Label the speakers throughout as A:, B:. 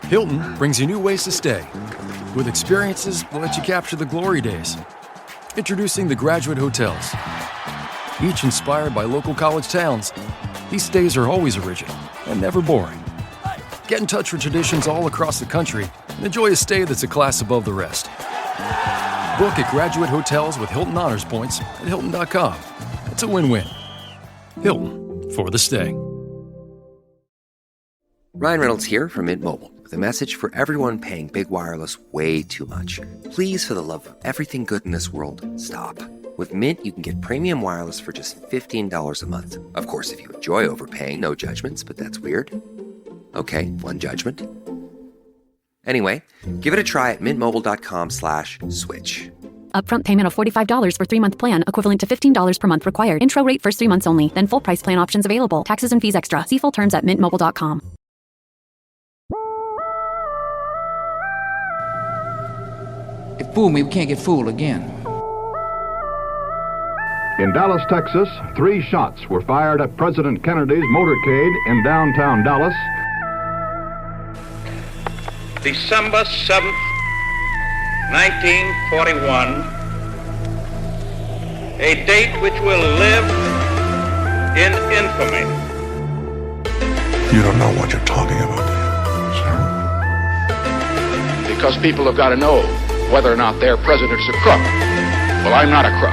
A: Hilton brings you new ways to stay. With experiences that let you capture the glory days. Introducing the Graduate Hotels. Each inspired by local college towns, these stays are always original and never boring. Get in touch with traditions all across the country and enjoy a stay that's a class above the rest. Book at Graduate Hotels with Hilton Honors Points at Hilton.com. It's a win-win. Hilton, for the stay.
B: Ryan Reynolds here from Mint Mobile with a message for everyone paying big wireless way too much. Please, for the love of everything good in this world, stop. With Mint, you can get premium wireless for just $15 a month. Of course, if you enjoy overpaying, no judgments, but that's weird. Okay, one judgment. Anyway, give it a try at mintmobile.com/switch.
C: Upfront payment of $45 for 3-month plan, equivalent to $15 per month required. Intro rate first 3 months only, then full price plan options available. Taxes and fees extra. See full terms at mintmobile.com.
D: If fool me, we can't get fooled again.
E: In Dallas, Texas, 3 shots were fired at President Kennedy's motorcade in downtown Dallas.
F: December 7th, 1941, a date which will live in infamy.
G: You don't know what you're talking about, do you, sir?
D: Because people have got to know whether or not their president's a crook. Well, I'm not a crook.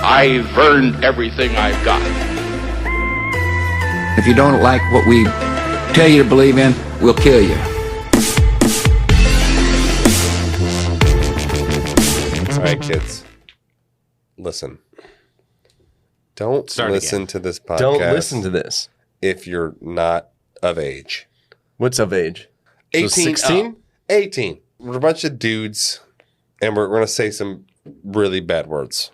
D: I've earned everything I've got. If you don't like what we tell you to believe in, we'll kill you.
H: All right, kids. Listen. Don't listen to this podcast.
I: Don't listen to this.
H: If you're not of age.
I: What's of age?
H: 18.
I: So 16?
H: 18. We're a bunch of dudes, and we're going to say some really bad words.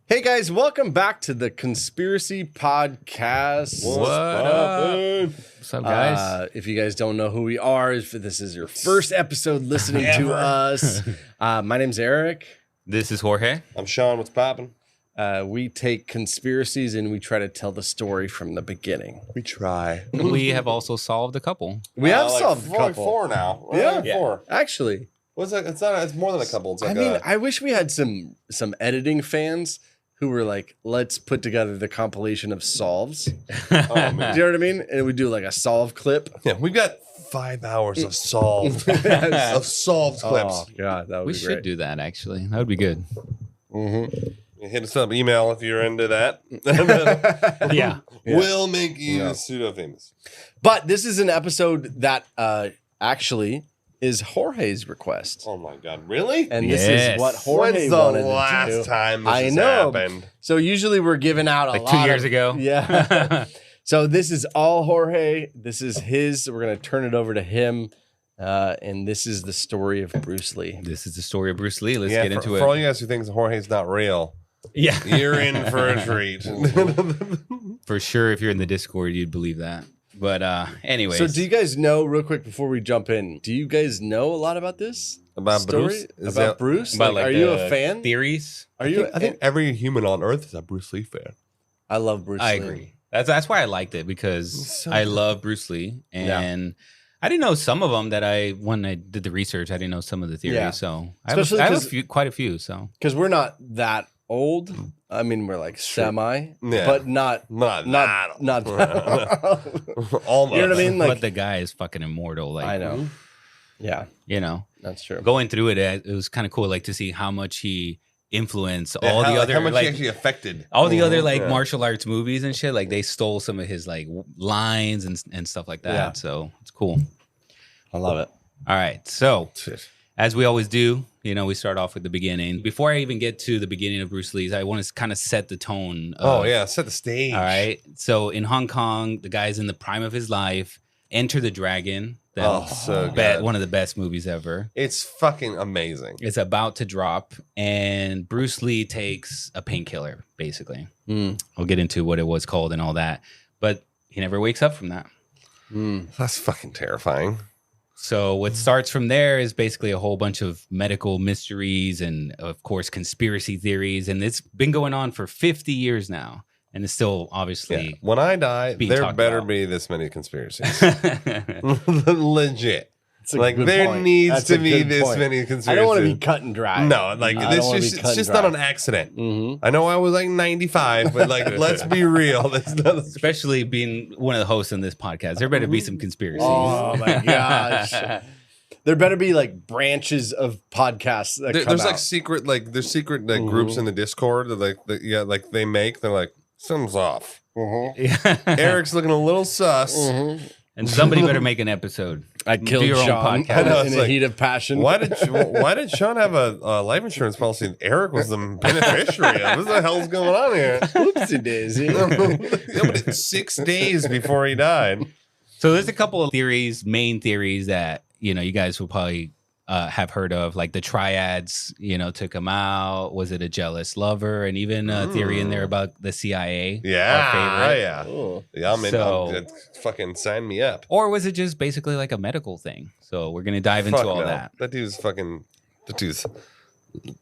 I: Hey guys, welcome back to the Conspiracy Podcast.
J: What's up? What's up, guys?
I: If you guys don't know who we are, if this is your first episode listening to us, my name's Eric.
J: This is Jorge.
H: I'm Sean. What's poppin'?
I: We take conspiracies and we try to tell the story from the beginning.
H: We try.
J: We have also solved a couple.
I: We have
H: like
I: solved a couple.
H: 4 now.
I: Yeah.
H: 4.
I: Actually.
H: What's that? It's more than a couple. It's like
I: I wish we had some editing fans who were like, let's put together the compilation of solves.
H: Oh, man.
I: Do you know what I mean? And we do like a solve clip.
H: Yeah, we've got 5 hours of solved of solved clips.
I: Oh God, that would
J: We
I: be
J: should
I: great.
J: do that, actually. That would be good.
I: Mm-hmm.
H: Hit us up, email if you're into that.
J: Yeah.
H: We'll make you pseudo famous.
I: But this is an episode that actually is Jorge's request.
H: Oh my God, really?
I: And this is what Jorge
H: When's the
I: wanted
H: last
I: to do.
H: time this
I: I
H: has
I: know.
H: happened?
I: So usually we're giving out a
J: Like
I: lot
J: 2 years ago.
I: Yeah. So this is all Jorge. This is his. We're going to turn it over to him. And this is the story of Bruce Lee.
J: This is the story of Bruce Lee. Let's
H: Yeah,
J: get into
H: for all
J: it.
H: you guys who think Jorge's not real,
J: Yeah.
H: you're in for a treat.
J: For sure, if you're in the Discord, you'd believe that. But anyways.
I: So do you guys know, real quick before we jump in, do you guys know a lot about this?
H: About
I: story?
H: Bruce? Is
I: About
H: that-
I: Bruce?
J: about,
I: Like,
J: like,
I: are you
J: the
I: a fan?
J: theories?
I: Are you?
H: I think every human on Earth is a Bruce Lee fan.
I: I love Bruce
J: I
I: Lee.
J: agree. That's why I liked it, because
H: So
J: I
H: good.
J: love Bruce Lee. And I didn't know some of them when I did the research, I didn't know some of the theories.
I: Yeah.
J: So
I: Especially
J: I have
I: 'cause-
J: quite a few. So
I: Because we're not that old. I mean, we're like semi,
H: Yeah.
I: but not
H: Not almost.
I: You know what I mean? Like,
J: but the guy is fucking immortal. Like,
I: I know. Yeah,
J: you know,
I: that's true.
J: going through it, it was kind of cool, like to see how much he influenced
H: Yeah,
J: all the other,
H: how much
J: like
H: he actually affected
J: all the other like
H: Yeah.
J: martial arts movies and shit. Like they stole some of his like lines and stuff like that.
I: Yeah.
J: So it's cool.
I: I love it.
J: All right, so as we always do, you know, we start off with the beginning. Before I even get to the beginning of Bruce Lee's, I want to kind of set the tone.
H: Oh yeah, set the stage.
J: All right. So in Hong Kong, the guy's in the prime of his life. Enter the Dragon.
H: So good.
J: One of the best movies ever.
H: It's fucking amazing.
J: It's about to drop, and Bruce Lee takes a painkiller, basically. We'll get into what it was called and all that. But he never wakes up from that.
H: That's fucking terrifying.
J: So what starts from there is basically a whole bunch of medical mysteries and, of course, conspiracy theories. And it's been going on for 50 years now. and it's still obviously
H: When I die,
J: being
H: there
J: talked
H: better
J: about.
H: be this many conspiracies. Legit.
I: It's a
H: Like
I: good
H: there
I: point.
H: needs
I: That's
H: to
I: a
H: be
I: good
H: this
I: point.
H: many conspiracies.
I: I don't want to be cut and dry.
H: No, like
I: I don't
H: this
I: wanna be
H: just
I: cut
H: it's
I: and
H: just
I: dry.
H: not an accident. I know I was like 95, but like let's be real. That's not
J: especially being one of the hosts on this podcast. There better be some conspiracies.
I: Oh my gosh. There better be like branches of podcasts that come
H: there's
I: out.
H: like secret like groups in the Discord that like they make. They're like something's off. Eric's looking a little sus.
J: And somebody better make an episode.
I: I
J: Do
I: killed
J: your own
I: Sean
J: podcast.
I: in a heat of passion.
H: Why did Sean have a life insurance policy that Eric was the beneficiary of? What the hell's going on here?
I: Oopsie daisy.
H: Yeah, but it's 6 days before he died.
J: So there's a couple of main theories that, you know, you guys will probably have heard of, like the triads, you know, took him out. Was it a jealous lover? And even a theory in there about the CIA.
H: Yeah,
J: our favorite.
H: yeah.
I: Oh.
H: Yeah, I'm in.
J: So-
H: Fucking sign me up.
J: Or was it just basically like a medical thing? So we're going to dive into
H: Fuck
J: all
H: no.
J: that.
H: That dude's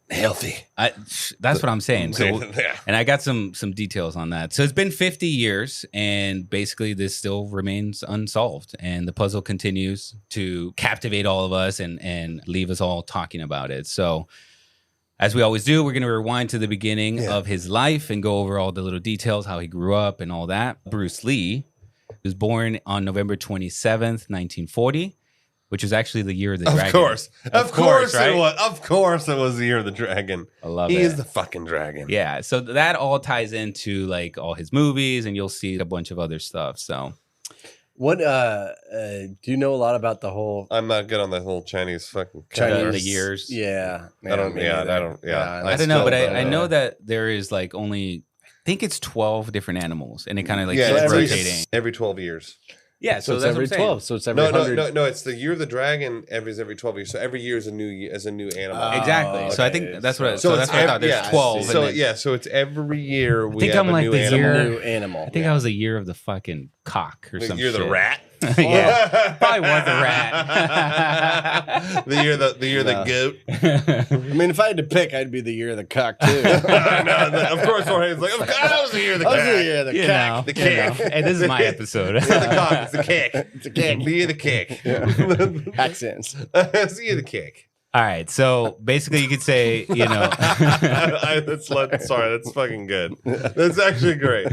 H: healthy.
J: That's what I'm saying. So,
H: Yeah.
J: and I got some details on that. So it's been 50 years, and basically this still remains unsolved, and the puzzle continues to captivate all of us and leave us all talking about it. So, as we always do, we're going to rewind to the beginning of his life and go over all the little details, how he grew up and all that. Bruce Lee was born on November 27th, 1940. Which was actually the year of the dragon.
H: Of course
J: right?
H: it was. Of course it was the year of the dragon.
J: I love
H: he
J: it.
H: is the fucking dragon.
J: Yeah, so that all ties into like all his movies, and you'll see a bunch of other stuff. So,
I: What do you know a lot about the whole
H: I'm not good on the whole Chinese fucking
J: the years.
I: Yeah.
H: I don't.
I: me
H: Yeah,
I: neither.
H: I don't. Yeah,
J: I don't know,
H: still
J: but
H: don't
J: I know that there is like only, I think it's 12 different animals, and it kind of like
H: yeah,
J: keeps
H: every,
J: rotating.
H: every 12 years.
J: Yeah,
I: So
J: so
I: it's
J: that's
I: every
J: what I'm saying.
I: 12. So it's every
H: No,
I: 100.
H: no. It's the year of the dragon. Every 12 years. So every year is a new animal.
J: Exactly. So I
I: okay.
J: think that's what.
I: So
J: So that's what I thought. There's 12.
H: So
J: and then,
H: so it's every year we
J: think
H: have
J: I'm
H: a
J: like
H: new
J: the
H: animal.
J: year-
I: New animal.
J: I think I was the year of the fucking cock or
H: The
J: something.
H: year of the rat.
J: Yeah, probably was a rat.
H: the year of the goat.
I: I mean, if I had to pick, I'd be the year of the cock too.
H: Of course, Jorge's like, of course, I was the year of the
I: I was
H: cock.
I: the year of the
J: You
I: cock.
J: know,
H: The
J: you know.
H: kick.
J: Hey, this is my episode.
H: It's the cock. It's the kick.
I: It's a kick.
H: The year of the kick.
I: Accents.
H: It's the year of the kick.
J: All right, so basically, you could say, you know,
H: Sorry, that's fucking good. That's actually great.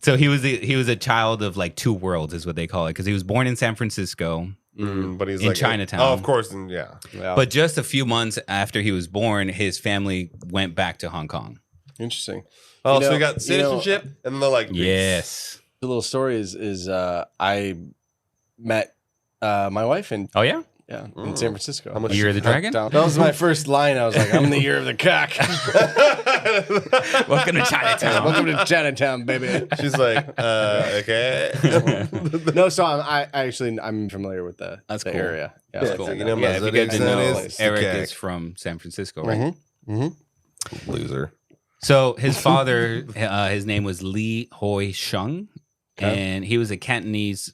J: so he was a child of like two worlds, is what they call it, because he was born in San Francisco,
H: But he's
J: in
H: like
J: Chinatown.
H: Oh, of course, and yeah.
J: But just a few months after he was born, his family went back to Hong Kong.
I: Interesting.
H: Oh,
I: You
H: so
I: know-
H: we got citizenship, and they're like,
J: Yes.
I: The little story is I met my wife in
J: Oh yeah.
I: in San Francisco.
H: How much-
J: Year of the Dragon.
I: That was my first line. I was like, I'm the year of the cock.
J: Welcome to Chinatown.
I: Welcome to Chinatown, baby.
H: She's like, okay.
I: No, so I'm familiar with the
J: That's
I: the
J: cool.
I: area. Yeah,
J: That's
H: Yeah,
J: cool.
H: so you know,
J: Yeah, if you
H: Mazda
J: guys didn't know,
H: is the
J: Eric
H: gag.
J: is from San Francisco, right?
H: Loser.
J: So his father, his name was Li Hoi Sheng, and he was a Cantonese,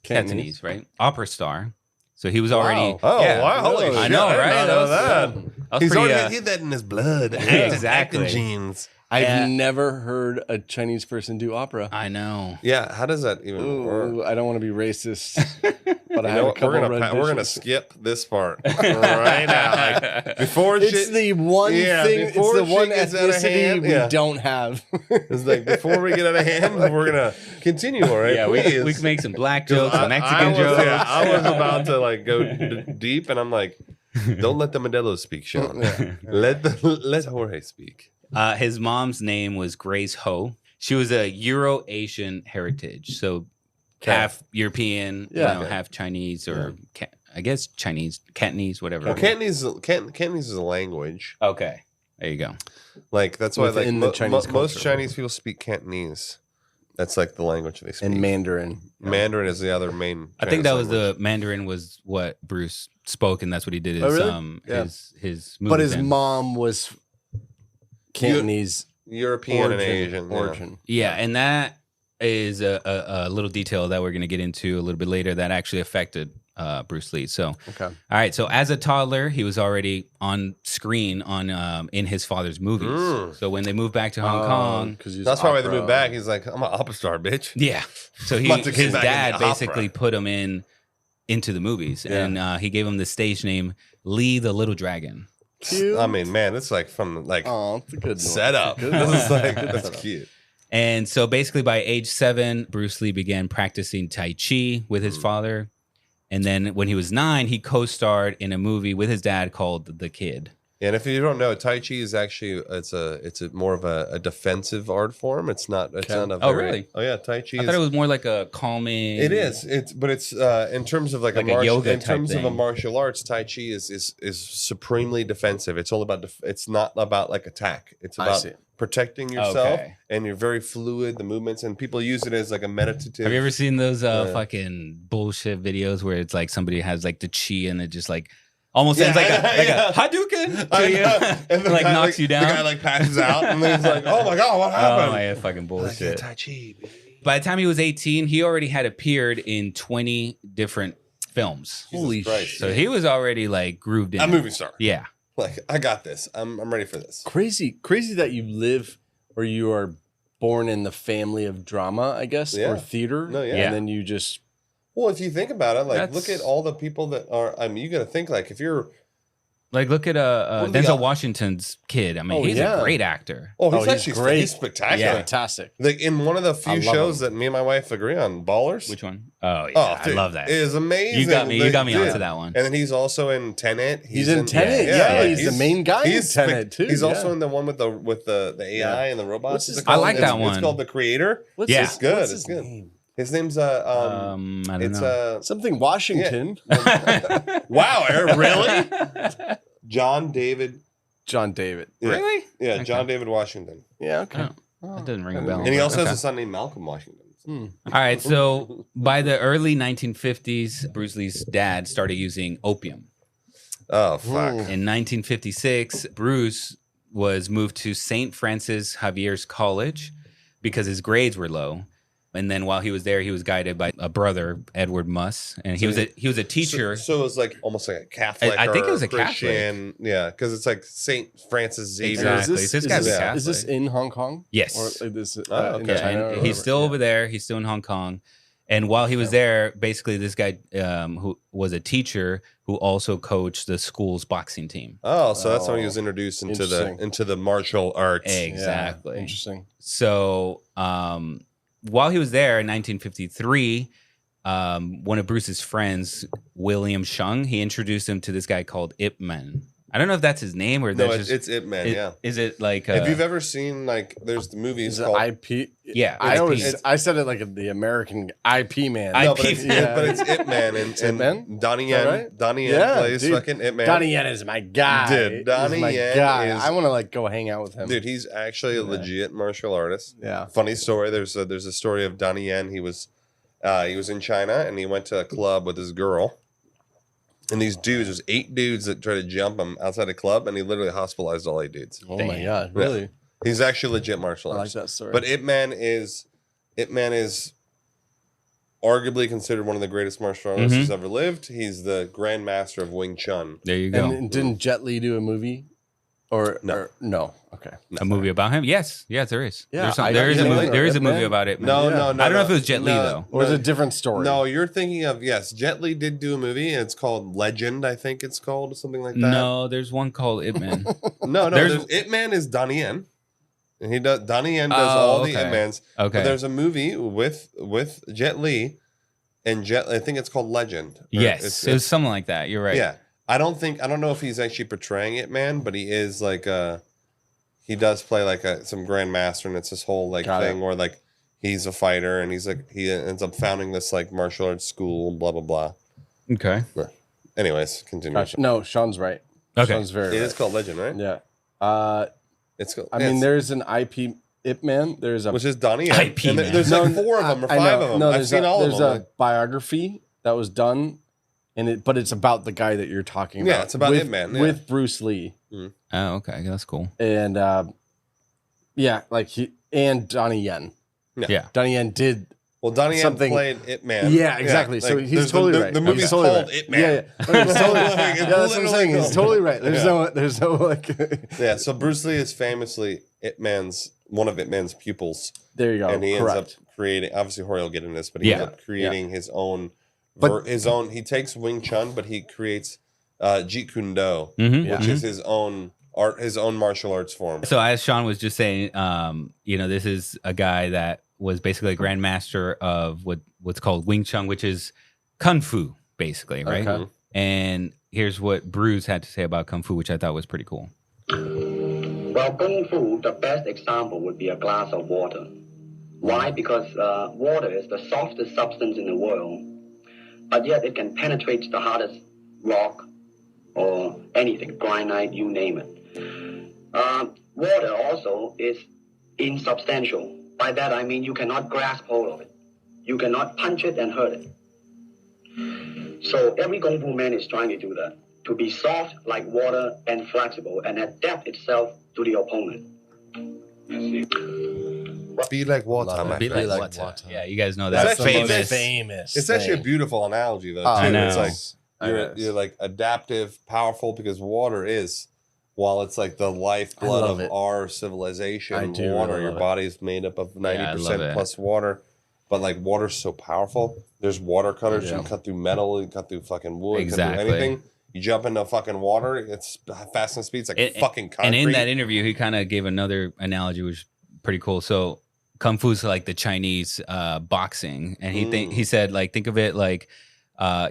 J: right? Opera star. So he was already.
H: Oh,
J: yeah.
H: wow. Holy
J: I
H: shit.
J: know,
H: I did
J: right?
H: not know that.
J: was
H: He's
J: pretty,
H: already did that in his blood.
J: Exactly.
H: Acting genes.
I: I've never heard a Chinese person do opera.
J: I know.
H: Yeah, how does that even work?
I: Ooh, I don't want to be racist, but I
H: You know
I: have a
H: what?
I: couple
H: We're gonna
I: renditions.
H: skip this part right now. Like, before
I: It's
H: shit,
I: the one thing. It's
H: before
I: the one
H: shit gets out of
I: ethnicity
H: hand,
I: we
H: yeah.
I: don't have.
H: It's like before we get out of hand, we're gonna continue. All right,
J: Yeah,
H: please.
J: we can make some black jokes, some
H: I
J: Mexican
H: was,
J: jokes.
H: yeah, I was about to like go deep, and I'm like, don't let the Modelos speak, Sean. Let Jorge speak.
J: His mom's name was Grace Ho. She was a Euro-Asian heritage, so half European, half Chinese, or I guess Chinese, Cantonese, whatever.
H: Well, Cantonese is a language.
J: Okay, there you go.
H: Like that's why
I: Within
H: like
I: the Chinese
H: most
I: culture.
H: Chinese people speak Cantonese. That's like the language they speak.
I: And Mandarin.
H: Mandarin is the other main.
J: I think that was
H: language.
J: the Mandarin was what Bruce spoke, and that's what he did his
I: Oh, really?
J: his
I: But his
J: movies in.
I: mom was Cantonese
H: European and Asian.
I: origin.
J: Yeah, and that is a little detail that we're going to get into a little bit later that actually affected Bruce Lee. So,
I: Okay.
J: all right. So as a toddler, he was already on screen in his father's movies. So when they moved back to Hong Kong,
H: That's probably they moved back. He's like, I'm an opera star, bitch.
J: yeah. So
H: About to get
J: his
H: back
J: dad
H: into opera.
J: basically put him into the movies, and he gave him the stage name Lee the Little Dragon.
I: Cute.
H: I mean, man, it's like from like
I: It's a good
H: setup. This is like that's cute.
J: And so basically by age 7, Bruce Lee began practicing Tai Chi with his father. And then when he was 9, he co-starred in a movie with his dad called The Kid.
H: And if you don't know, Tai Chi is actually it's a more of a defensive art form. It's not. It's not a.
J: Oh,
H: very,
J: really?
H: Oh yeah, Tai Chi.
J: I thought it was more like a calming.
H: It is. It's in terms of like a
J: yoga
H: in
J: type
H: terms of a
J: thing.
H: martial arts, Tai Chi is supremely defensive. It's all about. It's not about like attack. It's about
I: see.
H: protecting yourself,
J: Okay.
H: and you're very fluid. The movements, and people use it as like a meditative.
J: Have you ever seen those fucking bullshit videos where it's like somebody has like the chi and it just like almost ends like a Hadouken to you,
H: and the
J: like
H: guy,
J: knocks you down.
H: The guy like passes out, and then he's like, "Oh my god, what happened?"
J: Oh my fucking bullshit.
H: Tai Chi. Baby.
J: By the time he was 18, he already had appeared in 20 different films.
H: Holy shit!
J: So he was already like grooved in.
H: A movie star.
J: Yeah.
H: Like I got this. I'm ready for this.
I: Crazy that you live or you are born in the family of drama, I guess,
H: Yeah.
I: or theater.
H: No, yeah.
I: And then you just
H: Well, if you think about it, like
J: That's-
H: look at all the people that are. I mean, you got to think like if you're.
J: Like look at
H: What are the
J: Denzel
H: odds?
J: Washington's kid. I mean,
I: Oh,
J: he's
I: yeah.
J: a great actor.
H: Oh, he's
I: he's
H: actually
I: great.
H: He's spectacular.
I: fantastic.
H: Like in one of the few
I: love
H: shows
I: him.
H: that me and my wife agree on, Ballers.
J: Which one? Oh yeah,
H: Oh,
J: I
H: dude,
J: love that.
H: It is amazing.
J: You got me
H: Dude.
J: onto that one.
H: And then he's also in Tenet.
I: He's in Tenet. Yeah,
H: like,
I: he's the main guy in Tenet, too,
H: He's also
I: yeah.
H: in the one with the AI and the robots.
I: What's his
H: Is it
I: name?
H: called?
J: I like that
H: It's
J: one.
H: called The Creator.
I: What's
J: Yeah.
I: his,
H: It's good.
I: What's
H: It's
I: his
H: good.
I: name?
H: His name's
J: I don't
H: it's
J: know.
I: Something Washington.
H: wow, Eric, really? John David.
I: John David.
H: Yeah.
J: Really?
H: Yeah,
J: Okay.
H: John David Washington.
I: Yeah, okay.
J: That doesn't ring a bell.
H: And he also
J: Okay.
H: has a son named Malcolm Washington.
J: All right, so by the early 1950s, Bruce Lee's dad started using opium.
H: Oh fuck.
J: In 1956, Bruce was moved to St. Francis Xavier's College because his grades were low. And then while he was there, he was guided by a brother, Edward Muss, and he was a teacher.
H: So it was like almost like a Catholic.
J: I think it
H: or
J: was a
H: Christian. Yeah, because it's like Saint Francis Xavier.
J: Exactly.
I: Is
J: So it's gotta be
I: this,
J: Catholic.
I: is this in Hong Kong?
J: Yes.
I: Or is this
H: Oh,
I: in
H: okay.
J: Yeah,
I: China? or
J: and he's
I: wherever?
J: still over there. He's still in Hong Kong. And while he was there, basically this guy who was a teacher who also coached the school's boxing team.
H: Oh, so that's when he was introduced
I: Interesting.
H: into the martial arts.
J: Exactly.
I: Yeah, interesting.
J: So while he was there in 1953, one of Bruce's friends, William Shung, he introduced him to this guy called Ip Man. I don't know if that's his name or
H: No,
J: that's
H: it's Ip Man. Yeah.
J: Is it like
H: If you've ever seen like, there's the movies
I: Is it
H: called.
I: IP?
J: Yeah,
I: I
J: IP.
I: always I said it like the American IP man.
H: No, but
J: IP.
H: it's Ip Man and
I: Ip Man?
H: Donnie
I: Is that
H: Yen.
I: right?
H: Donnie Yen
I: Yeah,
H: plays
I: dude.
H: fucking Ip Man.
I: Donnie Yen is my guy.
H: Dude, Donnie
I: He's my
H: Yen
I: guy.
H: is-
I: I want to like go hang out with him.
H: Dude, he's actually a legit martial artist.
I: Yeah.
H: Funny story. There's a story of Donnie Yen. He was in China and he went to a club with his girl. And these dudes, there's 8 dudes that tried to jump him outside a club, and he literally hospitalized all 8 dudes.
I: Oh my god,
H: Yeah.
I: really?
H: He's actually legit martial
I: I like
H: arts.
I: that story.
H: But Ip Man is arguably considered one of the greatest martial artists who's ever lived. He's the Grand Master of Wing Chun.
J: there you go.
I: and didn't Jet Li do a movie? Or
H: No.
I: no. Okay.
J: A movie about him? Yes, there is.
I: Yeah,
J: there is a
I: Ip
J: movie.
I: Man.
J: There is a
I: Ip
J: movie
I: Man.
J: about it.
H: No,
I: Yeah.
H: no, no.
J: I don't know
H: no.
J: if it was Jet Li, though.
I: Or is it a different story?
H: No, you're thinking of, yes, Jet Li did do a movie. And it's called Legend, I think it's called, or something like that.
J: No, there's one called Ip Man.
H: No,
J: There's-
H: Ip Man is Donnie Yen. And Donnie Yen does
J: Oh,
H: all the
J: okay.
H: Ip Mans.
J: Okay.
H: But there's a movie with Jet Li, and I think it's called Legend. Or
J: Yes, it was something like that. You're right.
H: Yeah. I don't know if he's actually portraying Ip Man, but he is like he does play like some Grand Master, and it's this whole like
I: Got
H: thing
I: it.
H: where like he's a fighter and he's like he ends up founding this like martial arts school, blah blah blah.
J: Okay.
H: Anyways, continue.
I: Gotcha. No, Sean's right.
J: Okay.
I: Sean's very
H: It
I: right.
H: is called Legend, right?
I: Yeah.
H: It's called.
I: I mean, there's an IP Ip Man. There's a
H: which is Donnie Yen.
J: IP
H: And
J: Man.
H: there's like 4 of them or 5 of them.
I: No,
H: I've seen all of
I: there's
H: them.
I: a biography that was done, but it's about the guy that you're talking about.
H: Yeah, it's about
I: with,
H: Ip Man, yeah.
I: with Bruce Lee,
J: Oh, okay. That's cool.
I: and yeah, like and Donnie Yen.
J: Yeah.
I: Donnie Yen did
H: Well, Donnie Yen
I: something
H: played Ip Man.
I: Yeah, exactly. So he's totally right.
H: The movie's
I: He's totally
H: called
I: right.
H: Ip Man.
I: Yeah. He's totally,
H: It's
I: that's what I'm saying. He's
H: called-
I: totally right. There's no like.
H: Yeah. So Bruce Lee is famously one of Ip Man's pupils.
I: There you go.
H: And he ends
I: Correct.
H: up creating. Obviously, Jorge will get into this, but he ends up creating his own. He takes Wing Chun, but he creates Jeet Kune Do, which is his own art, his own martial arts form.
J: So as Sean was just saying, this is a guy that was basically a grandmaster of what's called Wing Chun, which is Kung Fu, basically, right?
I: Okay.
J: And here's what Bruce had to say about Kung Fu, which I thought was pretty cool.
K: Well, Kung Fu, the best example would be a glass of water. Why? Because water is the softest substance in the world, but yet it can penetrate the hardest rock or anything, granite, you name it. Water also is insubstantial. By that I mean you cannot grasp hold of it. You cannot punch it and hurt it. So every Kung Fu man is trying to do that, to be soft like water and flexible and adapt itself to the opponent.
H: Be like water, my
J: Be
H: friend.
J: like water. Yeah, you guys know that
H: That's the most
I: famous.
H: It's actually a beautiful analogy, though. Too.
J: I know.
H: It's like you're like adaptive, powerful, because water is, while it's like the lifeblood of our civilization, water. Your body's made up of 90% plus water, but like water's so powerful. There's water cutters. You can cut through metal. You can cut through fucking wood.
J: Exactly.
H: Cut through anything. You jump into fucking water. It's fast and speed. It's like fucking concrete.
J: And in that interview, he kind of gave another analogy, which is pretty cool. So Kung Fu's like the Chinese boxing, and he said like think of it like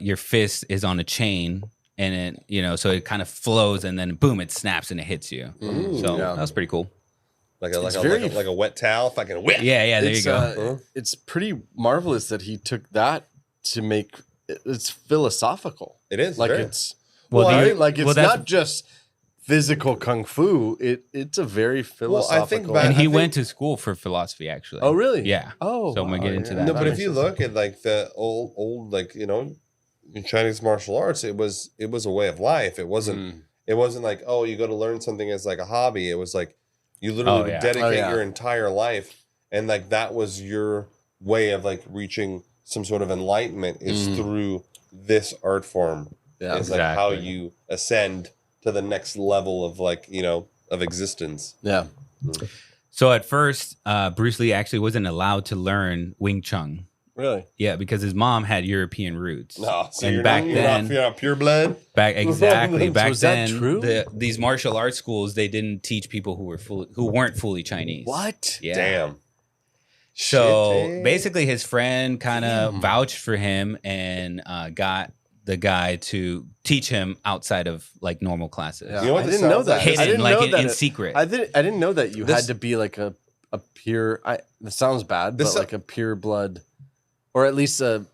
J: your fist is on a chain, and it so it kind of flows, and then boom, it snaps and it hits you. So that was pretty cool.
H: Like a wet towel, fucking whip.
J: Yeah. There you go.
I: It's pretty marvelous that he took that to make it's philosophical.
H: It is
I: like
H: very.
I: it's
J: that's
I: not just physical kung fu. It's a very philosophical.
J: And he went to school for philosophy, actually.
I: Oh, really?
J: Yeah.
I: Oh,
J: so I'm gonna get into that.
H: No, but if you look at like the old like Chinese martial arts, it was a way of life. It wasn't like, oh, you go to learn something as like a hobby. It was like you literally would dedicate your entire life, and like that was your way of like reaching some sort of enlightenment is through this art form. Yeah, it's like how you ascend to the next level of like of existence.
I: Yeah.
J: So at first, Bruce Lee actually wasn't allowed to learn Wing Chun.
I: Really?
J: Yeah, because his mom had European roots.
H: No, so
J: and
H: you're not pure blood.
J: Exactly. Back
I: was that
J: then,
I: true?
J: These martial arts schools, they didn't teach people who weren't fully Chinese.
I: What?
J: Yeah.
H: Damn.
J: So basically, his friend kind of vouched for him and got the guy to teach him outside of like normal classes.
I: Yeah.
H: You know what
I: I didn't know that.
J: Hidden,
I: I didn't
J: like
I: know that
J: in secret.
I: I didn't know that you had to be like a pure. That sounds bad, but like a pure blood, or at least a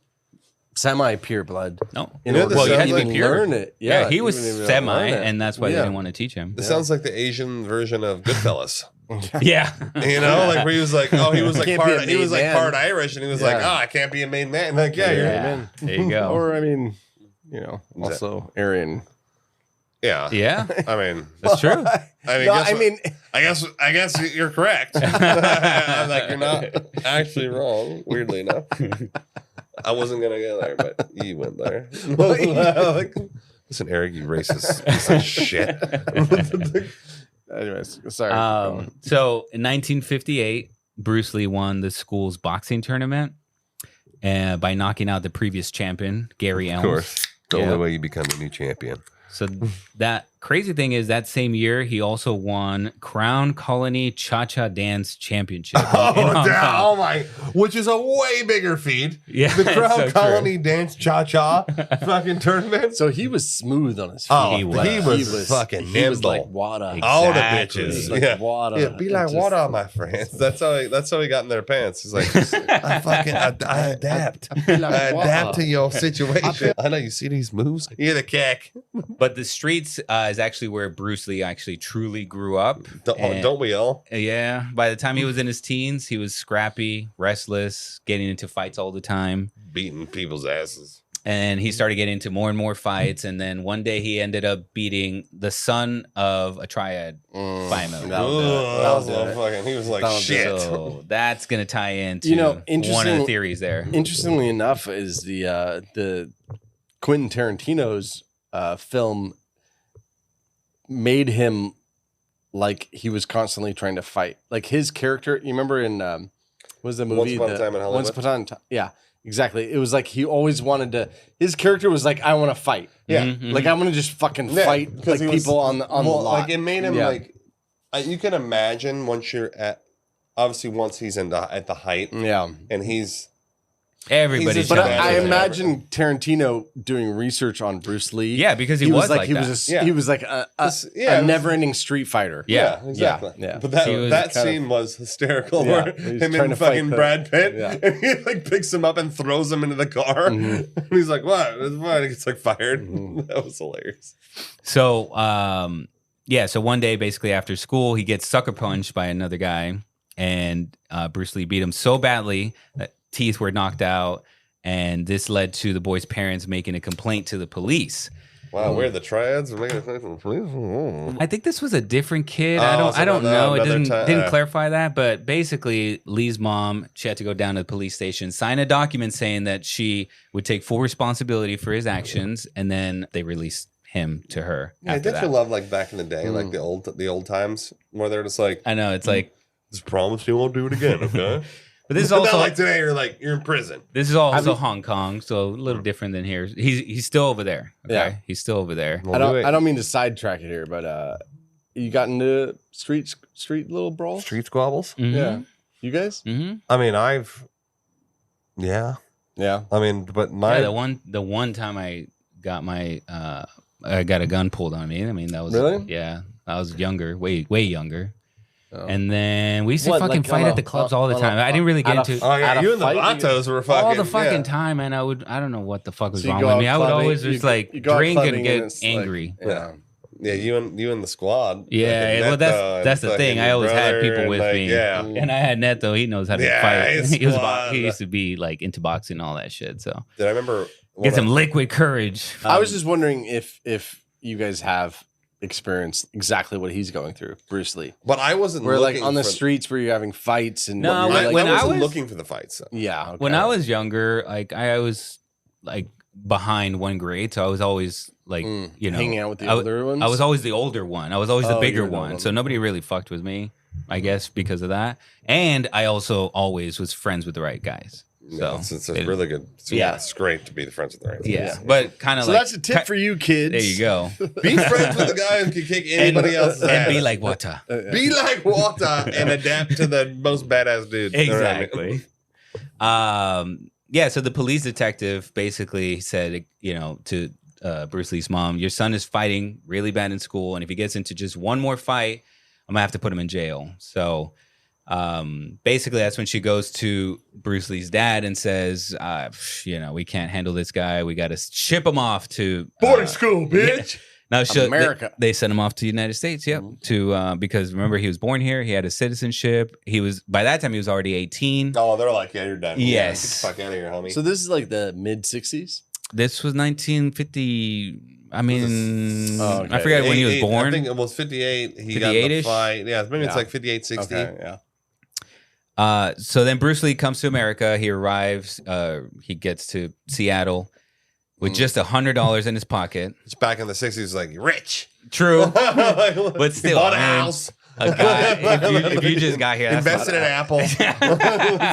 I: semi-pure blood.
J: No,
I: in order
J: well,
I: to
J: you had to
I: even
J: be pure.
I: learn it.
J: Yeah, he was
I: even
J: semi,
I: learn it.
J: and that's why they didn't want to teach him.
H: This sounds like the Asian version of Goodfellas.
J: Yeah,
H: like where he was like, he was like
I: Can't
H: part,
I: be a
H: he was like
I: made
H: part
I: man.
H: Irish, and he was like, I can't be a made man. Like, you're
I: man.
J: There you go.
I: Or I mean, also Aryan.
H: Yeah.
J: Yeah.
H: I mean,
J: that's true.
H: I guess you're correct. I'm like, you're not actually wrong, weirdly enough. I wasn't going to go there, but you went there. Listen, Eric, you racist piece of shit.
I: Anyways, sorry.
J: So in 1958, Bruce Lee won the school's boxing tournament by knocking out the previous champion, Gary Elms.
H: Of course. The only way you become a new champion.
J: So that crazy thing is that same year, he also won Crown Colony Cha-Cha Dance Championship.
H: Oh my, which is a way bigger feat.
J: Yeah,
H: the Crown
J: so
H: Colony Dance Cha-Cha fucking tournament.
I: So he was smooth on his feet.
H: Oh, he was fucking nimble.
I: He was like water.
H: All the bitches.
I: Like water.
H: Yeah, be like water, my friends. That's how he got in their pants. He's like, I adapt. I adapt to your situation. I know you see these moves. You're the kick.
J: But the streets is actually where Bruce Lee actually truly grew up.
H: Don't we all?
J: Yeah. By the time he was in his teens, he was scrappy, restless, getting into fights all the time.
H: Beating people's asses.
J: And he started getting into more and more fights. And then one day he ended up beating the son of a triad fight mode.
H: He was like, shit.
J: So that's going to tie into one of the theories there.
I: Interestingly enough, is the Quentin Tarantino's film made him like he was constantly trying to fight. Like his character, you remember in what was the movie?
H: Once Upon a Time in Hollywood.
I: Once Upon a Time. Yeah. Exactly. It was like he always wanted to. His character was like, I want to fight.
H: Yeah,
I: like I'm gonna just fucking fight like people on the lot.
H: Like it made him like you can imagine once you're at once he's at the height.
I: Yeah,
H: and he's
J: everybody's.
I: But I imagine Tarantino doing research on Bruce Lee.
J: Yeah, because he was like
I: he was like a never-ending street fighter.
H: Yeah, exactly.
I: Yeah.
H: But that scene was hysterical. Where him and fucking Brad Pitt, and he like picks him up and throws him into the car. And he's like, "What?" He gets like fired. That was hilarious.
J: So, so one day, basically after school, he gets sucker punched by another guy, and Bruce Lee beat him so badly that teeth were knocked out, and this led to the boy's parents making a complaint to the police.
H: Wow, where the triads were making a complaint to the police?
J: I think this was a different kid. I don't know. It didn't clarify that, but basically Lee's mom, she had to go down to the police station, sign a document saying that she would take full responsibility for his actions, and then they released him to her.
H: Yeah, don't you love like back in the day, like the old times where they're just like,
J: I know, it's like,
H: just promise you won't do it again, okay?
J: But this is also
H: not like today. You're in prison.
J: This is also Hong Kong, so a little different than here. He's still over there. Okay, yeah. He's still over there.
I: I don't mean to sidetrack it here, but you got into street little brawls,
H: street squabbles.
I: Mm-hmm. Yeah, you guys.
J: Mm-hmm.
H: I mean, yeah. I mean, but
J: the one time I got I got a gun pulled on me. I mean, that was
I: really
J: I was younger, way younger. Oh. And then we used to fucking fight at the clubs all the time. I didn't really get into.
H: Oh yeah, you and the Vatos were fucking
J: all the fucking time, and I don't know what the fuck was wrong with me. I would always just like drink and get angry.
H: Like, yeah, you and the squad.
J: Yeah, well that's the thing. I always had people with me. Yeah, and I had Neto. He knows how to fight. He used to be like into boxing and all that shit. So
H: did I remember
J: get some liquid courage?
I: I was just wondering if you guys have experience exactly what he's going through, Bruce Lee.
H: But I wasn't
I: like on the streets where you're having fights and
J: no.
H: When I wasn't looking for the fights. So.
I: Yeah, okay.
J: When I was younger, like I was like behind one grade, so I was always like
I: hanging out with the older ones.
J: I was always the older one. I was always the bigger one, so nobody really fucked with me. I guess because of that, and I also always was friends with the right guys. So
H: it's really good. It's great to be the friends with the right guys.
J: Yeah, but kind of
I: so that's a tip for you kids.
J: There you go.
H: Be friends with the guy who can kick anybody else's ass.
J: And be like water.
H: Be like water and adapt to the most badass dude.
J: Exactly. So the police detective basically said, to Bruce Lee's mom, your son is fighting really bad in school, and if he gets into just one more fight, I'm gonna have to put him in jail. So basically that's when she goes to Bruce Lee's dad and says, we can't handle this guy. We got to ship him off to
H: boarding school, bitch.
J: Now
I: America.
J: They sent him off to the United States. Yep. To because remember he was born here. He had a citizenship. By that time he was already 18.
H: Oh, they're like, yeah, you're done.
J: Yes.
H: Get the fuck out of here, homie.
I: So this is like the mid 60s.
J: This was 1950. I mean, I forget when he was born.
H: I think it was 58. He got in the fight. Yeah, maybe it's like 58, 60.
I: Okay, yeah.
J: So then Bruce Lee comes to America. He arrives. He gets to Seattle with just $100 in his pocket.
H: It's back in the 60s, like rich.
J: True, but still,
H: bought a house.
J: A guy, if you just got here,
H: invested in Apple. It's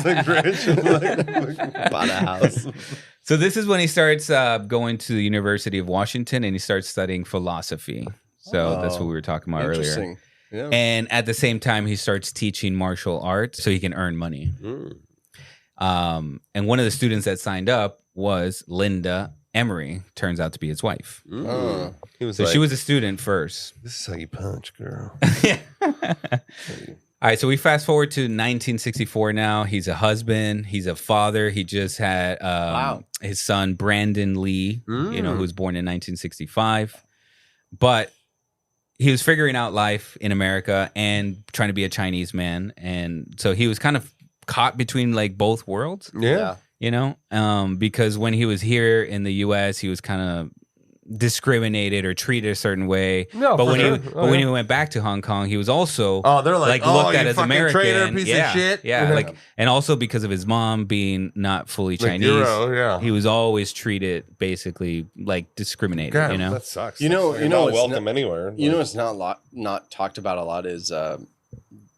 H: like rich.
I: Bought a house.
J: So this is when he starts going to the University of Washington, and he starts studying philosophy. So that's what we were talking about earlier.
I: Yeah.
J: And at the same time, he starts teaching martial arts so he can earn money. And one of the students that signed up was Linda Emery. Turns out to be his wife.
H: She was
J: a student first.
H: This is how you punch, girl.
J: All right, so we fast forward to 1964 now. He's a husband. He's a father. He just had his son, Brandon Lee, who was born in 1965. But he was figuring out life in America and trying to be a Chinese man. And so he was kind of caught between like both worlds.
H: Yeah.
J: you know, because when he was here in the U.S., he was kind of discriminated or treated a certain way.
H: No,
J: but
H: for
J: when
H: sure.
J: when he went back to Hong Kong, he was also
H: they're like
J: looked at
H: you
J: as
H: fucking
J: American,
H: traitor, piece of shit.
J: Yeah, like, and also because of his mom being not fully
H: Like
J: Chinese,
H: Euro,
J: he was always treated basically like discriminated.
H: God,
J: you know,
H: that sucks.
I: You know,
H: not welcome anywhere.
I: You know, it's not talked about a lot is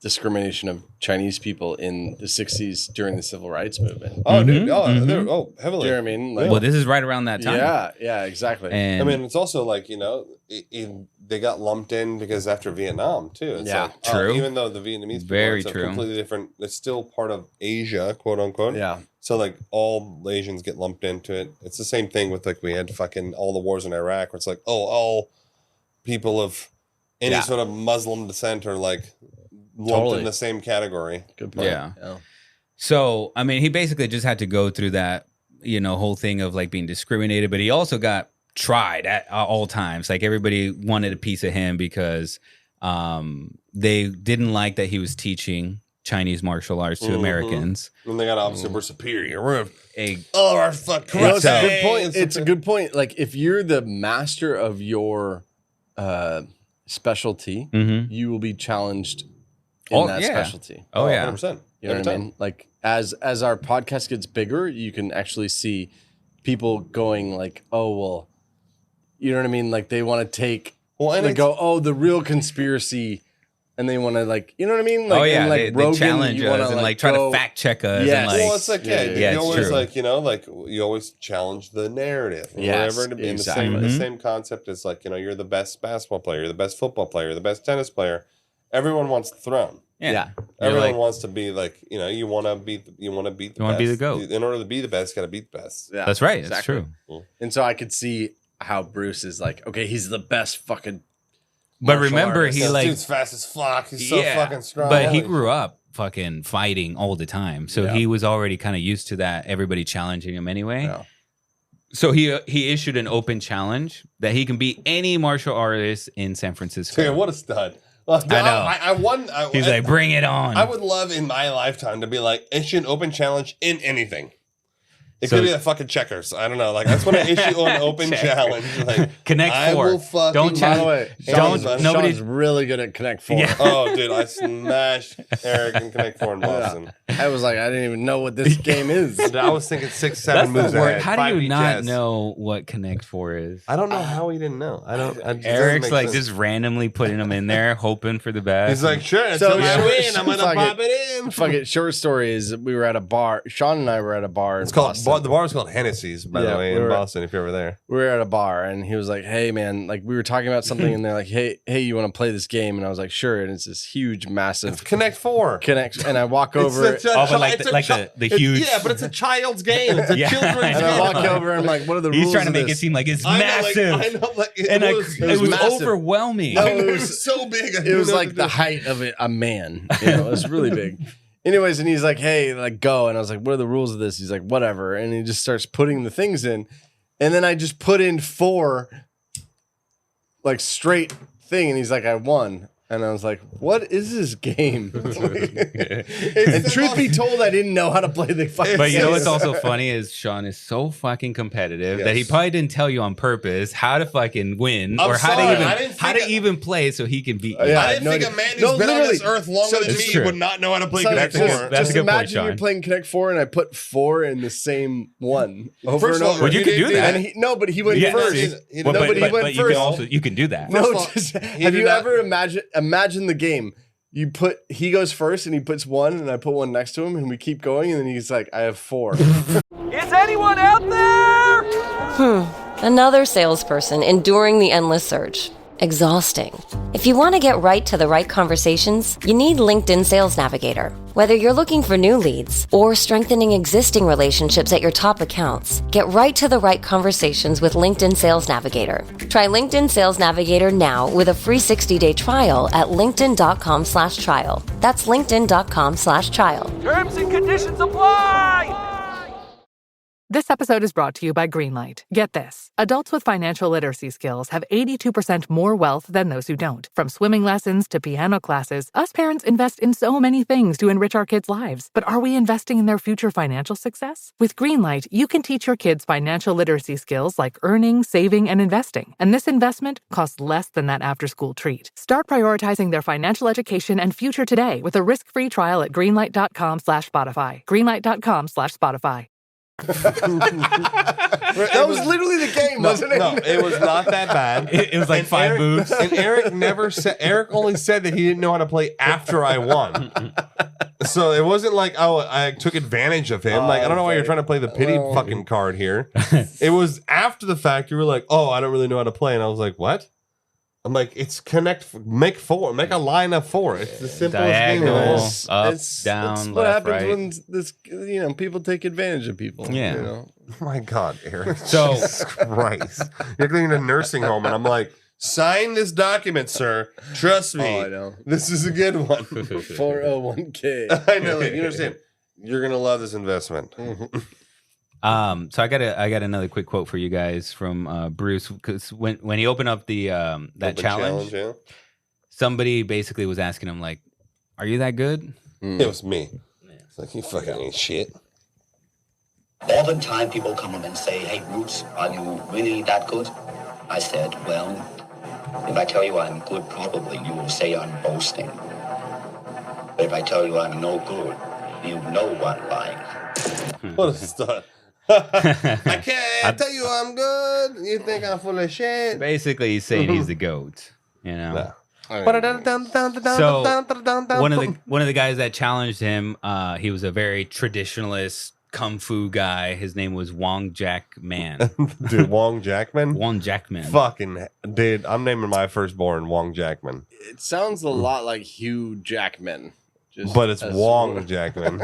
I: discrimination of Chinese people in the 60s during the civil rights movement.
H: Oh, dude. Heavily.
I: Do you know what I mean? Like,
J: well, this is right around that time.
I: Yeah, exactly.
J: And
H: I mean, it's also like, you know, they got lumped in because after Vietnam, too. It's like,
J: true.
H: Even though the Vietnamese people,
J: Very
H: it's a
J: true.
H: completely different, it's still part of Asia, quote unquote.
I: Yeah.
H: So, like, all Asians get lumped into it. It's the same thing with, like, we had fucking all the wars in Iraq where it's like, all people of any sort of Muslim descent are, like, lumped in the same category.
I: Good point.
J: Yeah. So, I mean, he basically just had to go through that, you know, whole thing of like being discriminated, but he also got tried at all times. Like everybody wanted a piece of him because they didn't like that he was teaching Chinese martial arts to Americans.
H: And they got obviously we're superior. We're
I: our fuck. It's a good point. It's a good point. Like if you're the master of your specialty, you will be challenged in that specialty.
J: Oh yeah,
H: 100%.
I: You know what I mean? Like as our podcast gets bigger, you can actually see people going like, oh well, you know what I mean? Like they want to take and they go, the real conspiracy, and they want to like, you know what I mean? Like, and like
J: they
I: Rogan,
J: challenge us and like try to fact check us.
I: Yes.
J: And like,
H: Well, it's like you always
J: true.
H: like, you know, like you always challenge the narrative.
I: Yes,
H: Whatever it be.
I: exactly.
H: The same concept is like, you know, you're the best basketball player, you're the best football player, you're the best tennis player. Everyone wants the throne.
J: Yeah.
H: Everyone wants to be like, you know, you want to beat the best. You want to
J: be the GOAT.
H: In order to be the best, you got to beat the best.
I: Yeah,
J: that's right.
I: exactly.
J: That's true.
I: And so I could see how Bruce is like, okay, he's the best fucking.
J: But remember,
I: artist.
J: he
H: That
J: like
H: dude's fast as fuck. He's so fucking strong.
J: But he grew up fucking fighting all the time, so he was already kind of used to that. Everybody challenging him anyway.
I: Yeah.
J: So he issued an open challenge that he can beat any martial artist in San Francisco.
H: Yeah, what a stud. Well,
J: I know.
H: I won.
J: He's like, bring it on.
H: I would love in my lifetime to be like, issue an open challenge in anything. It
J: So-
H: could be a fucking checkers. I don't know. Like, I just want to issue an open challenge. Like,
J: Connect
H: I
J: Four.
H: will fucking.
J: Don't
I: By the way,
J: Don't- nobody's-
I: Sean's really good at Connect Four.
J: Yeah.
H: Oh, dude, I smashed Eric and Connect Four in Boston.
I: I was like, I didn't even know what this game is.
H: Dude, I was thinking 6, 7
J: That's
H: moves
J: the word.
H: ahead.
J: How do
H: 5
J: you not
H: chess.
J: know what Connect Four is?
H: I don't know how he didn't know. I don't. It doesn't
J: Eric's
H: make
J: like
H: sense.
J: just randomly putting them in there, hoping for the best.
H: He's like, sure.
I: So,
H: Until I
I: yeah.
H: win, I'm gonna
I: Fuck
H: pop it in.
I: Fuck it. Short story is we were at a bar. Sean and I were at a bar.
H: It's
I: in
H: called
I: Boston.
H: the bar is called Hennessy's, by the way,
I: we
H: in
I: were-
H: Boston. If you're ever there,
I: We were at a bar and he was like, hey man, like we were talking about something and they're like, hey, you want to play this game? And I was like, sure. And it's this huge, massive
H: it's Connect Four.
I: Connect. And I walk over
H: It's a
J: Oh, but like
H: it's
J: the-
H: a
J: like
H: chi-
J: the
H: it's-
J: huge-
H: Yeah, but it's a child's game. It's a
J: Yeah.
H: children's
I: and I
H: game.
I: walk over and I'm like, what are the rules?
J: He's trying to
I: of
J: make
I: this?
J: it seem like it's
H: I know,
J: massive.
H: I know, like,
J: And it was
I: massive.
J: overwhelming.
I: No,
H: it was so big.
I: It was like the height of a man. You know, it was really big. Anyways, and he's like, hey, like go. And I was like, what are the rules of this? He's like, whatever. And he just starts putting the things in. And then I just put in 4 like straight thing. And he's like, I won. And I was like, what is this game? And truth be told, I didn't know how to play the fucking
J: But you know
I: game.
J: what's also funny is Sean is so fucking competitive that he
H: Yes.
J: probably didn't tell you on purpose how to fucking win
H: I'm
J: or how
H: sorry, I
J: to
H: didn't
J: how to
H: think-
J: even play so he can beat you.
I: Yeah,
H: I didn't
I: no
H: think
I: idea.
H: a man who's
I: No,
H: been on this
I: literally.
H: earth longer
I: So
H: than
J: it's
H: me
J: true.
H: would not know how to play
I: So
H: Connect
I: just,
H: Four.
J: That's
I: just
J: a good point,
I: imagine you're
J: Sean.
I: playing Connect Four and I put 4 in the same one over
H: First
I: and
H: of all,
I: over.
J: Well, you could do that.
I: And he, but he went
J: Yeah.
I: first.
H: He
J: Well,
H: didn't-
I: but he went
J: you can
I: first.
J: you can do that.
I: No,
H: First of all,
I: just,
H: he
I: have
H: did
I: you
H: not-
I: ever imagine the game? He goes first and he puts 1 and I put 1 next to him and we keep going and then he's like, I have 4.
L: Is anyone out there?
M: Another salesperson enduring the endless search. Exhausting. If you want to get right to the right conversations, you need LinkedIn Sales Navigator. Whether you're looking for new leads or strengthening existing relationships at your top accounts, get right to the right conversations with LinkedIn Sales Navigator. Try LinkedIn Sales Navigator now with a free 60-day trial at linkedin.com/trial. That's linkedin.com/trial.
L: Terms and conditions apply!
N: This episode is brought to you by Greenlight. Get this. Adults with financial literacy skills have 82% more wealth than those who don't. From swimming lessons to piano classes, us parents invest in so many things to enrich our kids' lives. But are we investing in their future financial success? With Greenlight, you can teach your kids financial literacy skills like earning, saving, and investing. And this investment costs less than that after-school treat. Start prioritizing their financial education and future today with a risk-free trial at greenlight.com/Spotify. Greenlight.com/Spotify.
I: That was literally the game, wasn't it?
H: No, it was not that bad.
J: It was like five moves.
H: And Eric never said. Eric only said that he didn't know how to play after I won. So it wasn't like, oh, I took advantage of him. Like, I don't know why you're trying to play the pity fucking card here. It was after the fact. You were like, oh, I don't really know how to play, and I was like, what? I'm like, it's make four, make a line of four. It's the simplest game.
J: Up, down,
I: it's
J: left,
I: what happens
J: right.
I: when this, people take advantage of people.
J: Yeah.
I: You know?
H: Oh my God, Eric.
J: So
H: Jesus Christ. You're going to a nursing home, and I'm like, sign this document, sir. Trust me.
I: Oh, I know.
H: This is a good one.
I: 401k.
H: I know. Like, you understand? You're going to love this investment.
J: So I got another quick quote for you guys from Bruce, because when he opened up the that challenge,
H: yeah.
J: somebody basically was asking him like, "Are you that good?"
H: It was me. It's like, you fucking ain't shit.
K: All the time people come up and say, hey, Bruce, are you really that good? I said, well, if I tell you I'm good, probably you will say I'm boasting. But if I tell you I'm no good, you know I'm lying.
H: What a stud. I can't tell you I'm good. You think I'm full of shit.
J: Basically, he's saying he's the GOAT. You know.
H: No.
J: So one of the guys that challenged him, he was a very traditionalist kung fu guy. His name was Wong Jack Man.
H: Dude, Wong Jackman?
J: Wong Jackman.
H: Fucking, dude, I'm naming my firstborn Wong Jackman.
I: It sounds a lot like Hugh Jackman.
H: But it's Wong Jackman.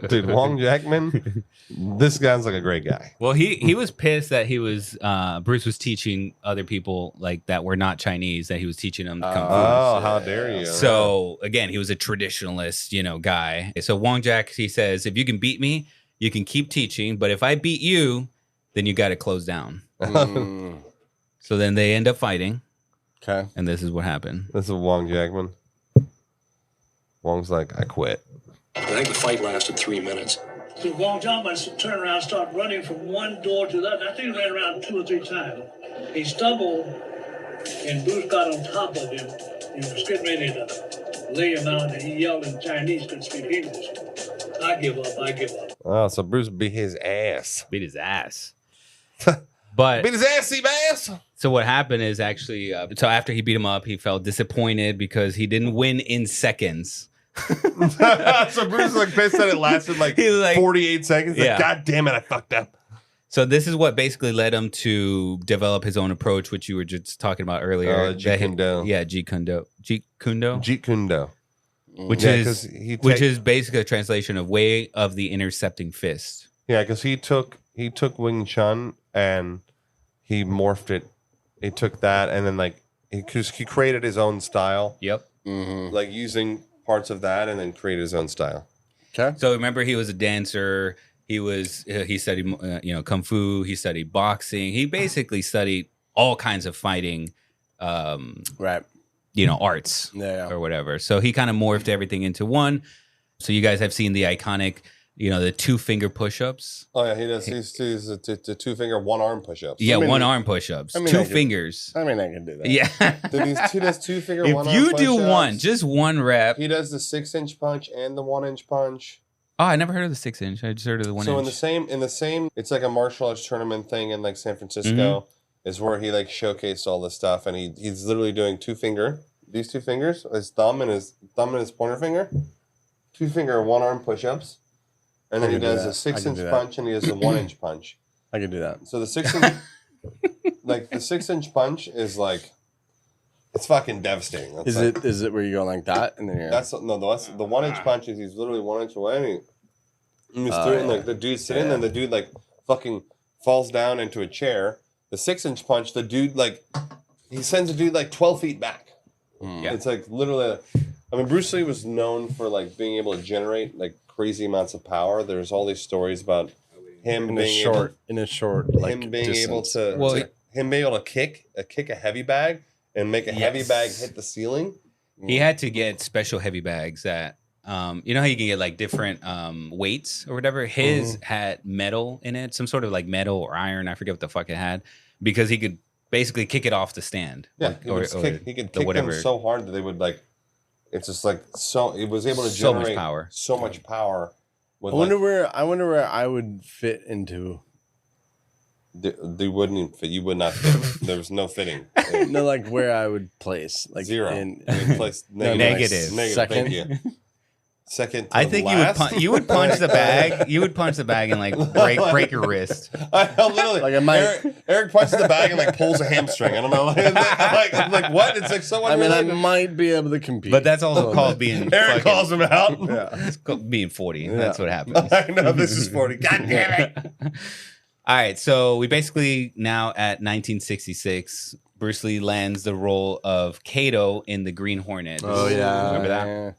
H: Dude, Wong Jackman, this guy's like a great guy.
J: Well, he was pissed that he was Bruce was teaching other people like that were not Chinese, that he was teaching them kung fu.
H: Oh, how dare you.
J: So again, he was a traditionalist, guy. So Wong Jack, he says, if you can beat me, you can keep teaching, but if I beat you, then you got to close down. So then they end up fighting.
I: Okay.
J: And this is what happened.
H: This is Wong Jackman. Wong's like, I quit.
O: I think the fight lasted 3 minutes.
P: So Wong Jackman turned around and started running from one door to the other. I think he ran around 2 or 3 times. He stumbled, and Bruce got on top of him. He was getting ready to lay him out, and he yelled in Chinese, couldn't speak English. I give up.
H: Oh, so Bruce beat his ass.
J: Beat his ass. But
H: beat his ass, ass.
J: So what happened is actually, so after he beat him up, he felt disappointed because he didn't win in seconds.
H: So Bruce is like pissed that it lasted like 48 seconds. Like, God damn it, I fucked up.
J: So this is what basically led him to develop his own approach, which you were just talking about earlier.
H: Jeet Kune Do.
J: Yeah, Jeet Kune Do. Jeet Kune Do?
H: Jeet Kune Do.
J: Which is basically a translation of way of the intercepting fist.
H: Yeah, because he took Wing Chun and he morphed it. He took that and then he created his own style.
J: Yep.
H: Like using parts of that and then created his own style.
I: Okay.
J: So remember, he was a dancer. He studied kung fu. He studied boxing. He basically studied all kinds of fighting,
I: right?
J: Arts or whatever. So he kind of morphed everything into one. So you guys have seen the iconic, the 2-finger push-ups.
H: Oh yeah, he does. He's the 2-finger 1-arm push-ups.
J: Yeah, 1-arm push-ups.
I: I mean,
J: 2 fingers.
I: I can do that.
J: Yeah.
H: He does 2-finger 1-arm
J: If you
H: push-ups.
J: do one, just one rep.
H: He does the 6-inch punch and the 1-inch punch.
J: Oh, I never heard of the 6-inch. I just heard of the 1-inch.
H: So in the same, it's like a martial arts tournament thing in like San Francisco is where he like showcased all this stuff, and he's literally doing 2-finger, these 2 fingers, his thumb and his pointer finger, 2-finger 1-arm push-ups, and then he does a 6-inch punch and he does the 1-inch punch.
I: I can do that.
H: So the 6-inch, like the 6-inch punch is like, it's fucking devastating. That's
I: Is it where you go like that and then you're...
H: That's the 1-inch punch is he's literally 1 inch away and he's doing like the dude's sitting and the dude like fucking falls down into a chair. The 6-inch punch, the dude like he sends a dude like 12 feet back. Yeah. It's like literally. I mean, Bruce Lee was known for like being able to generate like crazy amounts of power. There's all these stories about him
I: in a
H: being
I: short like
H: him being
I: distance.
H: able to him being able to kick a heavy bag and make a heavy bag hit the ceiling.
J: He had to get special heavy bags that you know how you can get like different weights or whatever. His had metal in it, some sort of like metal or iron. I forget what the fuck it had, because he could basically kick it off the stand.
H: Yeah, he could kick them so hard that they would like. It's just like so. It was able to generate so much power.
I: I wonder where I would fit into.
H: They wouldn't fit. You would not fit. There was no fitting.
I: No, like where I would place, like
H: 0.
I: in
H: place
J: negative.
H: Second. Thank you. Second.
J: I think you would punch the bag. You would punch the bag and like break your wrist.
H: I literally like Eric punches the bag and like pulls a hamstring. I don't know. Like what? It's like so.
I: I mean, I might be able to compete,
J: but that's also called being.
H: Eric calls him out.
J: Yeah, it's called being 40. Yeah. That's what happens.
H: I know this is 40. God damn it.
J: All right, so we basically now at 1966. Bruce Lee lands the role of Kato in the Green Hornet.
I: Oh yeah,
J: remember that?
I: Yeah.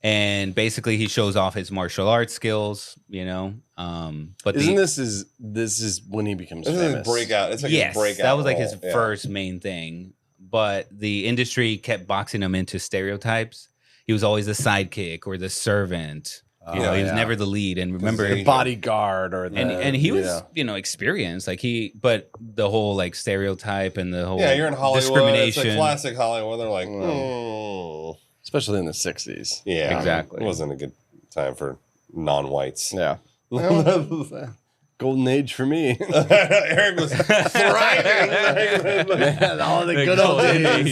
J: And basically, he shows off his martial arts skills, you know. But
I: this is when he becomes famous?
H: Breakout. It's like his breakout.
J: That was like his first main thing. But the industry kept boxing him into stereotypes. He was always the sidekick or the servant. You know, he was never the lead. And remember,
I: the bodyguard or the
J: and he was experienced. Like but the whole like stereotype and the whole
H: you're in Hollywood.
J: discrimination.
H: It's like classic Hollywood. They're like,
I: especially in the 60s.
H: Yeah,
J: exactly.
H: It wasn't a good time for non-whites.
I: Yeah. Golden age for me.
H: Eric was thriving.
I: Man, all the good old days.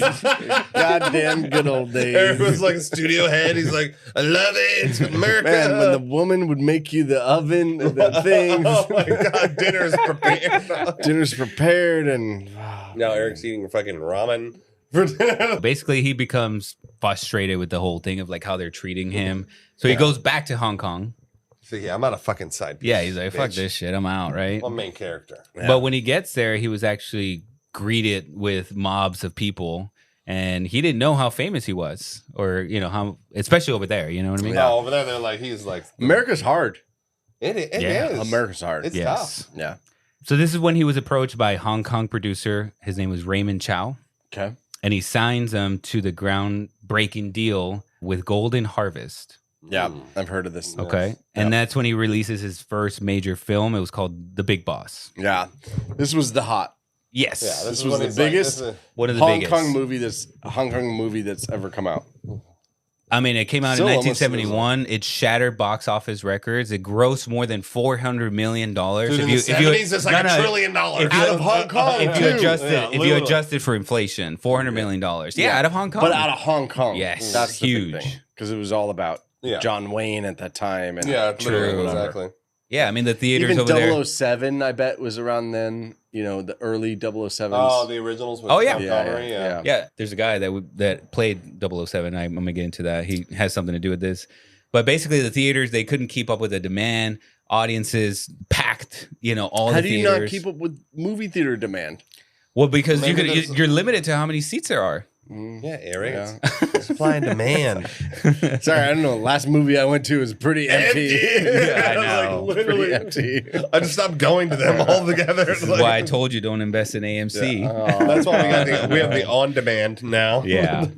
I: Goddamn good old days.
H: Eric was like a studio head. He's like, I love it. It's America.
I: Man, when the woman would make you the oven, the things.
H: Oh my God, dinner's prepared.
I: Dinner's prepared, and
H: now Eric's eating fucking ramen.
J: Basically, he becomes frustrated with the whole thing of like how they're treating him. So he goes back to Hong Kong.
H: So I'm not a fucking side piece.
J: Yeah, he's like, fuck this shit, I'm out, right?
H: I'm a main character.
J: Yeah. But when he gets there, he was actually greeted with mobs of people, and he didn't know how famous he was, or how, especially over there. You know what I mean?
H: No, over there they're like, he's like,
I: America's hard.
H: It is.
I: America's hard.
H: It's tough.
I: Yeah.
J: So this is when he was approached by a Hong Kong producer. His name was Raymond Chow.
I: Okay.
J: And he signs him to the groundbreaking deal with Golden Harvest.
I: Yeah, I've heard of this.
J: Okay.
I: Yes.
J: And that's when he releases his first major film. It was called The Big Boss.
I: Yeah. This was the hot.
J: Yes.
I: Yeah, this was the biggest
J: one of the
I: Hong
J: biggest
I: Kong movie that's ever come out.
J: I mean, it came out in 1971. It shattered box office records. It grossed more than $400 million.
H: Dude, in the 70s, it's like $1 trillion.
I: Out of Hong Kong,
J: if you adjusted for inflation, $400 million. Yeah, out of Hong Kong.
I: But out of Hong Kong.
J: Yes.
I: That's
J: huge.
I: Because it was all about John Wayne at that time. And
H: true. Exactly.
J: Yeah, I mean, the theaters
I: even
J: over there.
I: 007, I bet, was around then. The early 007s.
H: Oh, the originals with Connery.
J: Yeah. There's a guy that played 007. I'm going to get into that. He has something to do with this. But basically, the theaters, they couldn't keep up with the demand. Audiences packed, all
I: How
J: the theaters.
I: do you not keep up with movie theater demand?
J: Well, because you're limited to how many seats there are.
H: Yeah, Eric. It's supply and demand.
I: Sorry, I don't know. Last movie I went to was pretty empty.
J: Yeah, I know.
H: Like, literally empty. I just stopped going to them altogether.
J: This is why I told you don't invest in AMC.
H: Yeah. That's why we have the on demand now.
J: Yeah.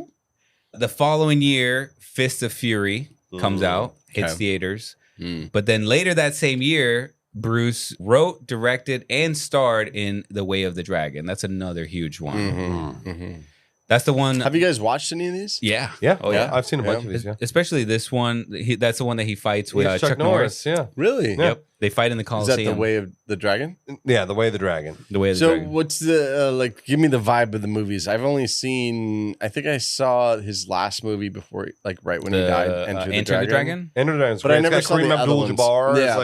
J: The following year, Fist of Fury comes out, hits theaters. But then later that same year, Bruce wrote, directed, and starred in The Way of the Dragon. That's another huge one. That's the one.
I: Have you guys watched any of these?
J: Yeah.
H: Yeah. Oh, yeah. I've seen a bunch of these. Yeah.
J: Especially this one. That's the one that he fights with Chuck Norris.
H: Yeah.
I: Really?
J: Yeah. Yep. They fight in the Coliseum.
I: Is that The Way of the Dragon?
H: Yeah, The Way of the Dragon.
J: The Way of the Dragon.
I: So what's the, give me the vibe of the movies. I've only seen, I think I saw his last movie before, right when he died. Enter the Dragon?
H: Enter the Dragon.
I: But I never saw the other ones.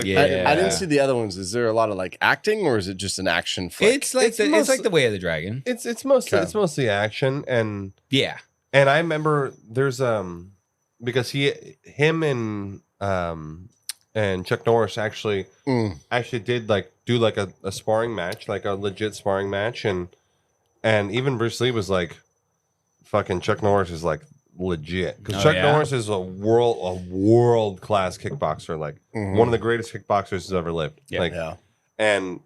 H: Yeah.
I: I didn't see the other ones. Is there a lot of acting or is it just an action flick?
J: It's like The Way of the Dragon.
H: It's mostly action and
J: yeah.
H: And I remember there's because him and Chuck Norris actually did do a sparring match, like a legit sparring match, and even Bruce Lee was like, fucking Chuck Norris is like legit. Because
J: Oh,
H: Chuck
J: yeah?
H: Norris is a world class kickboxer, like one of the greatest kickboxers who's ever lived.
J: Yeah.
H: Like, and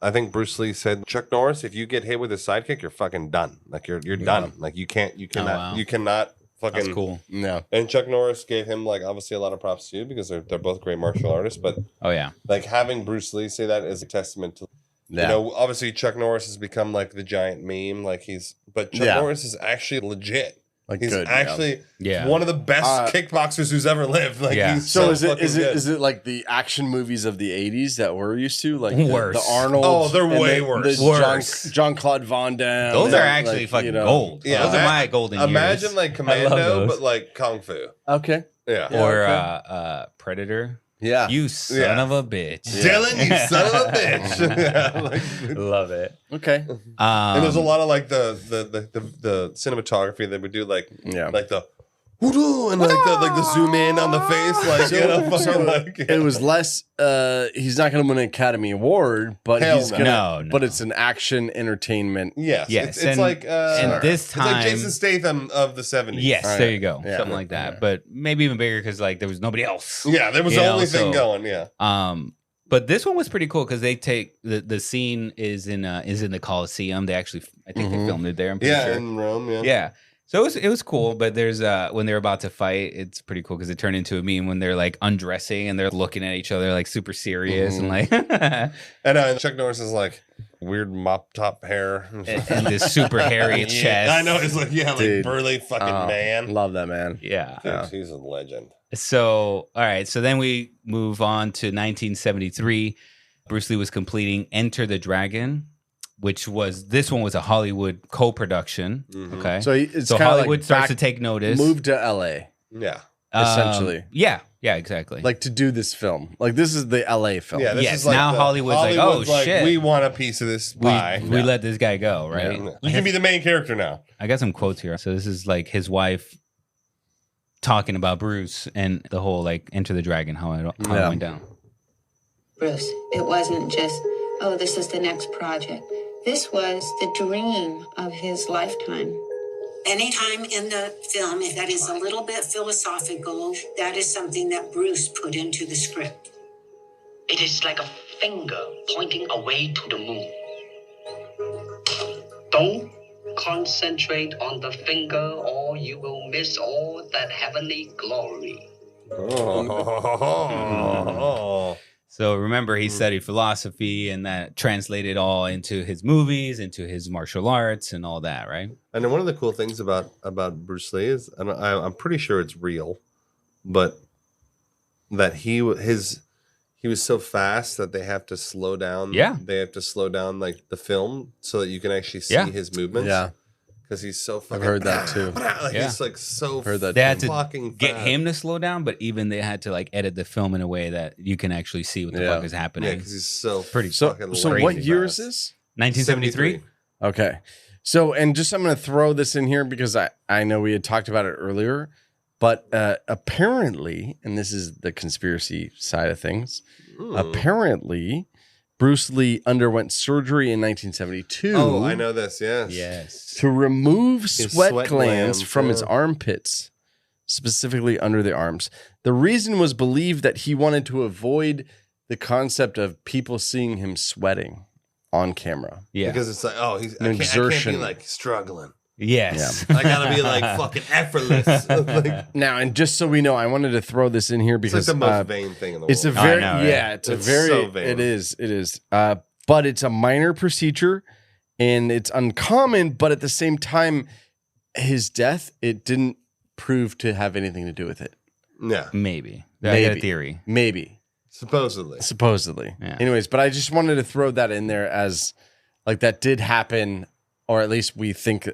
H: I think Bruce Lee said, Chuck Norris, if you get hit with a sidekick, you're fucking done. Like you're done. Like you cannot fucking.
J: That's cool.
I: No.
H: And Chuck Norris gave him like obviously a lot of props too because they're both great martial artists. But
J: Oh yeah.
H: like having Bruce Lee say that is a testament to.
I: Yeah.
H: You know, obviously Chuck Norris has become like the giant meme. Like but Chuck Norris is actually legit.
I: Like
H: he's
I: good,
H: actually
J: yeah.
H: one of the best kickboxers who's ever lived. Like
J: Yeah.
H: he's
I: So
H: so
I: is it like the action movies of the 80s that we're used to? Like
J: Worse.
I: the Arnold.
H: Oh, they're way worse.
J: Worse.
I: Jean-Claude Van Damme.
J: Those are
I: like,
J: actually fucking
I: you know.
J: gold.
H: Yeah,
J: Those are my golden years.
H: Imagine like
J: I love
H: Commando,
J: those.
H: but like Kung Fu.
I: Okay.
H: Yeah.
J: Or Predator.
I: Yeah.
J: You son of a bitch.
H: Dylan, you son of a bitch. Yeah, like,
J: Love it.
I: Okay.
H: and there's a lot of like the cinematography that would do like the hoodoo and like the zoom in on the face, like you know, fucking like
I: it was less. He's not going to win an Academy Award, but
H: Hell
I: he's
H: no.
I: gonna.
J: No.
I: But it's an action entertainment.
H: Yes,
J: Yes,
H: it's
J: and-
H: like
J: and this
H: it's like
J: time-
H: Jason Statham of the 70s.
J: Yes,
I: All right.
J: there you go.
I: Yeah.
J: Something like that. But maybe even bigger because like there was nobody else.
H: Yeah, there was
J: You
H: the
J: know,
H: only thing
J: so,
H: going. Yeah.
J: But this one was pretty cool because they take the scene is in the Coliseum. They actually, I think they filmed it there. I'm pretty
H: Yeah,
J: sure.
H: in Rome. Yeah.
J: Yeah. So it was cool, but there's when they're about to fight, it's pretty cool because it turned into a meme when they're like undressing and they're looking at each other like super serious and like
H: And Chuck Norris is like weird mop top hair
J: and this super hairy chest.
H: I know it's like
I: Dude.
H: burly fucking man.
I: Love that man.
J: Yeah.
H: Dude, he's a legend.
J: So all right, so then we move on to 1973. Bruce Lee was completing Enter the Dragon, which this one was a Hollywood co-production.
H: Mm-hmm.
J: Okay,
I: So it's
J: so
I: kinda
J: Hollywood
I: like
J: starts to
I: back-
J: take notice.
I: Moved to LA
H: Yeah.
I: essentially.
J: Yeah, exactly.
I: Like to do this film. Like this is the LA film.
H: Yeah, this
J: Yes,
H: is like
J: now Hollywood's like, oh, shit.
H: we want a piece of this pie.
J: we let this guy go, right?
H: Yeah. You can be the main character now.
J: I got some quotes here. So this is like his wife talking about Bruce and the whole like Enter the Dragon, how it went down.
Q: Bruce, it wasn't just, oh, this is the next project. This was the dream of his lifetime.
R: Anytime in the film, if that is a little bit philosophical, that is something that Bruce put into the script.
K: It is like a finger pointing away to the moon. Don't concentrate on the finger or you will miss all that heavenly glory.
J: So remember, he studied philosophy, and that translated all into his movies, into his martial arts, and all that, right?
H: And then one of the cool things about Bruce Lee is, and I'm pretty sure it's real, but that he was so fast that they have to slow down.
J: Yeah,
H: they have to slow down like the film so that you can actually see his movements.
I: Yeah,
H: because he's so fucking.
I: I've heard that too.
H: Like he's like so.
I: Heard that
J: they had to
H: fucking
J: get
H: fast.
J: him to slow down, but even they had to like edit the film in a way that you can actually see what the fuck is happening.
H: Yeah, because he's so
J: pretty.
I: So
J: crazy
I: what year
H: fast.
I: is this?
J: 1973.
I: Okay. So, and just I'm going to throw this in here because I know we had talked about it earlier, but apparently, and this is the conspiracy side of things, apparently Bruce Lee underwent surgery in 1972.
H: Oh, I know this. Yes.
J: Yes.
I: To remove
H: His
I: sweat
H: sweat
I: glands
H: glands,
I: from his
H: yeah.
I: armpits, specifically under the arms. The reason was believed that he wanted to avoid the concept of people seeing him sweating on camera.
J: Yeah.
H: Because it's like, oh, I can't
I: exertion.
H: be like struggling.
J: Yes.
H: I gotta be like fucking effortless. Like,
I: Now, and just so we know, I wanted to throw this in here
H: it's
I: because
H: like the most vain thing in the world.
I: it's a very
J: I know, right?
I: yeah, it's a very
H: so vain.
I: it is. But it's a minor procedure and it's uncommon, but at the same time, his death, it didn't prove to have anything to do with it.
H: Yeah.
J: Maybe. I got a theory.
I: Maybe.
H: Supposedly.
I: Yeah. Anyways, but I just wanted to throw that in there as like that did happen, or at least we think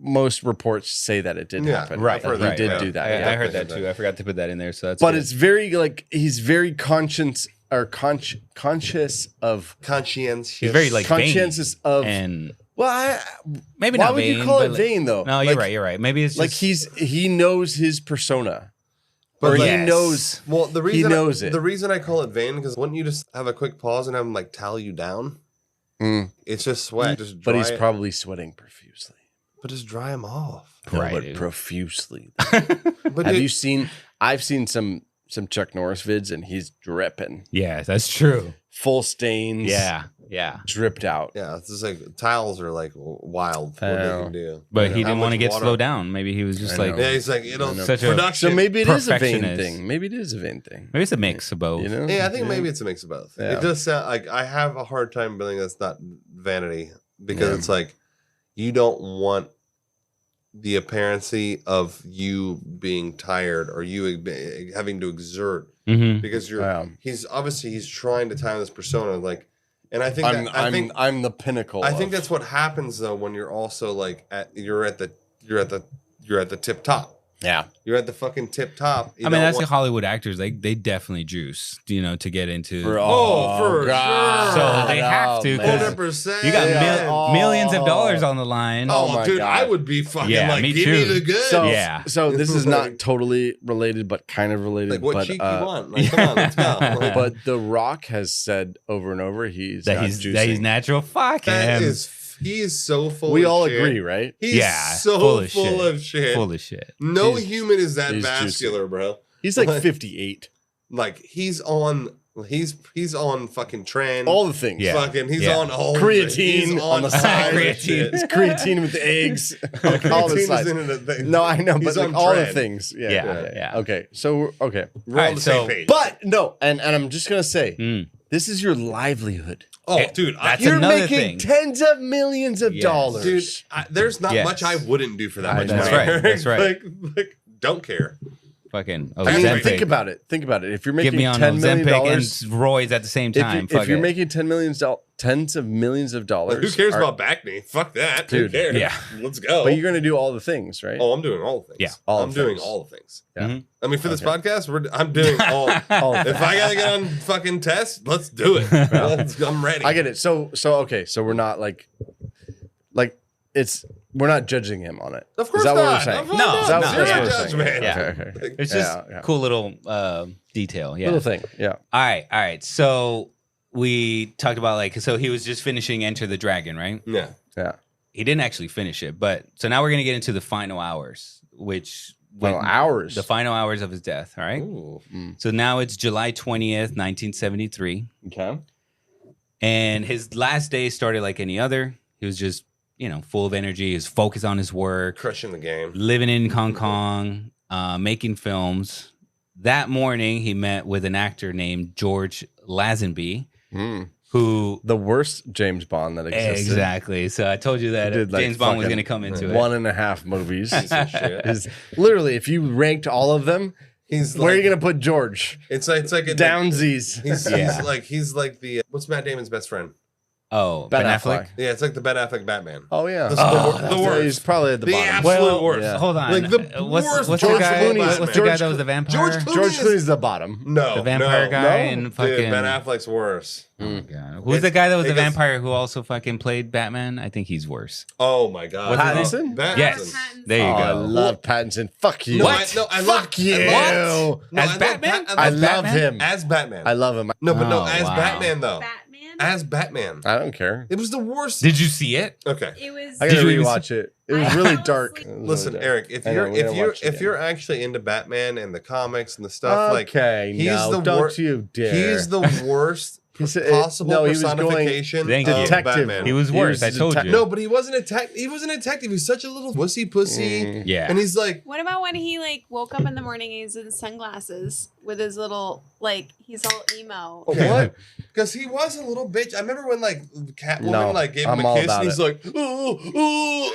I: most reports say that it did happen.
J: Right.
I: That he did do that.
J: I heard that too. I forgot to put that in there. So that's
I: But
J: good.
I: it's very like he's very conscious or conscious of
H: conscientious.
J: He's very like
I: conscientious
J: vain
I: of
J: and
I: well,
J: maybe
I: why
J: not
I: would
J: vain,
I: you call
J: but
I: it
J: like-
I: vain though?
J: No, you're right. You're right. Maybe it's
I: like
J: just,
I: he knows his persona,
H: But
I: or
H: like-
I: he knows.
H: Well, the reason
I: he knows it.
H: The reason I call it vain because wouldn't you just have a quick pause and have him like towel you down?
I: Mm.
H: It's just sweat. Just
I: But
H: dry
I: he's
H: it.
I: probably sweating profusely.
H: But just dry them off.
I: No,
J: Right,
I: but
J: dude.
I: profusely.
H: But
I: Have
H: dude,
I: you seen? I've seen some Chuck Norris vids, and he's dripping,
J: Yeah, that's true.
I: full stains.
J: Yeah.
I: dripped out.
H: Yeah, it's just like tiles are like wild for what they can do.
J: But
H: You know,
J: he
H: how
J: didn't want to
H: much
J: get
H: water-
J: slowed down. Maybe he was just like,
H: Yeah, he's like, you know,
J: such
H: production.
I: So maybe it is a vain
J: perfectionist.
I: thing. Maybe it is a vain thing.
J: Maybe it's a mix of both.
I: You know?
H: Yeah, I think maybe it's a mix of both.
I: Yeah.
H: It does sound like I have a hard time believing that's not vanity because
I: Yeah.
H: it's like you don't want the apparency of you being tired or you having to exert
J: Mhm.
H: because he's trying to tie this persona like, and I think
I: I'm the pinnacle.
H: I think that's what happens though when you're also like you're at the tip top.
I: Yeah,
H: you're at the fucking tip top.
J: I mean, that's the Hollywood actors. They definitely juice, to get into.
H: For
J: God.
H: sure.
J: So they have to.
H: 100%.
J: You got millions of dollars on the line.
H: Oh,
I: my
H: dude,
I: God.
H: I would be fucking
J: me
H: give
J: too.
H: me the good.
I: So this is not totally related, but kind of related.
H: Like, what
I: but,
H: cheek you want? Like, come on, let's go. Like,
I: but The Rock has said over and over he's
J: that he's natural. Fuck
H: that
J: him.
H: he is so full
I: We
H: of
I: all
H: shit.
I: agree, right?
H: He's so full of shit.
J: Full of shit.
H: No human is that
I: he's
H: vascular,
I: juicy.
H: bro.
I: He's like 58.
H: Like he's on fucking trend.
I: All the things.
J: Yeah.
H: Fucking he's on all
I: creatine
H: he's
I: on the side.
H: Creatine.
I: It's creatine with the eggs. All the
H: Creatine is
I: sides.
H: in it.
I: No, I know,
H: He's
I: but
H: on
I: like all the
H: trend.
I: things.
J: Yeah.
I: Okay, so okay,
H: We're on the same page.
I: but no, and I'm just gonna say, this is your livelihood.
H: Oh, dude,
J: That's another
I: making
J: thing.
I: tens of millions of dollars,
H: dude. There's not
J: Yes.
H: much I wouldn't do for that much
J: That's
H: money.
J: right, that's right.
H: like, don't care.
J: Fucking
I: I mean,
J: Ozempic.
I: think about it. If you're
J: Get
I: making
J: me on
I: $10 million,
J: Ozempic and roids at the same time.
I: if you're making tens of millions of dollars,
H: Who cares about back knee? Fuck that.
I: Dude,
H: Who cares?
J: yeah.
H: Let's go.
I: But you're gonna do all the things, right?
H: Oh, I'm doing all the things.
J: Yeah.
H: I'm doing all the things.
I: Yeah.
H: I mean, for this podcast, I'm doing all. If I gotta get on fucking tests, let's do it. I'm ready.
I: I get it. So okay. So we're not like we're not judging him on it.
H: Of course
I: Is that
H: not.
I: what we're saying?
H: Of course
J: No,
H: not.
I: Is that what
H: Zero
I: we're saying?
H: judgment.
J: Yeah.
I: Okay.
J: It's just cool little detail. Yeah.
I: Little thing. Yeah.
J: All right. So we talked about so he was just finishing Enter the Dragon, right?
H: Yeah.
I: Yeah.
J: He didn't actually finish it, but so now we're gonna get into the final hours, which
I: Final hours.
J: the final hours of his death. All right.
H: Ooh.
J: So now it's July 20th, 1973,
I: Okay.
J: and his last day started like any other. He was just full of energy. He was focused on his work,
H: Crushing the game.
J: living in Hong Kong, making films. That morning, he met with an actor named George Lazenby, who
I: The worst James Bond that existed.
J: exactly. So I told you that
I: Did, like,
J: James Bond was
I: fucking
J: going to come into it.
I: 1.5 movies.
H: Piece of shit.
I: Is literally, if you ranked all of them,
H: He's
I: where are you
H: like-
I: gonna put George?
H: It's like a
I: Downsies.
H: He's like the what's Matt Damon's best friend?
J: Oh,
I: Ben
J: Ben Affleck.
I: Affleck.
H: Yeah, it's like the Ben Affleck Batman.
I: Oh yeah.
H: The worst.
I: He's probably at the bottom.
H: absolute worst.
I: Yeah.
J: Hold on.
H: Like the
J: what's
H: worst
J: the
H: George
J: guy?
H: Clooney's-
J: What's the guy that was the vampire?
H: George Clooney
I: George
H: is-
I: Clooney's the bottom.
H: No,
J: The vampire guy
I: no.
J: and fucking.
H: Dude, Ben Affleck's worse.
J: Oh, God. Who's the guy that was
H: it
J: the
H: gets-
J: vampire who also fucking played Batman? I think he's worse.
H: Oh my god.
J: What's his
I: Pattinson?
H: Pattinson?
J: Yes. There you
I: Oh, I
J: go.
I: love Pattinson. Fuck you.
H: No,
J: What?
H: I love
I: Fuck you.
H: No,
J: As
H: I love
J: Batman?
H: Pat-
I: I
H: love
I: love
J: Batman?
I: him.
H: as Batman.
I: I love him.
H: No, but no,
J: Oh,
H: as
J: wow.
H: Batman though.
S: Batman?
H: As Batman.
I: I don't care.
H: It was the worst.
J: Did you see it?
H: Okay.
S: It was.
I: I gotta
J: Did you even
I: rewatch it. It was
S: I
I: really
S: fell
I: dark.
S: asleep.
I: It was
H: Listen,
I: really dark.
H: Eric, if
I: I know,
H: you're
I: we're gonna watch it
H: if you're
I: again.
H: actually into Batman and the comics and the stuff,
I: Okay,
H: like he's
I: no,
H: the
I: don't
H: worst.
I: you dare.
H: He's the worst
I: He's
H: possible
I: no, he was going
H: personification
J: Thank
H: of
J: you.
I: detective.
H: Batman.
J: He was worse. I told you.
H: No, but he wasn't a he wasn't a detective. He was such a little wussy pussy.
J: Yeah.
H: And he's like,
S: What about when he woke up in the morning and he's in sunglasses with his little he's all emo.
H: what? Because he was a little bitch. I remember when Catwoman
I: No,
H: gave him
I: I'm
H: a
I: all
H: kiss
I: about
H: and he's
I: it.
H: like, ooh.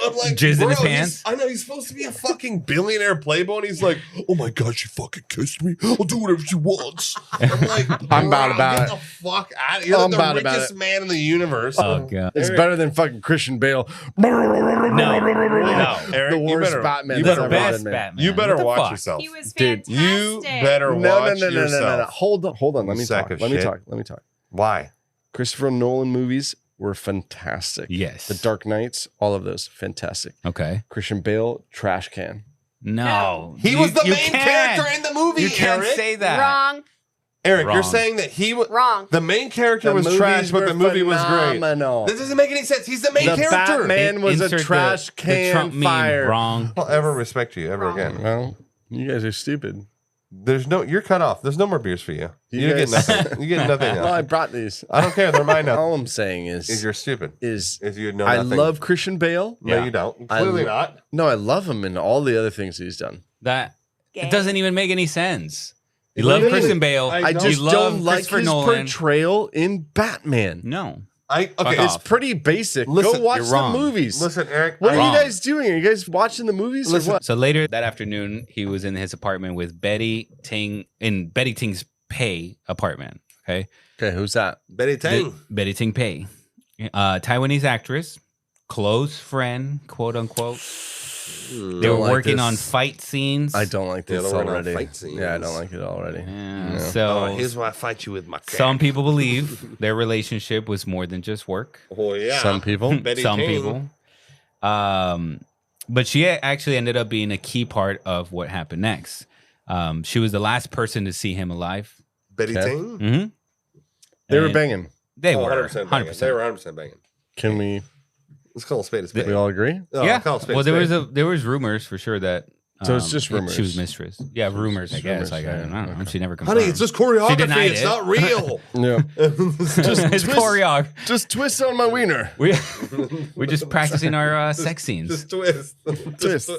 H: I'm like,
J: Jizz in
H: bro,
J: his pants?
H: I know he's supposed to be a fucking billionaire playboy, and he's like, oh my god, she fucking kissed me. I'll do whatever she wants. I'm like,
I: I'm about
H: get
I: it.
H: the fuck out. You're
I: I'm
H: the
I: about
H: richest man in the universe.
J: Oh, God.
I: It's better than fucking Christian Bale.
J: No.
H: Eric,
I: The
H: you
I: worst
H: better-
I: Batman.
H: you
I: that's
H: better
I: ever
J: The
H: watch-
J: best
I: been made.
J: Batman.
H: You better
J: What the
H: watch
J: fuck?
H: yourself.
S: He was
H: Dude,
S: fantastic.
H: you better
I: No.
H: watch yourself.
I: Hold on. Let me
H: Sack
I: talk.
H: of
I: Let me
H: shit.
I: talk.
H: Why?
I: Christopher Nolan movies were fantastic.
J: Yes.
I: The Dark Knights, all of those, fantastic.
J: Okay.
I: Christian Bale, trash can.
J: No.
H: He was the
J: You
H: main
J: can't.
H: character in the movie,
J: You can't
H: Eric.
J: say that.
S: Wrong.
H: Eric,
J: Wrong.
H: you're saying that
S: Wrong.
H: the main character
I: The
H: was trash,
I: movies
H: but
I: were
H: the movie was great.
I: phenomenal.
H: This doesn't make any sense. He's the main
I: The
H: character.
I: Batman was a
J: Insert
I: trash
J: the
I: can
J: Trump meme.
I: fire.
J: Wrong.
H: I'll ever respect you ever again.
I: Well, you guys are stupid.
H: You're cut off. There's no more beers for you. You get
I: guys-
H: nothing. You get nothing
I: Well, I
H: else.
I: brought these.
H: I don't care. They're mine now.
I: All I'm saying is
H: You're stupid.
I: Is
H: you know
I: I
H: nothing.
I: love Christian Bale.
H: No, you don't. Clearly not.
I: No, I love him in all the other things he's done.
J: It doesn't even make any sense. You
I: What
J: love
I: do you mean?
J: Christian Bale.
I: I
J: You
I: just
J: love
I: don't like
J: Christopher
I: his
J: Nolan.
I: portrayal in Batman.
J: No.
H: Okay,
I: it's pretty basic.
H: Listen,
I: Go watch
J: you're
I: the
J: wrong.
I: movies.
H: Listen, Eric.
I: What are
J: Wrong.
I: you guys doing? Are you guys watching the movies or what?
J: So later that afternoon, he was in his apartment with Betty Ting in Betty Ting's Pei apartment. Okay.
I: Okay, who's that?
H: Betty Ting.
J: Betty Ting Pei, Taiwanese actress, close friend, quote unquote. They were
I: Don't like
J: working
I: this.
J: on fight scenes.
I: I don't like this
H: they're working on
I: already.
H: fight scenes.
I: Yeah, I don't like it already.
J: Yeah,
I: No.
J: So
H: here's why I fight you with my cat.
J: some people believe their relationship was more than just work.
H: Oh yeah.
I: Some people.
H: Betty
J: Some
H: Ting.
J: people. But she actually ended up being a key part of what happened next. She was the last person to see him alive.
H: Betty
I: Okay.
H: Ting.
J: Mm-hmm.
I: They were banging.
J: They
H: Oh,
J: were
H: 100% banging.
J: 100%.
H: They were 100% banging.
I: Can we?
H: Let's call a spade a spade.
I: We all agree?
H: Oh,
J: Yeah.
H: call a spade a
J: Well,
H: spade.
J: there was rumors for sure that.
I: So it's just rumors.
J: She was mistress. Yeah, rumors. I guess.
I: rumors,
J: Like I
I: yeah,
J: don't know.
I: okay.
J: She never confirmed.
H: Honey, it's just choreography.
J: She denied
H: It's
J: it.
H: not real.
I: Yeah.
J: It's choreography.
I: Just twist on my wiener.
J: We're just practicing our sex scenes.
H: Just twist.
I: Twist.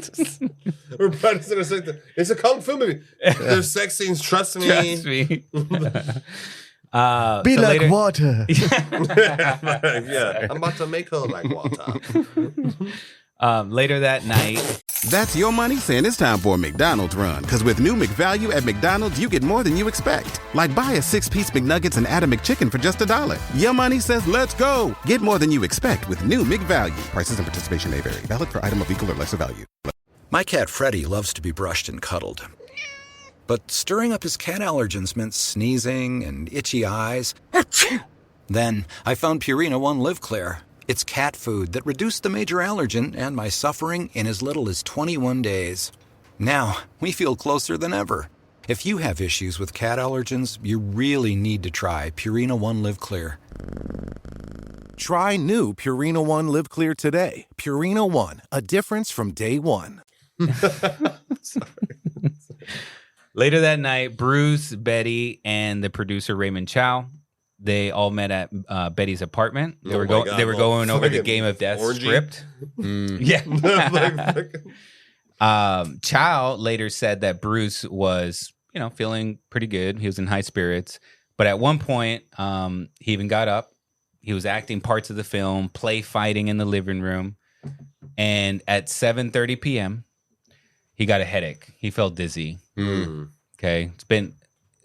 H: Twist. We're practicing a sex. It's a kung fu movie. There's sex scenes. Trust me.
J: Trust me.
I: Be
J: so
I: like
J: later-
I: water.
H: Yeah, I'm about to make her like water.
J: Later that night,
T: That's your money saying it's time for a McDonald's run. Because with new McValue at McDonald's, you get more than you expect. Like buy a 6-piece McNuggets and add a McChicken for just $1. Your money says let's go. Get more than you expect with new McValue. Prices and participation may vary. Valid for item of equal or lesser value.
U: My cat Freddie loves to be brushed and cuddled. But stirring up his cat allergens meant sneezing and itchy eyes. Then I found Purina One Live Clear. It's cat food that reduced the major allergen and my suffering in as little as 21 days. Now, we feel closer than ever. If you have issues with cat allergens, you really need to try Purina One Live Clear.
T: Try new Purina One Live Clear today. Purina One, a difference from day one.
J: later that night, Bruce, Betty, and the producer Raymond Chow, they all met at Betty's apartment. They were
H: God,
J: they were going over the
H: fucking
J: Game of Death
H: orgy.
J: script. Yeah. Chow later said that Bruce was, feeling pretty good. He was in high spirits. But at one point, he even got up. He was acting parts of the film, play fighting in the living room. And at 7:30 p.m., he got a headache. He felt dizzy. Okay.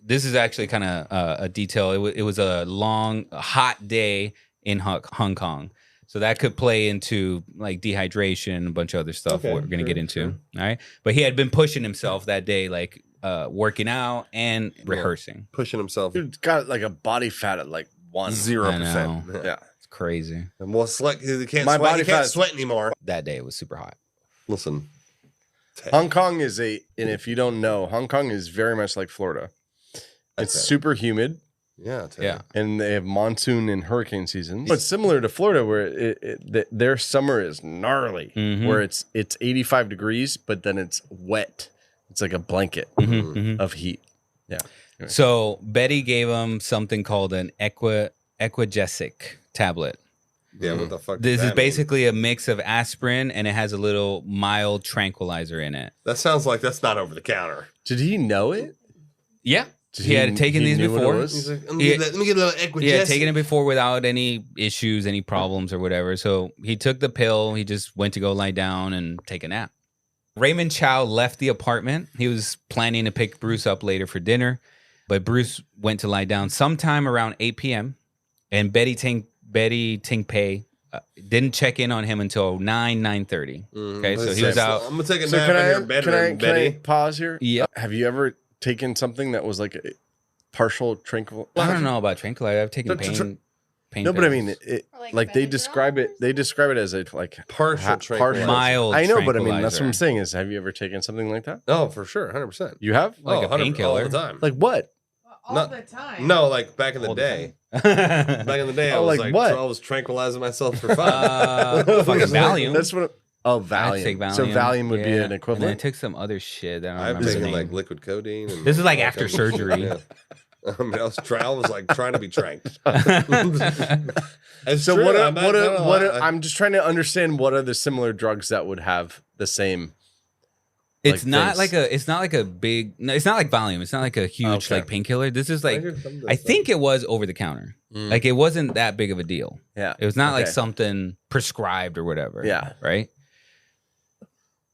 J: This is actually kind of a detail. It was a long, hot day in Hong Kong. So that could play into like dehydration, a bunch of other stuff we're going to get into. All right. But he had been pushing himself that day, like working out and rehearsing.
H: Pushing himself.
I: Dude's got like a body fat at like
H: 0%.
I: Yeah.
J: It's crazy.
H: And well, he can't
I: My
H: sweat.
I: body
H: He can't
I: fat-
H: sweat anymore.
J: That day it was super hot.
H: Listen.
I: Hong Kong is and if you don't know, Hong Kong is very much like Florida. It's super humid.
H: Yeah.
I: And they have monsoon and hurricane seasons. But similar to Florida, where their summer is gnarly, where it's 85 degrees, but then it's wet. It's like a blanket of heat. Yeah. Anyway.
J: So Betty gave him something called an Equagesic tablet.
H: Yeah, what the fuck?
J: This is basically a mix of aspirin, and it has a little mild tranquilizer in it.
H: That sounds like that's not over the counter.
I: Did he know it?
J: Yeah. He had taken these before.
H: He's like, let me get a little Equagesic.
J: He had taken it before without any issues, any problems or whatever. So he took the pill. He just went to go lie down and take a nap. Raymond Chow left the apartment. He was planning to pick Bruce up later for dinner, but Bruce went to lie down sometime around 8 p.m. And Betty Ting Pei didn't check in on him until 9:30. Okay, so he was out.
H: I'm gonna take a nap in your bedroom, Betty.
I: Can I pause here?
J: Yeah.
I: Have you ever taken something that was like a partial tranquil?
J: I don't know about tranquilizer. I've taken pain.
I: No, but I mean,
S: like
I: they describe it. They describe it as a like
H: partial tranquilizer.
J: Mild.
I: I know, but I mean, that's what
J: tranquilizer.
I: I'm saying. Is have you ever taken something like that?
H: No, for sure, 100%.
I: You have
J: Like a painkiller.
H: all the time.
I: Like what?
S: All the time.
H: No, like back in the
J: All the
H: day.
J: time.
H: Back in the day, I was like
I: what?
H: I was tranquilizing myself for fun.
J: Fucking Valium.
I: That's what.
J: I'd
I: Valium.
J: take Valium.
I: So Valium would be
J: Yeah.
I: an
J: And then I
I: equivalent.
J: took some other shit. That I don't
H: I've
J: remember the
H: taken
J: name.
H: like liquid codeine. And
J: This is like
H: all
J: after
H: kinds of shit,
J: surgery.
H: yeah. I mean, I was like trying to be tranked.
I: So
H: true,
I: what?
H: I'm
I: just trying to understand what are the similar drugs that would have the same.
J: It's not
I: things.
J: it's not like a big. No, it's not like Valium. It's not like a huge
I: Okay.
J: like painkiller. This is like
H: hear some of that
J: I think it was over the counter. Like it wasn't that big of a deal.
I: Yeah.
J: It was not like
I: Okay.
J: something prescribed or whatever.
I: Yeah.
J: Right.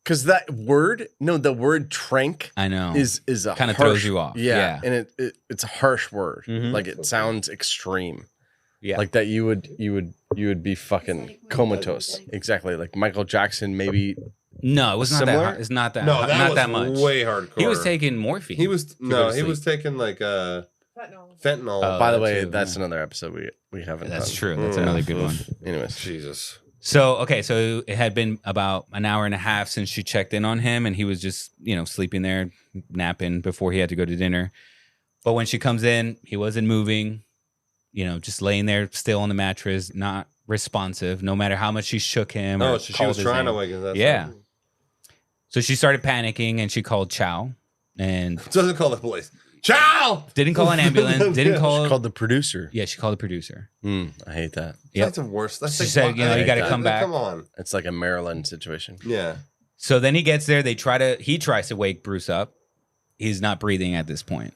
I: Because that word, the word trank,
J: I know,
I: is a
J: kind of
I: harsh-
J: throws you off.
I: Yeah, and it's a harsh word.
J: Mhm.
I: Like it sounds extreme.
J: Yeah.
I: Like that you would be fucking comatose. Exactly. Like Michael Jackson, maybe.
J: No, it was not
I: Similar?
J: that. Hard. It's not that.
H: No, that
J: not
H: was
J: that much.
H: way hardcore.
J: He was taking morphine.
H: He was
J: to go to
H: he was
J: sleep.
H: taking like fentanyl.
I: By the way,
J: too,
I: that's
J: yeah.
I: another episode we haven't.
J: That's
I: done.
J: true. That's another good one.
I: Anyways,
H: Jesus.
J: So so it had been about an hour and a half since she checked in on him, and he was just sleeping there, napping before he had to go to dinner. But when she comes in, he wasn't moving, just laying there still on the mattress, not responsive, no matter how much she shook him.
H: Oh,
J: or
H: so she
J: called
H: was
J: his
H: trying to
J: name.
H: wake him up.
J: Yeah. So she started panicking, and she called Chow, and
H: Doesn't call the police. Chow!
J: didn't call an ambulance. Didn't
H: Yeah.
J: call.
I: She called the producer.
J: Yeah, she called the producer.
I: I hate that.
J: Yep.
H: That's the worst. That's
J: She
H: like,
J: said,
H: I
J: you
H: hate
J: got to
H: that.
J: come back.
H: Come on.
I: It's like a Maryland situation.
H: Yeah.
J: So then he gets there. He tries to wake Bruce up. He's not breathing at this point.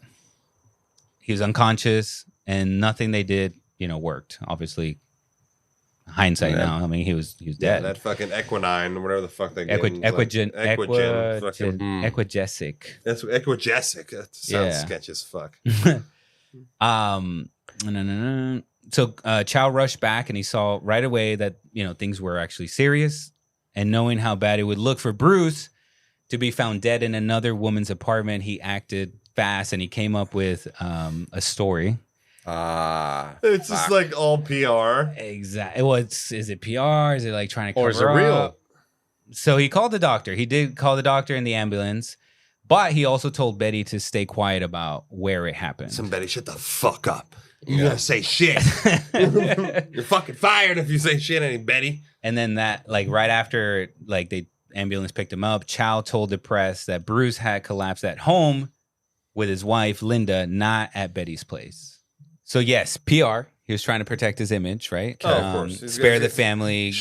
J: He was unconscious, and nothing they did, worked. Obviously, hindsight now. I mean, he was
H: Yeah,
J: dead.
H: that fucking equinine, whatever the fuck they gave him.
J: Equigesic.
H: That's equigesic. That sounds
J: Yeah.
H: sketchy as fuck.
J: No. So Chow rushed back, and he saw right away that things were actually serious. And knowing how bad it would look for Bruce to be found dead in another woman's apartment, he acted fast, and he came up with a story.
H: It's just like all PR.
J: Exactly. Well, is it PR? Is it like trying to cover
I: Or is it real?
J: up? So he called the doctor. He did call the doctor and the ambulance, but he also told Betty to stay quiet about where it happened.
H: Betty, shut the fuck up. You gotta say shit. You're fucking fired if you say shit, any Betty.
J: And then right after the ambulance picked him up, Chow told the press that Bruce had collapsed at home with his wife, Linda, not at Betty's place. So yes, PR. He was trying to protect his image, right?
H: Oh, of course. He's
J: Spare
H: got-
J: the family,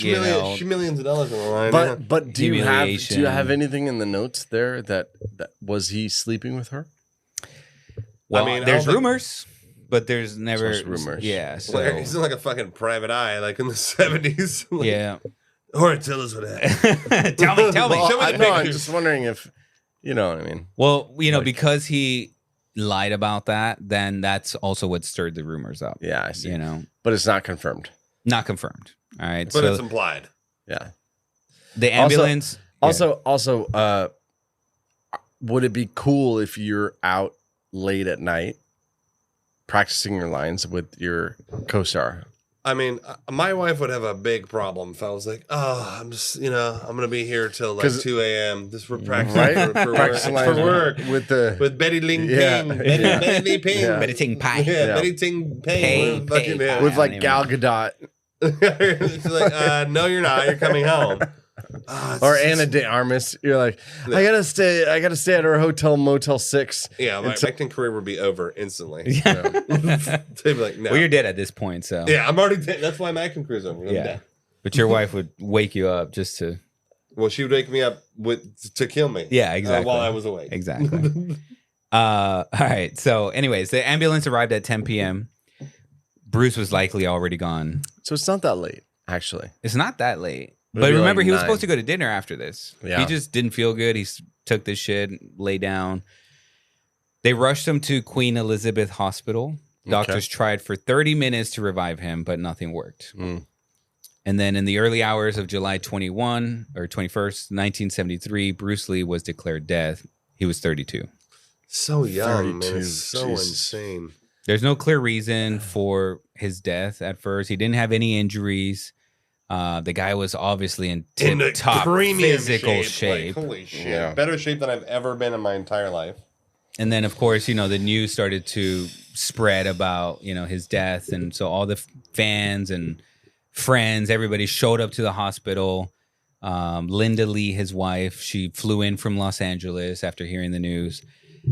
H: millions of dollars on the line.
I: But do you
J: humiliation.
I: have anything in the notes there that was he sleeping with her?
J: Well,
H: I mean, I
J: there's
H: don't think-
J: rumors, but there's never
I: Just rumors.
J: Yeah,
H: Well,
J: so
H: he's in like a fucking private eye, like in the 70s. Like,
J: yeah.
H: Or tell us what happened.
J: Tell me.
H: Show me the
I: No, I'm
H: pictures.
I: just wondering if you know what I mean.
J: Well, because he lied about that, then that's also what stirred the rumors up.
I: Yeah, I see.
J: But
I: it's not confirmed.
J: Not confirmed. All right.
H: But
J: so
H: it's implied.
I: Yeah.
J: the ambulance.
I: Also, would it be cool if you're out late at night practicing your lines with your co-star?
H: I mean, my wife would have a big problem if I was like, oh, I'm just, I'm going to be here till like 2 a.m. just for practicing
I: Right?
H: for
I: Practicing
H: work.
I: lines
H: For work.
I: with
H: Betty Ling
I: Yeah.
H: Ping.
I: Yeah.
H: Betty Ling Ping.
I: Yeah.
J: Betty Ting Pai.
H: Yeah, Betty Ting Ping. Fucking yeah.
I: with like Gal Gadot
H: She's like, no, you're not. You're coming home.
I: or Anna De Armas. You're like, I gotta stay at our hotel Motel 6.
H: Yeah, my
I: until-
H: acting career would be over instantly.
J: Yeah.
H: They'd be like, no.
J: Well, you're dead at this point, so
H: Yeah, I'm already dead. That's why my acting career's over. I'm
J: yeah.
H: dead.
J: But your wife would wake you up just to.
H: Well, she would wake me up to kill me.
J: Yeah, exactly.
H: While I was awake.
J: Exactly. All right. So, anyways, the ambulance arrived at 10 p.m. Bruce was likely already gone.
I: So it's not that late, actually.
J: It's not that late.
I: Maybe
J: But remember,
I: like
J: he was
I: 9.
J: supposed to go to dinner after this.
I: Yeah.
J: He just didn't feel good. He took this shit, lay down. They rushed him to Queen Elizabeth Hospital. Doctors tried for 30 minutes to revive him, but nothing worked.
I: Mm.
J: And then in the early hours of July 21st, 1973, Bruce Lee was declared dead. He was 32.
H: So young, man.
I: 32,
H: It's so
I: Jesus.
H: insane.
J: There's no clear reason for his death at first. He didn't have any injuries. The guy was obviously in
H: the
J: tip-top
H: premium
J: physical shape.
H: Like, holy shit.
I: Yeah.
H: Better shape than I've ever been in my entire life.
J: And then, of course, the news started to spread about, his death. And so all the fans and friends, everybody showed up to the hospital. Linda Lee, his wife, she flew in from Los Angeles after hearing the news.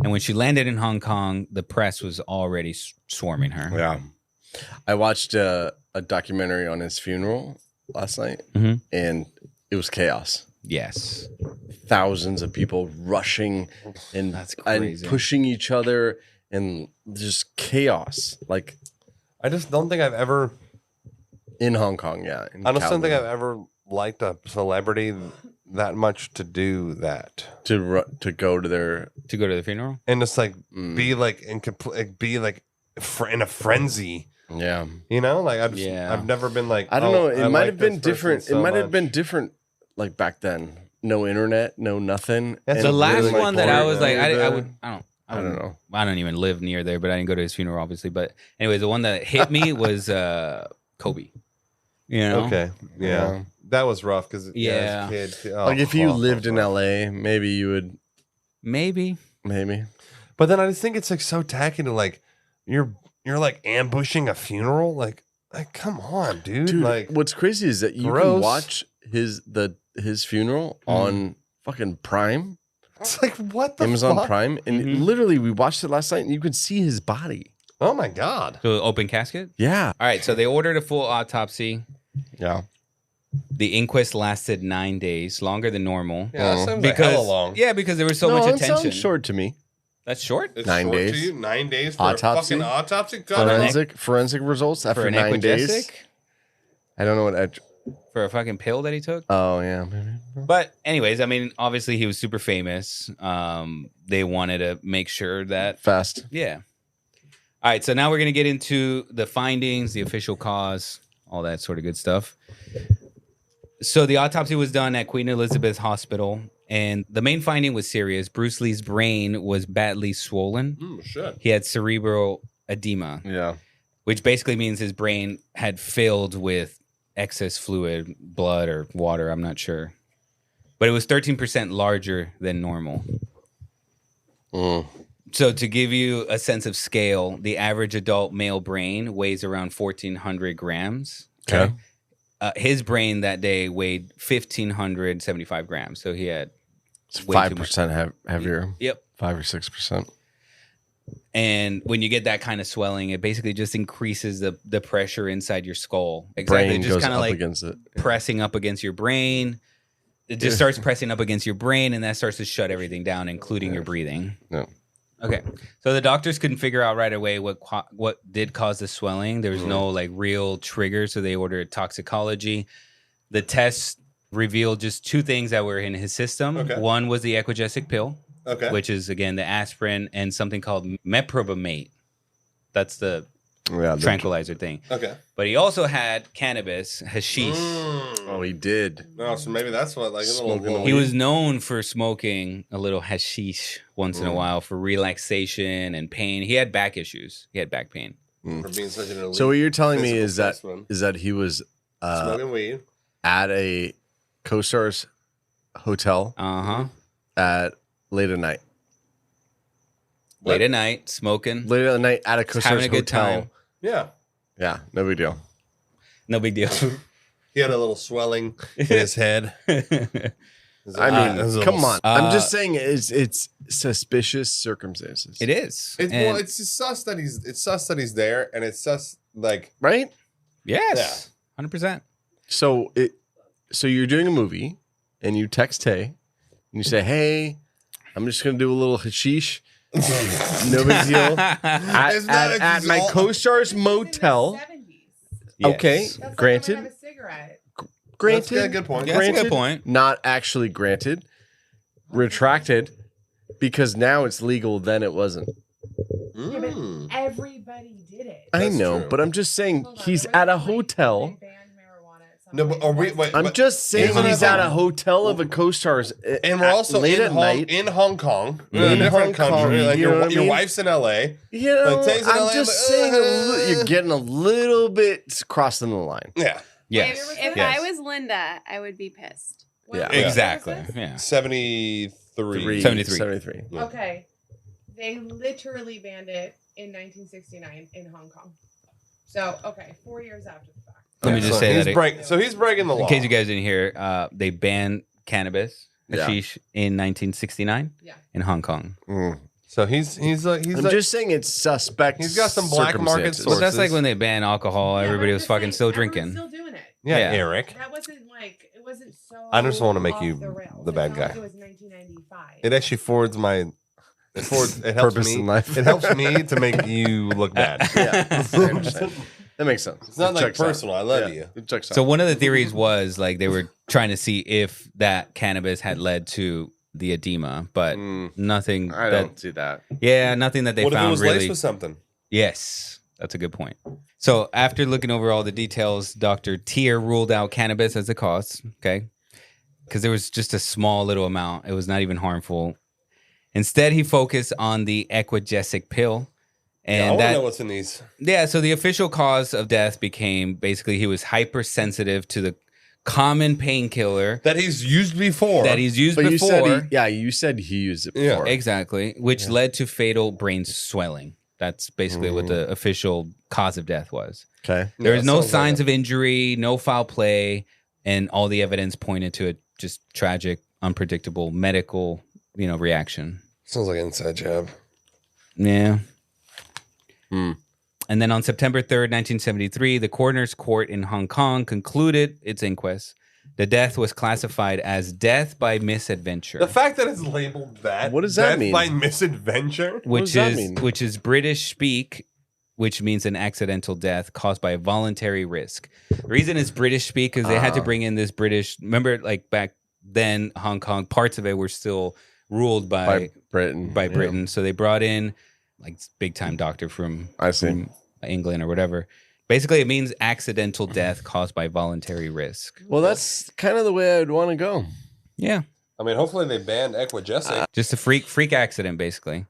J: And when she landed in Hong Kong, the press was already swarming her.
I: Yeah. I watched a documentary on his funeral last night, and it was chaos.
J: Yes.
I: Thousands of people rushing and pushing each other and just chaos. Like,
H: I just don't think I've ever...
I: In Hong Kong, yeah.
H: I just don't think I've ever liked a celebrity that much to do that.
I: To go to their
J: funeral?
H: And just like be like in a frenzy.
I: Yeah.
H: I've never been like,
I: I don't know. It might have been different. It might have been different like back then. No internet, no nothing.
J: That's the last one that I was like, I don't
I: know.
J: I don't even live near there, but I didn't go to his funeral, obviously. But anyway, the one that hit me was Kobe.
H: Okay. Yeah. That was rough because as a kid,
I: like if you lived in LA, maybe you would.
J: Maybe.
H: But then I just think it's like so tacky to like you're like ambushing a funeral. Like come on, dude. Like
I: what's crazy is that you can watch his funeral on fucking Prime.
H: It's like what the
I: Amazon
H: fuck?
I: Prime, and literally we watched it last night, and you could see his body.
H: Oh my god!
J: So open casket.
I: Yeah.
J: All right. So they ordered a full autopsy.
I: Yeah.
J: The inquest lasted 9 days, longer than normal.
H: Yeah, that sounds like hella long.
J: Yeah, because there was so much
I: That
J: attention.
I: sounds short to me.
J: That's short?
H: It's
I: 9
H: short
I: days.
H: to you? 9 days for
I: Autopsy?
H: a fucking autopsy? God,
I: Forensic results after
J: For an
I: 9 days.
J: equidistic?
I: I don't know what.
J: For a fucking pill that he took?
I: Oh yeah, maybe.
J: But anyways, I mean, obviously he was super famous. They wanted to make sure that
I: fast.
J: Yeah. All right, so now we're gonna get into the findings, the official cause, all that sort of good stuff. So the autopsy was done at Queen Elizabeth Hospital, and the main finding was serious. Bruce Lee's brain was badly swollen.
H: Shit.
J: He had cerebral edema.
I: Yeah.
J: Which basically means his brain had filled with excess fluid, blood or water, I'm not sure. But it was 13% larger than normal. So to give you a sense of scale, the average adult male brain weighs around 1,400 grams.
I: Okay.
J: His brain that day weighed 1,575 grams. So he had
I: It's 5% heavier.
J: Yep.
I: 5 or 6%.
J: And when you get that kind of swelling, it basically just increases the pressure inside your skull.
I: Brain
J: just
I: goes
J: kind of
I: up
J: like
I: against it.
J: pressing up against your brain. It just starts pressing up against your brain, and that starts to shut everything down, including your breathing.
I: No.
J: Okay, so the doctors couldn't figure out right away what did cause the swelling. There was no like real trigger, so they ordered toxicology. The test revealed just two things that were in his system.
H: Okay.
J: One was the equigesic pill,
H: Okay.
J: which is again the aspirin, and something called meprobamate. That's the tranquilizer thing.
H: Okay.
J: But he also had cannabis, hashish.
I: Oh, he did.
H: No, so maybe that's what like a little.
J: He was known for smoking a little hashish once in a while for relaxation and pain. He had back issues. He had back pain.
H: For being such an elite
I: So what you're telling me
H: physical
I: is that he was
H: smoking weed
I: at a co-star's hotel at late at night.
J: Late at night, smoking.
I: Late at night at a co-star's
J: having a good
I: hotel.
J: time.
H: Yeah.
I: Yeah, no big deal.
J: No big deal.
H: He had a little swelling in his head.
I: I mean, come on. I'm just saying it's suspicious circumstances.
J: It is.
H: It's just sus that he's there, and it's sus like
I: right.
J: Yes, 100%.
I: So you're doing a movie, and you text Tay, and you say, "Hey, I'm just gonna do a little hashish." No big deal. At my co-star's motel.
J: Yes.
I: Okay, granted. Granted.
H: That's a good point.
J: That's a good point.
I: Not actually granted. Retracted. Because now it's legal, then it wasn't.
A: Yeah, but everybody did it.
I: I know, but I'm just saying he's at a hotel.
H: No, but are we? Wait,
I: I'm just saying he's at a hotel of a co-star's,
H: and we're also
I: late
H: in
I: at night
H: in Hong Kong, in
I: in
H: a different
I: Hong Kong,
H: country. Like
I: you know what I
H: your
I: mean?
H: wife's in LA.
I: You know,
H: Like, Tay's in LA,
I: I'm just
H: like,
I: saying you're getting a little bit crossing the line.
H: Yeah.
J: Yes.
S: If I was Linda, I would be pissed.
I: Yeah.
J: Exactly. Yeah.
H: 73.
I: 73.
A: Okay. They literally banned it in 1969 in Hong Kong. So, okay, 4 years after the fact.
J: Let me just say that.
H: So he's breaking the law.
J: In case you guys didn't hear, they banned cannabis, hashish, in 1969 in Hong Kong.
H: So he's
I: I'm just saying it's suspect.
H: He's got some black market sources.
J: But that's like when they banned alcohol. Everybody was fucking still drinking.
A: Still doing it.
H: Yeah, Eric.
A: That wasn't like, it wasn't so.
H: I just want to make you the bad guy.
A: It was 1995.
H: It actually forwards my. It helps
I: Purpose
H: me.
I: in life.
H: It helps me to make you look bad.
I: Yeah, I understand. That makes sense.
H: It's not
I: It
H: like
I: checks out.
H: personal. I love
I: Yeah,
H: you.
I: It checks
J: So
I: out.
J: one of the theories was like they were trying to see if that cannabis had led to the edema, but nothing.
I: I don't see that.
J: Yeah, nothing that they
H: What if
J: found
H: it was
J: really.
H: laced with something?
J: Yes, that's a good point. So after looking over all the details, Dr. Tier ruled out cannabis as a cause. Okay, because there was just a small little amount. It was not even harmful. Instead, he focused on the equagesic pill. And
H: I want to know what's in these.
J: Yeah, so the official cause of death became basically he was hypersensitive to the common painkiller
H: that he's used before.
I: You said he used it before.
J: Yeah, exactly, which led to fatal brain swelling. That's basically what the official cause of death was.
I: Okay.
J: There was no signs of injury, no foul play, and all the evidence pointed to a just tragic, unpredictable medical, reaction.
H: Sounds like an inside job.
J: Yeah. And then on September 3rd, 1973, the coroner's court in Hong Kong concluded its inquest. The death was classified as death by misadventure.
H: The fact that it's labeled that.
I: What does that
H: death
I: mean?
H: by misadventure?
J: Which is British speak, which means an accidental death caused by a voluntary risk. The reason it's British speak is they had to bring in this British. Remember, like back then, Hong Kong, parts of it were still ruled by
I: Britain.
J: By Britain, so they brought in like big time doctor from England or whatever. Basically, it means accidental death caused by voluntary risk.
I: Well, that's kind of the way I'd want to go.
J: Yeah.
H: I mean, hopefully they banned equagesic.
J: Just a freak accident, basically.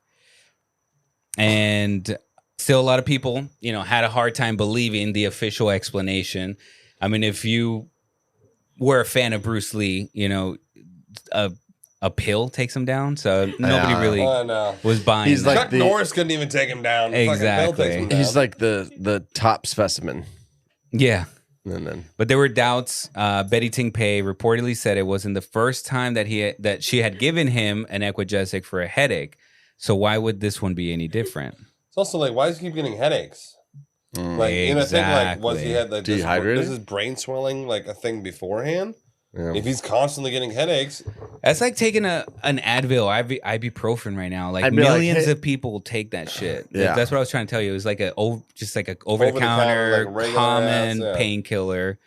J: And still a lot of people, had a hard time believing the official explanation. I mean, if you were a fan of Bruce Lee, a pill takes him down. So nobody really was buying
I: He's
J: that.
I: like
H: Chuck Norris couldn't even take him down. The fucking pill takes him down.
I: He's like the top specimen.
J: Yeah.
I: And then,
J: but there were doubts. Betty Ting Pei reportedly said it wasn't the first time that she had given him an equagesic for a headache. So why would this one be any different?
H: It's also like, why does he keep getting headaches? Like, I think like, was he had like
I: dehydrated?
H: This is brain swelling like a thing beforehand? Yeah. If he's constantly getting headaches,
J: that's like taking an Advil, ibuprofen right now. Like millions of people take that shit.
I: Yeah.
J: That's what I was trying to tell you. It was like over the counter
H: like
J: common painkiller.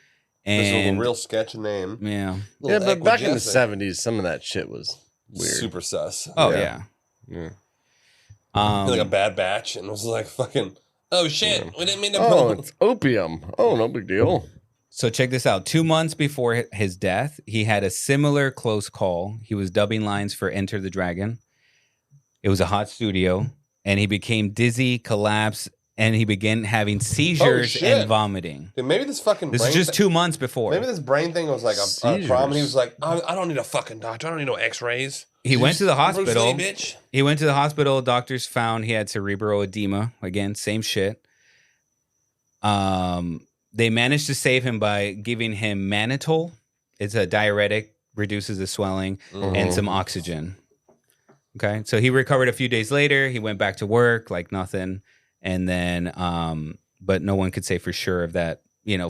H: And this was
J: And
H: a real sketch name.
J: Yeah.
I: Yeah, but back in the 70s, some of that shit was weird.
H: Super sus.
J: Oh yeah.
H: Like a Bad Batch, and it was like fucking. Oh shit! We didn't mean to.
I: Oh, it's opium. Oh, no big deal.
J: So check this out. 2 months before his death, he had a similar close call. He was dubbing lines for Enter the Dragon. It was a hot studio, and he became dizzy, collapsed, and he began having seizures and vomiting.
H: Dude, maybe this fucking.
J: This is just 2 months before.
H: Maybe this brain thing was like a problem. He was like, I don't need a fucking doctor. I don't need no X-rays.
J: He went to the hospital.
H: Bruce Lee, bitch.
J: He went to the hospital. Doctors found he had cerebral edema. Again, same shit. They managed to save him by giving him mannitol. It's a diuretic, reduces the swelling, and some oxygen. Okay, so he recovered a few days later. He went back to work like nothing, and then, but no one could say for sure if that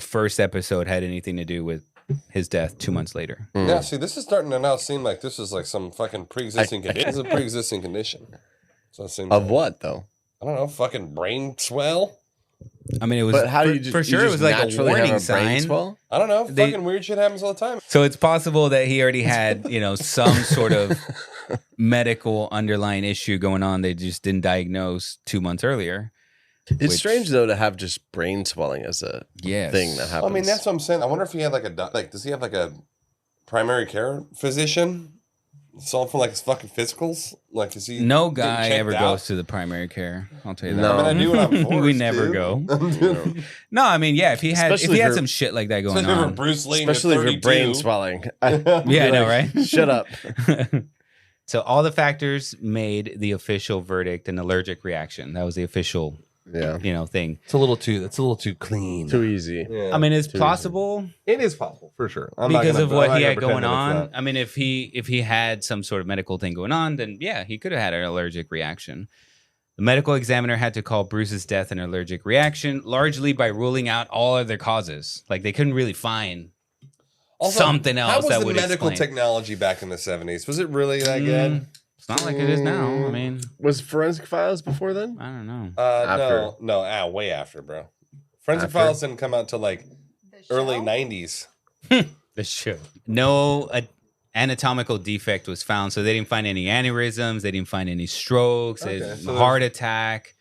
J: first episode had anything to do with his death 2 months later.
H: Yeah, see, this is starting to now seem like this is like some fucking pre-existing condition. This is a pre-existing condition. So it seems
I: of
H: like,
I: what though?
H: I don't know. Fucking brain swell.
J: I mean, it was.
I: But how do you
J: for sure? It was like a warning sign.
I: Swell?
H: I don't know. Fucking weird shit happens all the time.
J: So it's possible that he already had, some sort of medical underlying issue going on. They just didn't diagnose 2 months earlier.
I: It's strange though to have just brain swelling as a thing that happens.
H: I mean, that's what I'm saying. I wonder if he had does he have like a primary care physician? Solve for like his fucking physicals? Like, is he?
J: No guy ever goes to the primary care. I'll tell you that.
H: No, I mean, I do what I'm forced,
J: we never
H: dude.
J: go. No, I mean, yeah. If he had some shit like that going on,
H: Bruce Lee,
I: especially for brain swelling.
J: Yeah, I know, right?
I: Shut up.
J: So all the factors made the official verdict an allergic reaction. That was the official, thing.
H: It's a little too clean,
I: too easy.
H: Yeah.
J: I mean, it's possible.
H: It is possible for sure.
J: Because of what he had going on. I mean, if he had some sort of medical thing going on, then yeah, he could have had an allergic reaction. The medical examiner had to call Bruce's death an allergic reaction, largely by ruling out all other causes. Like they couldn't really find something else.
H: How was
J: that
H: the
J: would
H: medical
J: explain.
H: technology back in the 70s? Was it really that good?
J: It's not like it is now. I mean,
I: was Forensic Files before then?
J: I don't know.
H: No, way after, bro. Forensic Files didn't come out till like early 90s.
J: The show. No anatomical defect was found, so they didn't find any aneurysms. They didn't find any strokes. Heart attack,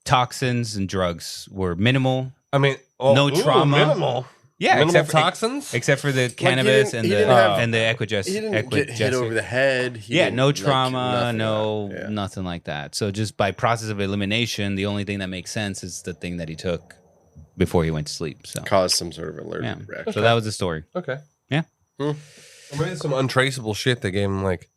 J: toxins, and drugs were minimal.
H: I mean,
J: no trauma.
H: Minimal.
J: Yeah,
H: minimal toxins,
J: except for the cannabis and the equigescence.
I: He didn't get hit over the head.
J: No trauma, nothing like that. So just by process of elimination, the only thing that makes sense is the thing that he took before he went to sleep. So
I: caused some sort of allergic reaction.
J: So that was the story.
H: Okay.
J: Yeah.
H: Maybe some untraceable shit that gave him like,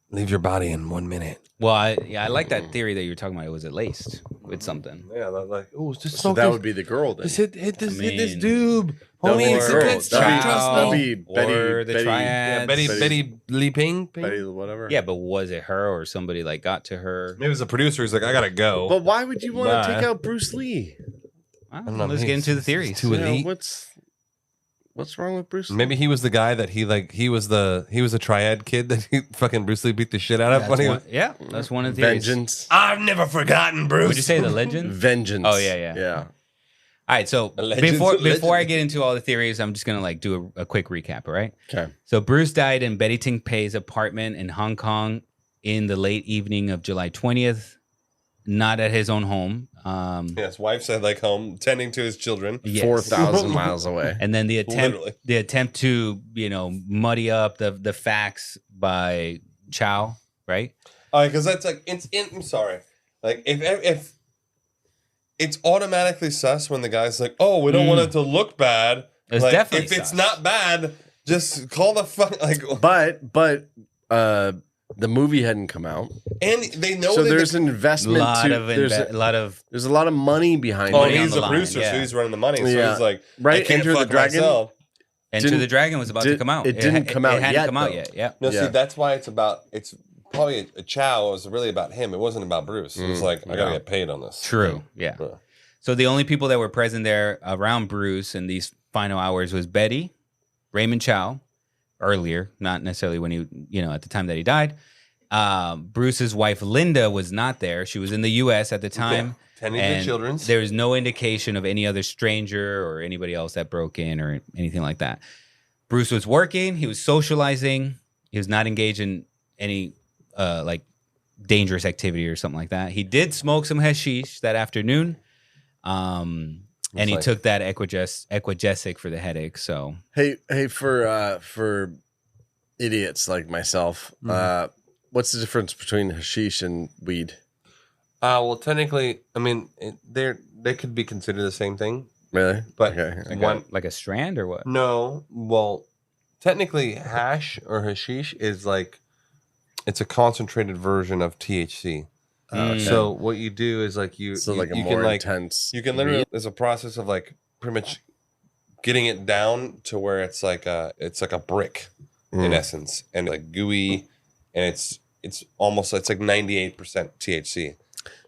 H: leave your body in 1 minute.
J: Well, I like that theory that you were talking about. It was laced with something.
H: Yeah, like just
I: so that would be the girl then.
H: Just hit this dude. Homie, it's a good
I: That'd be Betty,
J: or the triad.
H: Betty Lee Ping.
I: Betty whatever.
J: Yeah, but was it her or somebody like got to her?
H: Maybe it was a producer who's like, I gotta go.
I: But why would you want to take out Bruce Lee?
J: I don't know. Let's get into the theories.
H: Too elite.
I: What's wrong with Bruce Lee?
H: Maybe he was the guy that he was a triad kid that he fucking Bruce Lee beat the shit out of.
J: That's one of the theories.
I: Vengeance.
H: I've never forgotten Bruce.
J: Would you say the legend?
I: Vengeance.
J: Oh yeah. All right, so
H: Legend.
J: before I get into all the theories, I'm just gonna do a quick recap. All right.
I: Okay.
J: So Bruce died in Betty Ting Pei's apartment in Hong Kong in the late evening of July 20th. Not at his own home.
H: His wife said like home, tending to his children.
J: Yes.
I: 4,000 miles away.
J: And then the attempt to muddy up the facts by Chow, right?
H: Because that's like I'm sorry. Like if it's automatically sus when the guy's like, oh, we don't want it to look bad.
J: It's
H: like,
J: definitely
H: if
J: sus.
H: it's not bad, just call the fuck like.
I: But the movie hadn't come out,
H: and they know.
I: So there's an investment. There's a lot of money behind.
H: Oh,
I: it.
H: he's a producer, so he's running the money. So he's like,
I: right.
H: I can't
I: Enter the
H: fuck
I: Dragon.
H: myself.
J: Enter the Dragon was about to come out.
I: It didn't come out
J: hadn't
I: yet.
J: Come out yet. Yeah.
H: No, see, that's why it's probably a Chow. It was really about him. It wasn't about Bruce. It was like, I gotta get paid on this.
J: True. Yeah. So the only people that were present there around Bruce in these final hours was Betty, Raymond Chow, earlier, not necessarily when he, at the time that he died. Bruce's wife Linda was not there. She was in the U.S. at the time.
H: Tending to children.
J: There was no indication of any other stranger or anybody else that broke in or anything like that. Bruce was working. He was socializing. He was not engaged in any dangerous activity or something like that. He did smoke some hashish that afternoon, and he took that Equigesic for the headache. So
I: hey, for idiots like myself, what's the difference between hashish and weed?
H: Well, technically, I mean, they could be considered the same thing.
I: Really?
H: But
J: like a strand or what?
H: No. Well, technically, hash or hashish is it's a concentrated version of THC.
I: Okay.
H: So what you do is you
I: more intense.
H: You can literally. There's a process of pretty much getting it down to where it's like a brick in essence, and gooey, and it's almost 98% THC.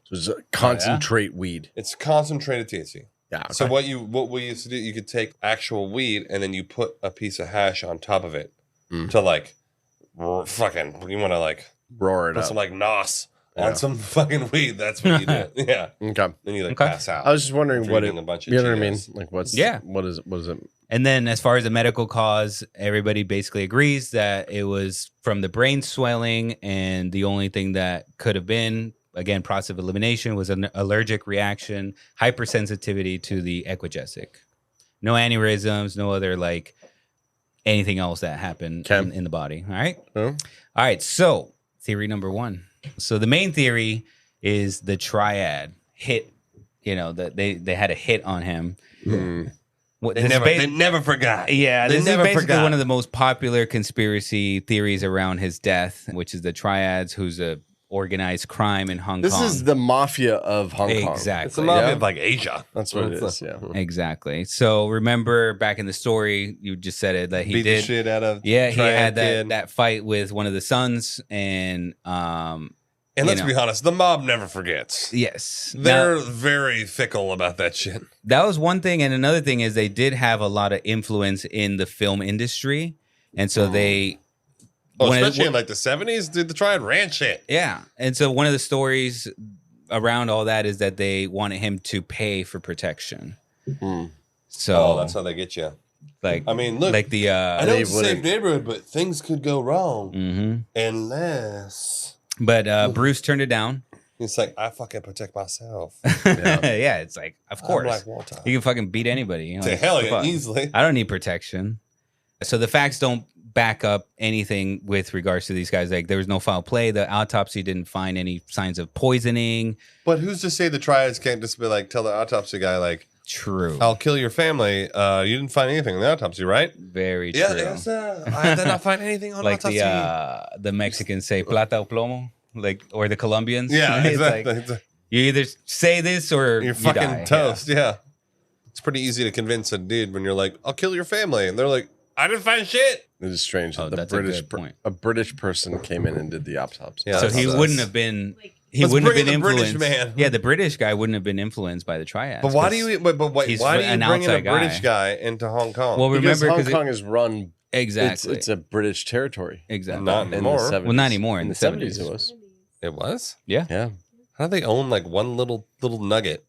I: So it's a concentrate weed.
H: It's concentrated THC.
I: Yeah. Okay.
H: So what we used to do, you could take actual weed and then you put a piece of hash on top of it to fucking, you want to
I: roar it
H: put
I: up.
H: Some nos on some fucking weed. That's what you do. Yeah.
I: Okay.
H: Then you pass out.
I: I was just wondering what it.
H: A bunch of
I: you know what I mean?
H: Cheetos.
I: What is it?
J: And then as far as the medical cause, everybody basically agrees that it was from the brain swelling, and the only thing that could have been, again, process of elimination, was an allergic reaction, hypersensitivity to the Equigesic. No aneurysms, no other anything else that happened in the body. All right? All right, so theory number one. So the main theory is the triad hit, that they had a hit on him.
H: They never forgot.
J: Yeah,
H: They
J: this
H: never
J: is basically
H: forgot.
J: one of the most popular conspiracy theories around his death, which is the triads, who's a organized crime in Hong Kong.
I: This is the mafia of Hong Kong.
J: Exactly.
H: It's the mafia of like Asia.
I: That's what it is. Yeah.
J: Exactly. So remember back in the story, you just said it that he
H: Beat the
J: did
H: shit out of
J: he had
H: Triad
J: that
H: kid.
J: that fight with one of the sons, and
H: let's be honest, the mob never forgets.
J: Yes,
H: They're very fickle about that shit.
J: that was one thing, and another thing is they did have a lot of influence in the film industry, and so they.
H: Especially in like the 70s, dude, the Triad ran shit.
J: Yeah. And so one of the stories around all that is that they wanted him to pay for protection. So
H: that's how they get you.
J: Like,
H: I mean, look,
J: like the
H: I know it's a safe neighborhood, but things could go wrong unless.
J: But Bruce turned it down.
H: It's like, I fucking protect myself.
J: Yeah, it's like, of course.
H: like Walter.
J: You can fucking beat anybody. You know,
H: To
J: like,
H: hell
J: the
H: yeah,
J: fuck?
H: easily.
J: I don't need protection. So the facts don't back up anything with regards to these guys. Like, there was no foul play. The autopsy didn't find any signs of poisoning.
H: But who's to say the Triads can't just be like, tell the autopsy guy, like,
J: true,
H: I'll kill your family. You didn't find anything in the autopsy, right?
J: Very
H: Yeah,
J: true.
H: yes, I did not find anything on
J: Like
H: autopsy.
J: the Mexicans say plata o plomo, like, or the Colombians.
H: Yeah,
J: It's
H: exactly.
J: like, you either say this or
H: You're
J: you
H: fucking
J: die.
H: toast. Yeah. It's pretty easy to convince a dude when you're like, I'll kill your family. And they're like, I didn't find shit.
I: It is strange that
J: that's a good point.
I: a British person came in and did the autopsy.
H: Yeah,
J: So he wouldn't have been. He
H: Let's
J: wouldn't have
H: bring
J: been
H: in the British
J: influenced.
H: man.
J: Yeah, the British guy wouldn't have been influenced by the triads.
H: But why do you? But wait,
J: he's
H: why do you
J: an
H: bring in a
J: outside
H: British guy into Hong Kong?
J: Well,
I: Because
J: remember,
I: Hong
J: 'cause
I: Kong is run
J: exactly.
I: It's a British territory.
J: Exactly.
H: Not anymore.
J: Well, not anymore.
I: In the 70s, it was.
H: It was.
J: Yeah.
I: Yeah.
H: How do they own like one little nugget?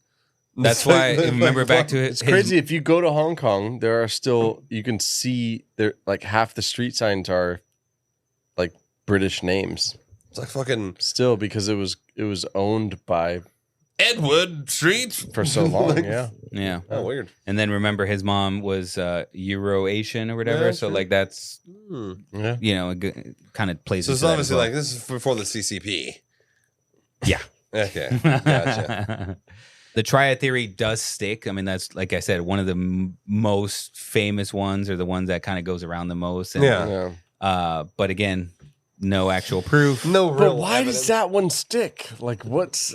J: That's why. Remember back to
I: It's crazy. If you go to Hong Kong, there are still you can see there like half the street signs are like British names.
H: It's like fucking
I: still because it was owned by
H: Edward Street
I: for so long.
H: Like,
I: yeah.
J: Yeah.
H: Oh, weird.
J: And then remember, his mom was Euro-Asian or whatever.
H: Yeah,
J: so
H: sure.
J: like that's
I: Yeah.
J: you know, kind of plays.
H: So it's
J: into that as
H: obviously
J: well.
H: like this is before the CCP.
J: Yeah.
H: Okay. Gotcha.
J: The triad theory does stick. I mean, that's like I said, one of the most famous ones, or the ones that kind of goes around the most. And,
H: Yeah.
J: But again, no actual proof.
H: No real.
I: But why does that one stick? Like,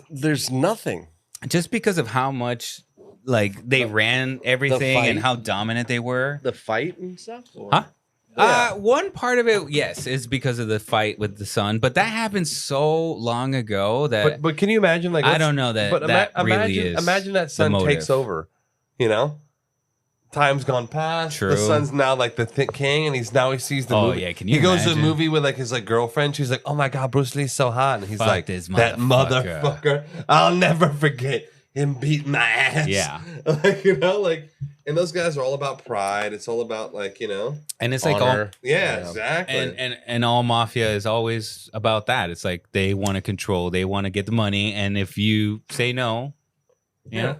I: there's nothing.
J: Just because of how much, like, they ran everything and
I: fight?
J: how dominant they were.
I: The fight and stuff? Or?
J: Huh? One part of it, yes, is because of the fight with the son, but that happened so long ago that.
H: But can you imagine? Like,
J: I don't know that.
H: But
J: that really
H: imagine,
J: is
H: imagine that
J: the
H: son
J: motive.
H: takes over. You know, time's gone past.
J: True.
H: The son's now like the king, and he sees the
J: Oh,
H: movie.
J: yeah, can you
H: He goes to a
J: imagine?
H: movie with like his like girlfriend. She's like, "Oh my god, Bruce Lee's so hot," and he's
J: Fuck
H: like,
J: this
H: "That
J: motherfucker."
H: motherfucker, I'll never forget him beating my ass."
J: Yeah.
H: Like, you know, like, and those guys are all about pride. It's all about like, you know,
J: And it's like
I: Honor.
J: all.
H: yeah, exactly.
J: And all mafia is always about that. It's like they want to control, they want to get the money, and if you say no, you know.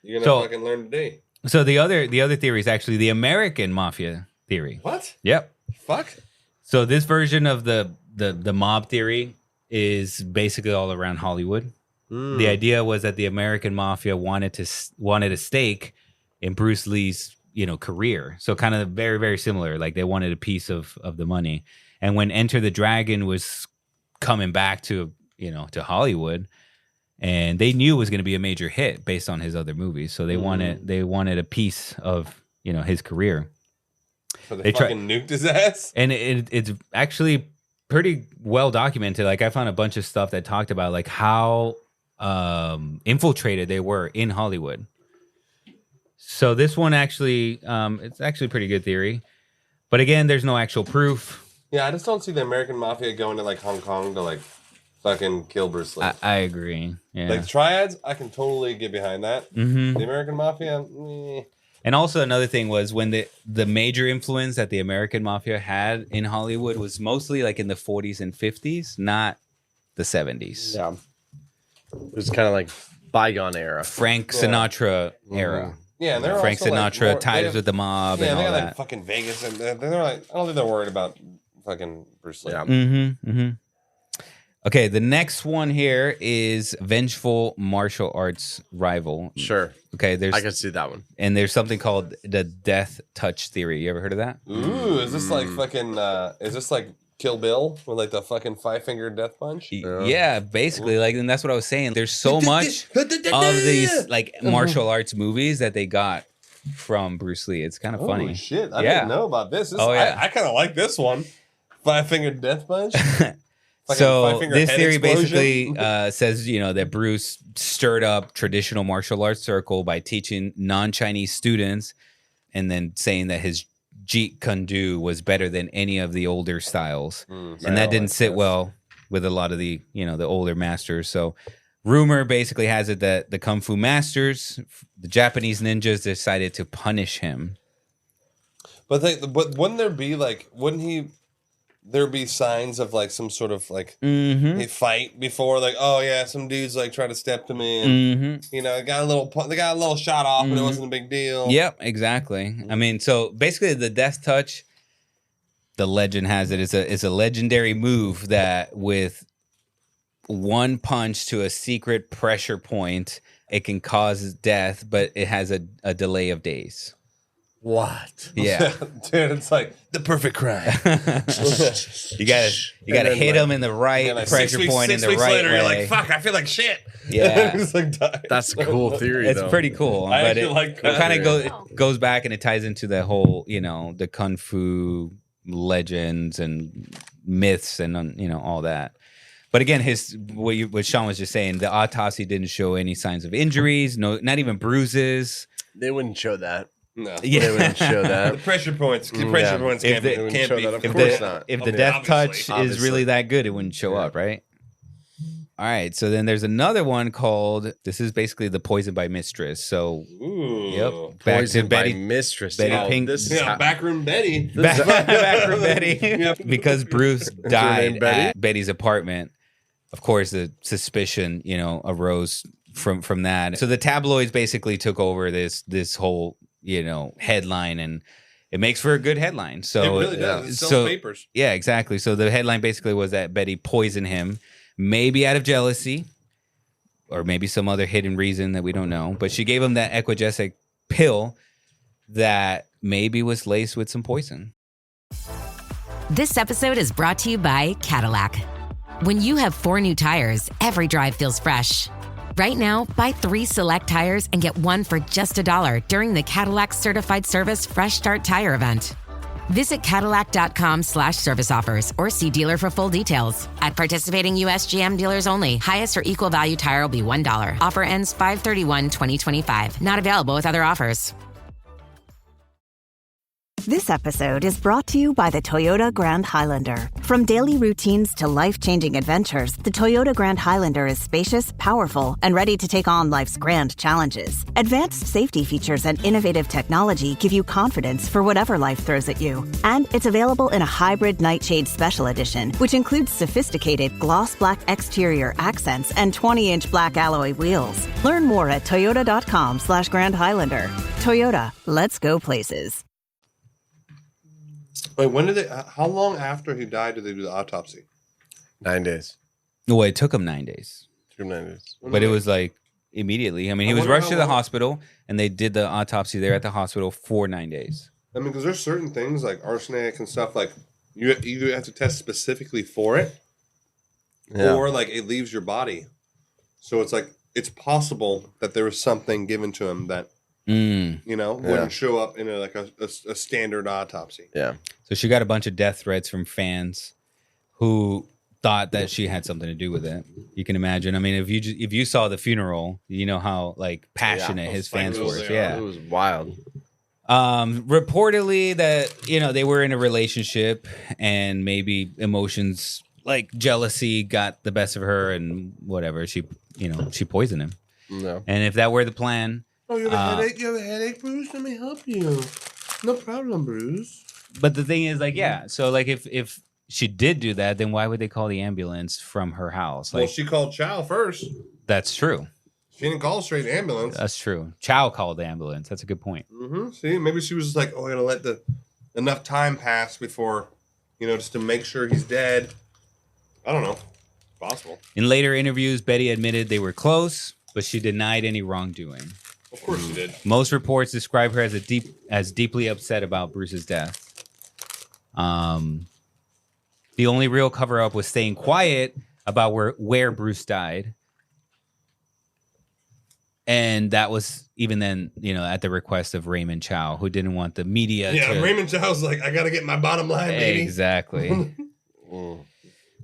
H: You're gonna
J: So-
H: fucking learn today.
J: So the other theory is actually the American mafia theory.
H: What?
J: Yep.
H: Fuck.
J: So this version of the mob theory is basically all around Hollywood. The idea was that the American mafia wanted a stake in Bruce Lee's, career. So kind of very, very similar. Like they wanted a piece of the money. And when Enter the Dragon was coming back to Hollywood, and they knew it was going to be a major hit based on his other movies. So they wanted a piece of, his career.
H: So they fucking nuked his ass.
J: And it's actually pretty well documented. Like I found a bunch of stuff that talked about like how infiltrated they were in Hollywood. So this one actually, it's actually a pretty good theory. But again, there's no actual proof.
H: Yeah, I just don't see the American mafia going to like Hong Kong to like fucking kill Bruce Lee.
J: I agree. Yeah.
H: Like the triads, I can totally get behind that.
J: Mhm.
H: The American mafia, eh.
J: And also another thing was when the major influence that the American mafia had in Hollywood was mostly like in the 40s and 50s, not the 70s.
I: Yeah. It was kind of like bygone era.
J: Frank Sinatra era.
H: Yeah, and they're
J: Frank
H: also, like,
J: Sinatra
H: more-
J: ties
H: they have-
J: with the mob
H: Yeah,
J: and
H: they
J: all
H: got
J: that.
H: like fucking Vegas, and they're like, I don't think they're worried about fucking Bruce Lee.
I: Yeah.
J: Mm-hmm. Okay, the next one here is vengeful martial arts rival.
I: Sure.
J: Okay,
I: I can see that one.
J: And there's something called the death touch theory. You ever heard of that?
H: Ooh, is this like fucking? Is this like Kill Bill with like the fucking 5-finger death punch?
J: Yeah, basically, like, and that's what I was saying. There's so much of these like martial arts movies that they got from Bruce Lee. It's kind of funny.
H: Holy shit! I didn't know about this. I kind of like this one. 5-finger death punch.
J: So this theory basically says, that Bruce stirred up traditional martial arts circle by teaching non-Chinese students and then saying that his Jeet Kune Do was better than any of the older styles. And that didn't sit well with a lot of the, the older masters. So rumor basically has it that the Kung Fu masters, the Japanese ninjas, decided to punish him.
H: But wouldn't there be like, there be signs of like some sort of like a fight before, like, oh yeah, some dudes like try to step to me and they got a little shot off, but it wasn't a big deal.
J: Yep, exactly. I mean, so basically the death touch, the legend has it, is a legendary move that with one punch to a secret pressure point, it can cause death, but it has a delay of days.
I: What?
J: Yeah.
H: Dude, it's like the perfect crime.
J: you gotta hit him in the right pressure point in the right
H: later,
J: way.
H: You're like, fuck, I feel like shit.
J: Yeah.
H: It's like,
I: that's a cool theory.
J: It's pretty cool. But it kind of goes back and it ties into the whole, the Kung Fu legends and myths and all that. But again, what Sean was just saying, the autopsy didn't show any signs of injuries, not even bruises.
I: They wouldn't show that.
H: No,
I: they wouldn't show that.
H: The pressure points can't be.
J: If the death touch is really that good, it wouldn't show up, right? All right, so then there's another one called. This is basically the poison by mistress. So,
I: Poison by mistress.
J: Betty Pink.
H: This is backroom Betty.
J: Backroom Betty. Because Bruce died at Betty's apartment. Of course, the suspicion, arose from that. So the tabloids basically took over this whole. Headline, and it makes for a good headline. So
H: it really does. It sells papers.
J: Yeah, exactly. So the headline basically was that Betty poisoned him, maybe out of jealousy, or maybe some other hidden reason that we don't know. But she gave him that Equagesic pill that maybe was laced with some poison.
B: This episode is brought to you by Cadillac. When you have 4 new tires, every drive feels fresh. Right now, buy 3 select tires and get 1 for just $1 during the Cadillac Certified Service Fresh Start Tire event. Visit Cadillac.com/service offers or see dealer for full details. At participating U.S. GM dealers only. Highest or equal value tire will be $1. Offer ends 5/31/2025. Not available with other offers.
V: This episode is brought to you by the Toyota Grand Highlander. From daily routines to life-changing adventures, the Toyota Grand Highlander is spacious, powerful, and ready to take on life's grand challenges. Advanced safety features and innovative technology give you confidence for whatever life throws at you. And it's available in a hybrid Nightshade Special Edition, which includes sophisticated gloss black exterior accents and 20-inch black alloy wheels. Learn more at toyota.com/Grand Highlander. Toyota, let's go places.
H: Wait, when did they? How long after he died did they do the autopsy?
I: 9 days.
J: Well, it took him 9 days.
I: Took him 9 days.
J: But it was like immediately. I mean, he was rushed to the hospital, and they did the autopsy there at the hospital for 9 days.
H: I mean, because there's certain things like arsenic and stuff like you either have to test specifically for it, or like it leaves your body. So it's like it's possible that there was something given to him that wouldn't show up in a standard autopsy.
I: Yeah.
J: So she got a bunch of death threats from fans who thought that she had something to do with it. You can imagine. I mean, if you saw the funeral, you know how like passionate his fans were. Yeah,
I: it was wild.
J: Reportedly that they were in a relationship and maybe emotions like jealousy got the best of her and whatever. She poisoned him.
I: No.
J: And if that were the plan.
H: Oh, you have a headache? You have a headache, Bruce? Let me help you. No problem, Bruce.
J: But the thing is, like, yeah. So, like, if she did do that, then why would they call the ambulance from her house? Like,
H: well, she called Chow first.
J: That's true.
H: She didn't call straight ambulance.
J: That's true. Chow called the ambulance. That's a good point.
H: Mm-hmm. See, maybe she was just like, oh, I gotta let enough time pass before, just to make sure he's dead. I don't know. Possible.
J: In later interviews, Betty admitted they were close, but she denied any wrongdoing.
H: Of course she did.
J: Most reports describe her as deeply upset about Bruce's death. The only real cover-up was staying quiet about where Bruce died. And that was even then, at the request of Raymond Chow, who didn't want the media to...
H: Raymond Chow's like, I got to get my bottom line, baby.
J: Exactly.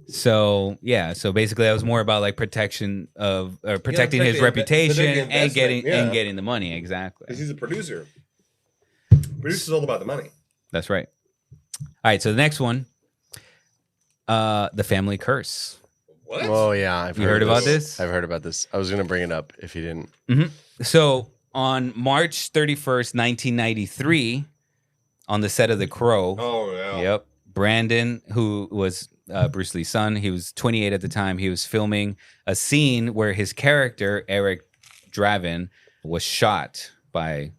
J: So basically that was more about like protecting his reputation and getting the money. Exactly.
H: Because he's a producer. Producer's all about the money.
J: That's right. All right, so the next one, the family curse.
H: What?
I: Oh, yeah.
J: I've heard about this?
I: I've heard about this. I was going to bring it up if you didn't.
J: Mm-hmm. So on March 31st, 1993, on the set of The Crow.
H: Oh, yeah.
J: Yep. Brandon, who was Bruce Lee's son, he was 28 at the time. He was filming a scene where his character, Eric Draven, was shot by,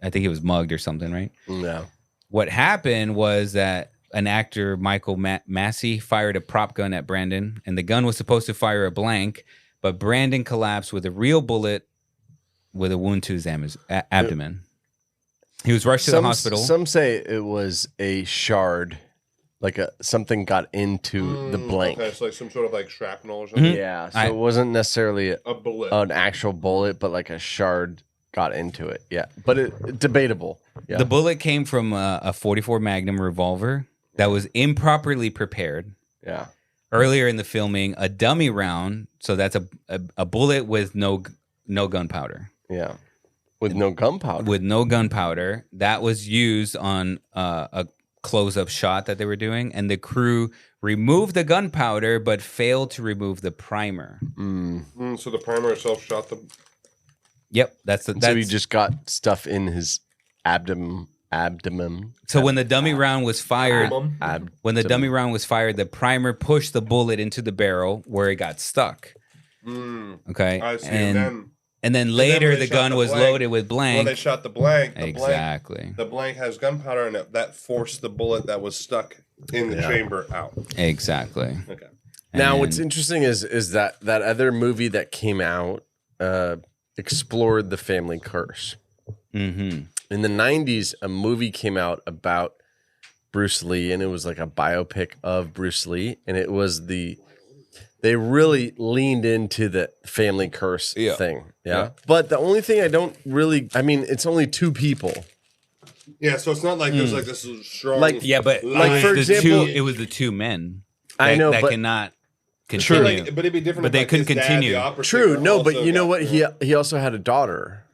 J: I think he was mugged or something, right?
I: No.
J: What happened was that an actor, Michael Massey, fired a prop gun at Brandon, and the gun was supposed to fire a blank, but Brandon collapsed with a real bullet with a wound to his abdomen. He was rushed to the hospital.
I: Some say it was a shard, like something got into the blank.
H: Okay, so like some sort of like shrapnel or something.
I: Yeah, so it wasn't necessarily
H: a bullet,
I: an actual bullet, but like a shard got into it. Yeah, but it debatable. Yeah.
J: The bullet came from a 44 Magnum revolver that was improperly prepared.
I: Yeah.
J: Earlier in the filming, a dummy round, so that's a bullet with no gunpowder.
I: Yeah. With no gunpowder.
J: With no gunpowder. That was used on a close-up shot that they were doing, and the crew removed the gunpowder but failed to remove the primer.
H: So the primer itself shot the...
J: Yep.
I: So he just got stuff in his abdomen.
J: So when the dummy round was fired, the primer pushed the bullet into the barrel where it got stuck. Okay.
H: I see.
J: And then later the gun was loaded with blank.
H: When they shot the blank,
J: exactly.
H: The blank has gunpowder in it. That forced the bullet that was stuck in the chamber out.
J: Exactly.
H: Okay.
I: Now, what's interesting is that other movie that came out explored the family curse.
J: Mm-hmm.
I: In the 90s, a movie came out about Bruce Lee, and it was like a biopic of Bruce Lee, and it was they really leaned into the family curse thing. Yeah. But the only thing it's only two people.
H: Yeah, so it's not like there's like this strong...
J: but
I: for example...
J: it was the two men
I: I know,
J: that
I: but...
J: cannot continue.
H: But it'd be different
J: but
H: if
J: they
H: like,
J: couldn't
H: his dad,
J: continue.
H: the opera
I: True,
H: singer,
I: no, but
H: also
I: you know
H: got-
I: what? He also had a daughter.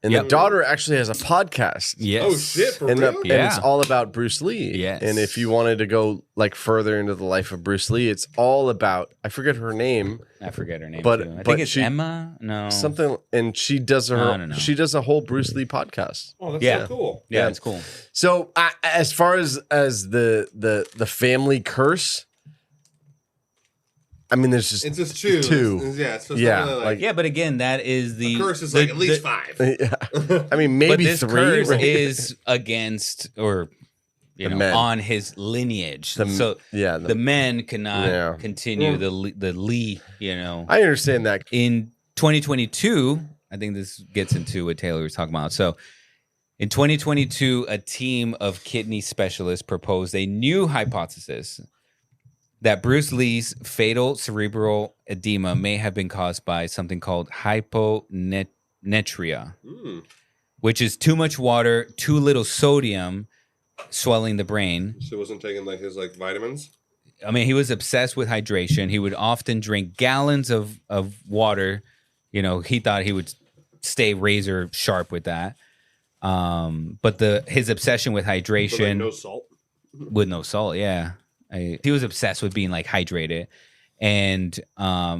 I: And the daughter actually has a podcast.
J: Yes.
H: Oh, shit, for
I: and,
H: real?
I: and it's all about Bruce Lee.
J: Yes.
I: And if you wanted to go like further into the life of Bruce Lee, it's all about, I forget her name.
J: I forget her name
I: but,
J: too. I think it's Emma. No.
I: Something, and she does she does a whole Bruce Lee podcast.
H: Oh, that's so cool.
J: Yeah, it's cool.
I: So as far as the family curse, I mean, there's just
H: it's just two. So it's not really like
J: but again, that is the
H: curse is like at least 5.
I: Yeah. I mean, maybe
J: but this
I: 3
J: curse
I: right?
J: is against or
I: men.
J: on his lineage. The men cannot continue the Lee.
I: I understand that.
J: In 2022, I think this gets into what Taylor was talking about. So. In 2022, a team of kidney specialists proposed a new hypothesis that Bruce Lee's fatal cerebral edema may have been caused by something called hyponatria, which is too much water, too little sodium, swelling the brain.
H: So he wasn't taking like his like vitamins?
J: I mean, he was obsessed with hydration. He would often drink gallons of water. He thought he would stay razor sharp with that. But his obsession with hydration,
H: like no salt,
J: with no salt, yeah. He was obsessed with being like hydrated, and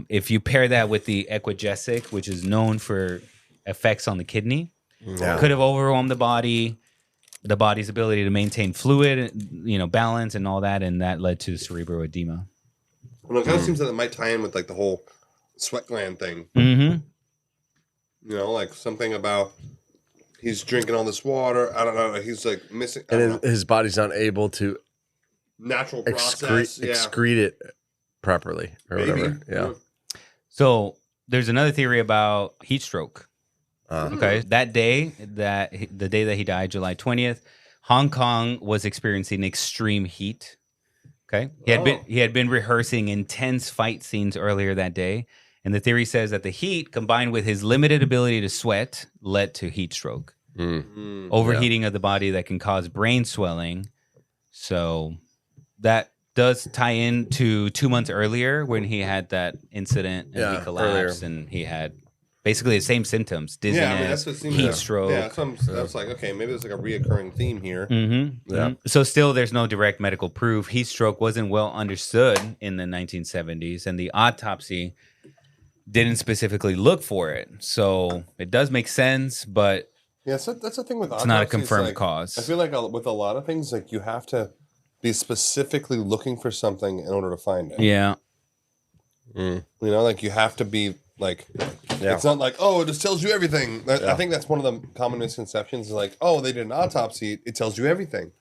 J: if you pair that with the Equagesic, which is known for effects on the kidney, could have overwhelmed the body's ability to maintain fluid, balance and all that, and that led to cerebral edema.
H: Well, it kind of seems that it might tie in with like the whole sweat gland thing.
J: Mm-hmm.
H: Like something about. He's drinking all this water. I don't know. He's like missing.
I: And his body's not able to
H: natural process.
I: excrete it properly or whatever. Yeah.
J: So there's another theory about heat stroke. Okay, that day the day that he died, July 20th, Hong Kong was experiencing extreme heat. Okay, he had been rehearsing intense fight scenes earlier that day, and the theory says that the heat combined with his limited ability to sweat led to heat stroke, overheating of the body that can cause brain swelling. So that does tie in to 2 months earlier when he had that incident and he collapsed and he had basically the same symptoms: dizziness,
H: Yeah, I mean, that's what seems
J: heat stroke.
H: Yeah, that's like, okay, maybe there's like a reoccurring theme here.
J: Yeah. So still, there's no direct medical proof. Heat stroke wasn't well understood in the 1970s, and the autopsy didn't specifically look for it. So it does make sense, but
H: yeah, so that's the thing with
J: it's not a
H: autopsies,
J: confirmed
H: like,
J: cause.
H: I feel like with a lot of things, like you have to be specifically looking for something in order to find it.
J: Yeah.
H: You know, like you have to be like, it's not like, oh, it just tells you everything. I think that's one of the common misconceptions is like, oh, they did an autopsy, it tells you everything.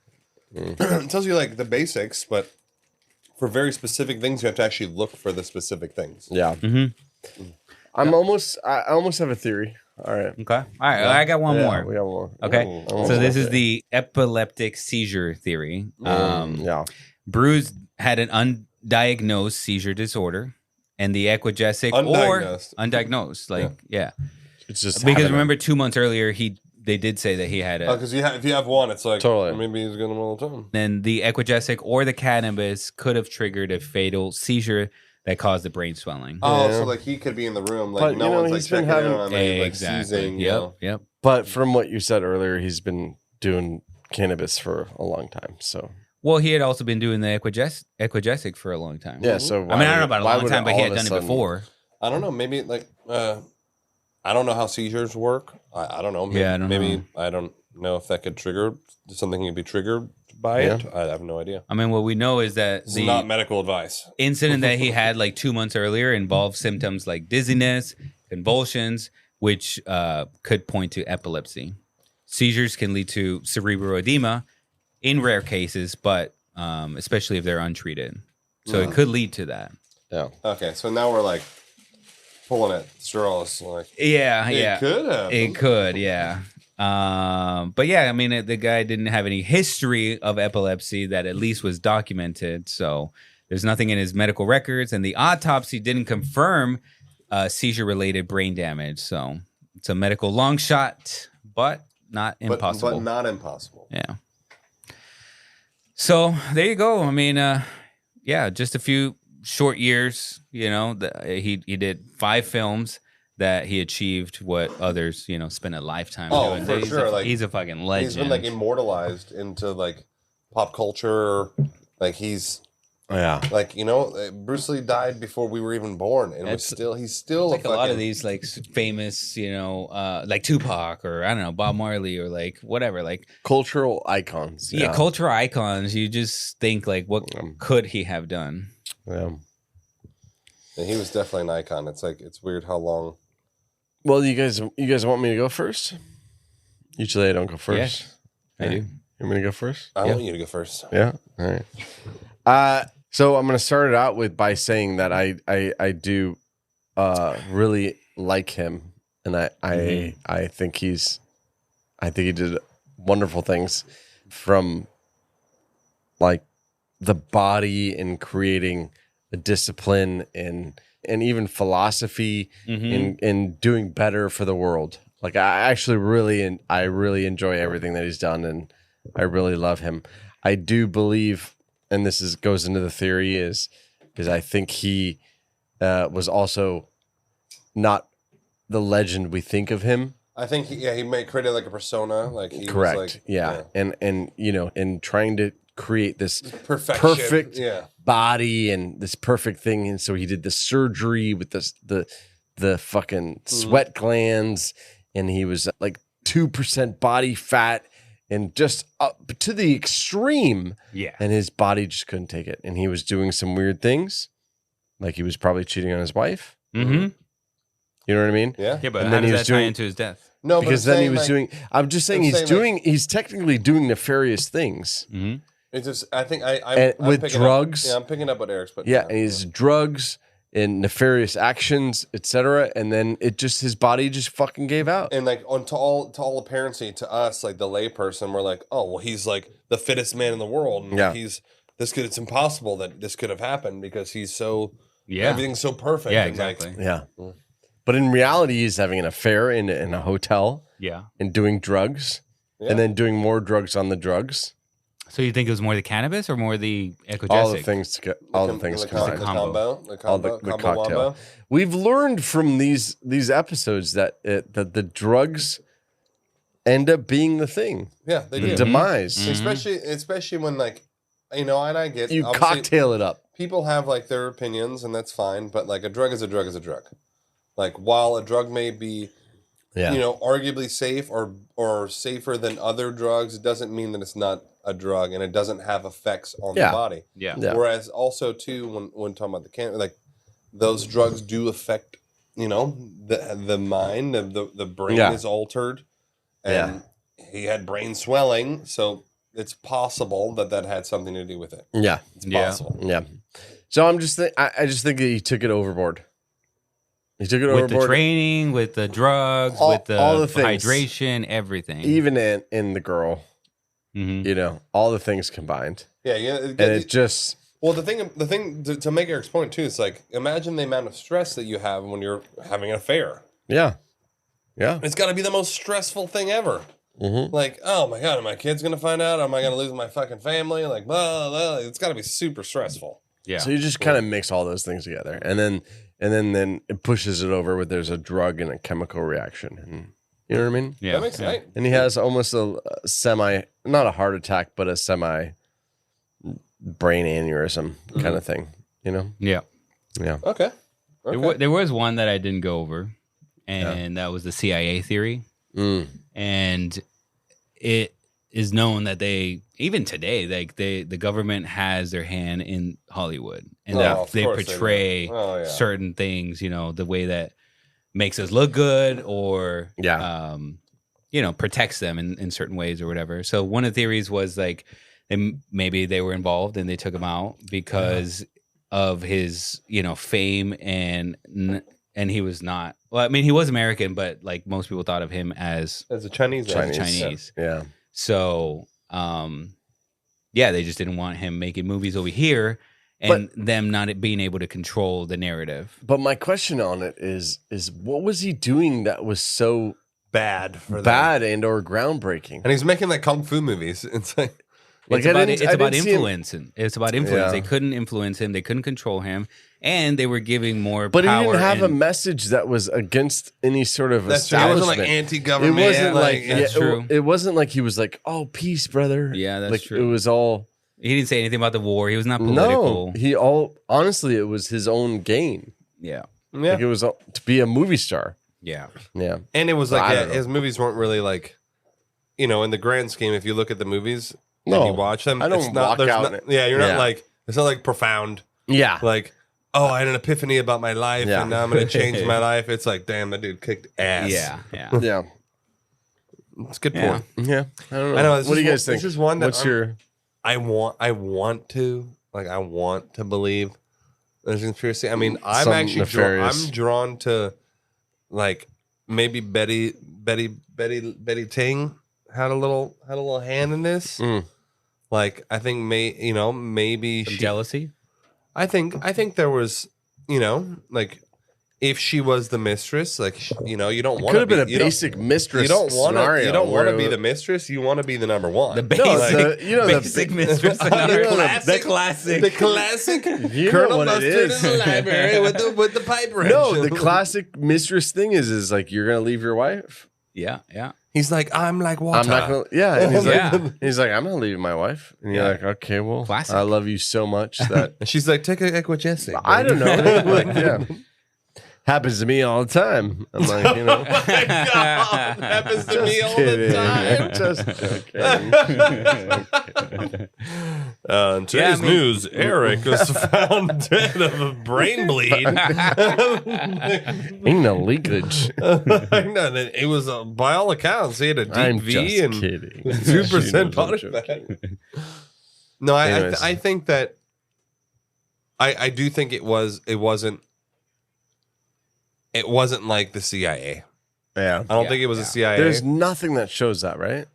H: It tells you like the basics, but for very specific things, you have to actually look for the specific things.
I: Yeah. I almost have a theory. All right.
J: Okay. All right. I got one more.
I: We got one.
J: Okay. So this is the epileptic seizure theory. Bruce had an undiagnosed seizure disorder, and the equagesic undiagnosed. Like,
I: it's just
J: because remember 2 months earlier they did say that he had a.
H: Because if you have one, it's like maybe he's getting them all the time.
J: Then the equagesic or the cannabis could have triggered a fatal seizure that caused the brain swelling.
H: Oh, so like he could be in the room, like
I: But,
H: no
I: you know,
H: one's like
I: he's been
H: checking in
I: having-
H: on him, like
J: Exactly.
H: seizing. You know?
J: Yep.
I: But from what you said earlier, he's been doing cannabis for a long time. So
J: Well, he had also been doing the equagesic for a long time.
I: yeah. So
J: I mean, I don't know about a long time, but he had done it before.
H: I don't know. Maybe like I don't know how seizures work. I don't know. Maybe,
J: Yeah, I don't know.
H: I don't know if that could trigger something. Can be triggered by it. I have no idea.
J: I mean, what we know is that
H: This is not medical advice.
J: incident that he had like 2 months earlier involved symptoms like dizziness, convulsions, which could point to epilepsy. Seizures can lead to cerebral edema in rare cases, but especially if they're untreated. So it could lead to that.
I: Yeah.
H: Okay, so now we're like pulling at straws. Like
J: Yeah,
H: it could happen.
J: It could, yeah. But yeah, I mean, the guy didn't have any history of epilepsy that at least was documented. So there's nothing in his medical records, and the autopsy didn't confirm seizure-related brain damage. So it's a medical long shot, but not impossible.
H: But not impossible.
J: Yeah. So there you go. I mean, yeah, just a few short years. You know, he did 5 films that he achieved what others, you know, spent a lifetime doing.
H: For sure.
J: He's a fucking legend.
H: He's been like immortalized into like pop culture. Like he's like, you know, Bruce Lee died before we were even born, and he's still
J: like a lot of these like famous, you know, like Tupac or I don't know, Bob Marley or like whatever, like
I: cultural icons.
J: Yeah, cultural icons. You just think like, what could he have done?
I: Yeah.
H: And he was definitely an icon. It's like it's weird how long.
I: Well, you guys want me to go first? Usually I don't go first.
J: Yes, I do.
I: You want me to go first?
H: I want you to go first.
I: Yeah. All right. So I'm going to start it out by saying that I do really like him, and I think he did wonderful things from like the body and creating a discipline and even philosophy in doing better for the world. Like I really enjoy everything that he's done, and I really love him. I do believe, and this goes into the theory, is I think he was also not the legend we think of him.
H: I think he created like a persona. Like he
I: correct,
H: was like,
I: yeah. And you know, in trying to create this
H: perfection,
I: perfect body and this perfect thing, and so he did the surgery with the fucking sweat glands, and he was like 2% body fat and just up to the extreme.
J: Yeah.
I: And his body just couldn't take it. And he was doing some weird things. Like he was probably cheating on his wife.
J: Mm-hmm.
I: You know what I mean?
H: Yeah.
J: Yeah, but
I: and
J: how
I: then
J: does that tie into his death?
I: No, because then he was doing. I'm just saying he's technically doing nefarious things.
J: Mm-hmm.
H: It's just, I think I'm
I: with
H: picking
I: drugs.
H: I'm picking up what Eric's putting
I: Yeah,
H: down.
I: and his drugs and nefarious actions, etc. And then his body just fucking gave out.
H: And like to all apparency to us, like the layperson, we're like, oh well, he's like the fittest man in the world. And
I: Yeah.
H: It's impossible that this could have happened because he's so
J: Yeah.
H: everything's so perfect.
J: Yeah,
H: and
J: exactly.
I: Yeah. But in reality, he's having an affair in a hotel.
J: Yeah.
I: And doing drugs.
H: Yeah.
I: And then doing more drugs on the drugs.
J: So you think it was more the cannabis or more the ecogesic?
I: All the things combined.
H: The combo,
I: The cocktail.
H: wombo.
I: We've learned from these episodes that the drugs end up being the thing.
H: Yeah, they
I: the
H: do.
I: demise.
H: Especially when like, and I get
I: You
H: obviously,
I: cocktail it up.
H: People have like their opinions, and that's fine. But like a drug is a drug is a drug. Like while a drug may be, arguably safe or safer than other drugs, it doesn't mean that it's not a drug and it doesn't have effects on the body.
J: Yeah.
H: Whereas also too, when talking about the cannabis, like those drugs do affect, the mind, the brain is altered, and he had brain swelling, so it's possible that had something to do with it.
I: Yeah,
H: it's possible.
I: Yeah. So I just think that he took it overboard. He took it overboard
J: with the training, with the drugs, with the
I: all the things.
J: hydration, everything.
I: Even in the girl, all the things combined.
H: Yeah.
I: And it just.
H: Well, the thing to make Eric's point too is like, imagine the amount of stress that you have when you're having an affair.
I: Yeah. Yeah.
H: It's got to be the most stressful thing ever.
I: Mm-hmm.
H: Like, oh my God, are my kids going to find out? Am I going to lose my fucking family? Like, blah, blah. It's got to be super stressful.
J: Yeah.
I: So you just kind of mix all those things together. And then it pushes it over with there's a drug and a chemical reaction. And you know what I mean?
J: Yeah.
H: That makes sense.
I: And he has almost a semi, not a heart attack, but a semi brain aneurysm kind of thing,
J: Yeah.
I: Yeah.
H: Okay.
J: There was one that I didn't go over, and that was the CIA theory. And it is known that even today, like the government has their hand in Hollywood, and they portray certain things, the way that makes us look good or protects them in certain ways or whatever. So one of the theories was like maybe they were involved and they took him out because of his fame and he was not. Well, I mean, he was American, but like most people thought of him as
H: a Chinese.
I: Yeah.
J: So, they just didn't want him making movies over here and them not being able to control the narrative.
I: But my question on it is what was he doing that was so
H: bad
I: and or groundbreaking?
H: And he's making like kung fu movies. It's like.
J: It's about influence. It's about influence.
I: Yeah.
J: They couldn't influence him. They couldn't control him, and they were giving more.
I: But
J: power
I: he didn't have a message that was against any sort of establishment.
H: It wasn't like anti-government.
I: It wasn't
J: that's true.
I: It wasn't like he was like, "Oh, peace, brother."
J: Yeah, that's
I: like,
J: true.
I: It was all.
J: He didn't say anything about the war. He was not political.
I: No, honestly, it was his own gain.
J: Yeah.
I: Like it was to be a movie star.
J: Yeah.
I: Yeah.
H: And it was like his movies weren't really like, in the grand scheme. If you look at the movies.
I: No,
H: you watch them.
I: I don't
H: it's not,
I: walk out.
H: You're not like it's not like profound.
I: Yeah,
H: like I had an epiphany about my life, and now I'm going to change my life. It's like, damn, that dude kicked ass.
J: Yeah.
H: It's a good point.
I: Yeah, I don't know. What do you guys think?
H: This is one that
I: What's your?
H: I want to believe there's a conspiracy. I mean, I'm actually I'm drawn to like maybe Betty Ting had a little hand in this. Like I think maybe
J: some jealousy.
H: I think there was like if she was the mistress, like you don't want
I: could have been a basic mistress.
H: You don't want
I: to.
H: You don't want to be the mistress. You want to be the number one.
J: The basic mistress. The classic.
I: You
H: Colonel
I: know what
H: Mustard
I: it is
H: in the library with the pipe wrench.
I: No, the classic mistress thing is like you're gonna leave your wife.
J: Yeah.
H: He's like, I'm like water.
I: I'm not gonna. Yeah, and
J: Yeah.
I: he's like, I'm not leaving my wife. And you're like, okay, well,
J: Classic.
I: I love you so much that
H: And she's like, take a Equagesic.
I: I don't know. Like, yeah, happens to me all the time. I'm like,
H: Oh my God, happens to me all
I: kidding.
H: the time.
I: Just joking.
H: Today's news: Eric was found dead of a brain bleed.
I: Anal leakage.
H: It was by all accounts he had a deep
I: I'm
H: V
I: just
H: and
I: kidding.
H: 2% body fat. No, I think that I do think it wasn't like the CIA.
I: Yeah.
H: I don't think it was the CIA.
I: There's nothing that shows that, right?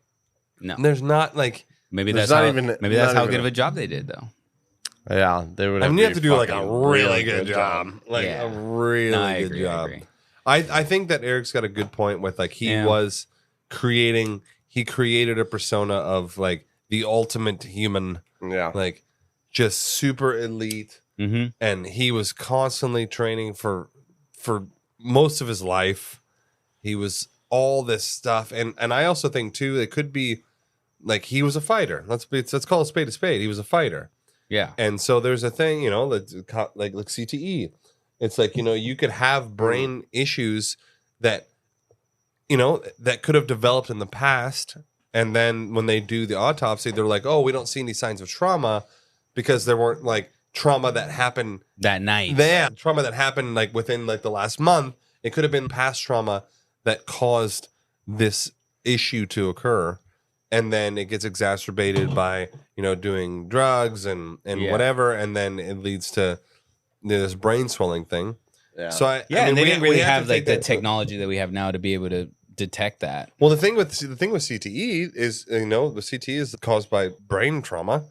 J: No.
H: There's not like
J: maybe
I: there's
J: that's
I: not
J: how
I: even-
J: maybe that's
I: not
J: how
I: even
J: good of
I: a-
J: a job they did though.
I: Yeah, they would.
H: I mean, you have to do like a
I: fucking
H: really good job. Like
J: Yeah.
H: a really
J: No, I
H: good
J: agree, I
H: job.
J: agree.
H: I think that Eric's got a good point with like he created a persona of like the ultimate human.
I: Yeah.
H: Like just super elite.
J: Mm-hmm.
H: And he was constantly training for most of his life. He was all this stuff. And I also think too, it could be like he was a fighter. Let's call a spade a spade. He was a fighter.
J: Yeah.
H: And so there's a thing, you know, like CTE. It's like, you know, you could have brain issues that, you know, that could have developed in the past. And then when they do the autopsy, they're like, oh, we don't see any signs of trauma because there weren't like trauma that happened
J: that night.
H: Yeah, trauma that happened like within like the last month. It could have been past trauma that caused this issue to occur. And then it gets exacerbated by, you know, doing drugs and
J: Yeah.
H: whatever. And then it leads to this brain swelling thing.
I: Yeah.
H: So I mean,
J: and they didn't really
H: we
J: have
H: to
J: like
H: take
J: the
H: that into-
J: technology that we have now to be able to detect that.
H: Well, the thing with CTE is, you know, the CTE is caused by brain trauma.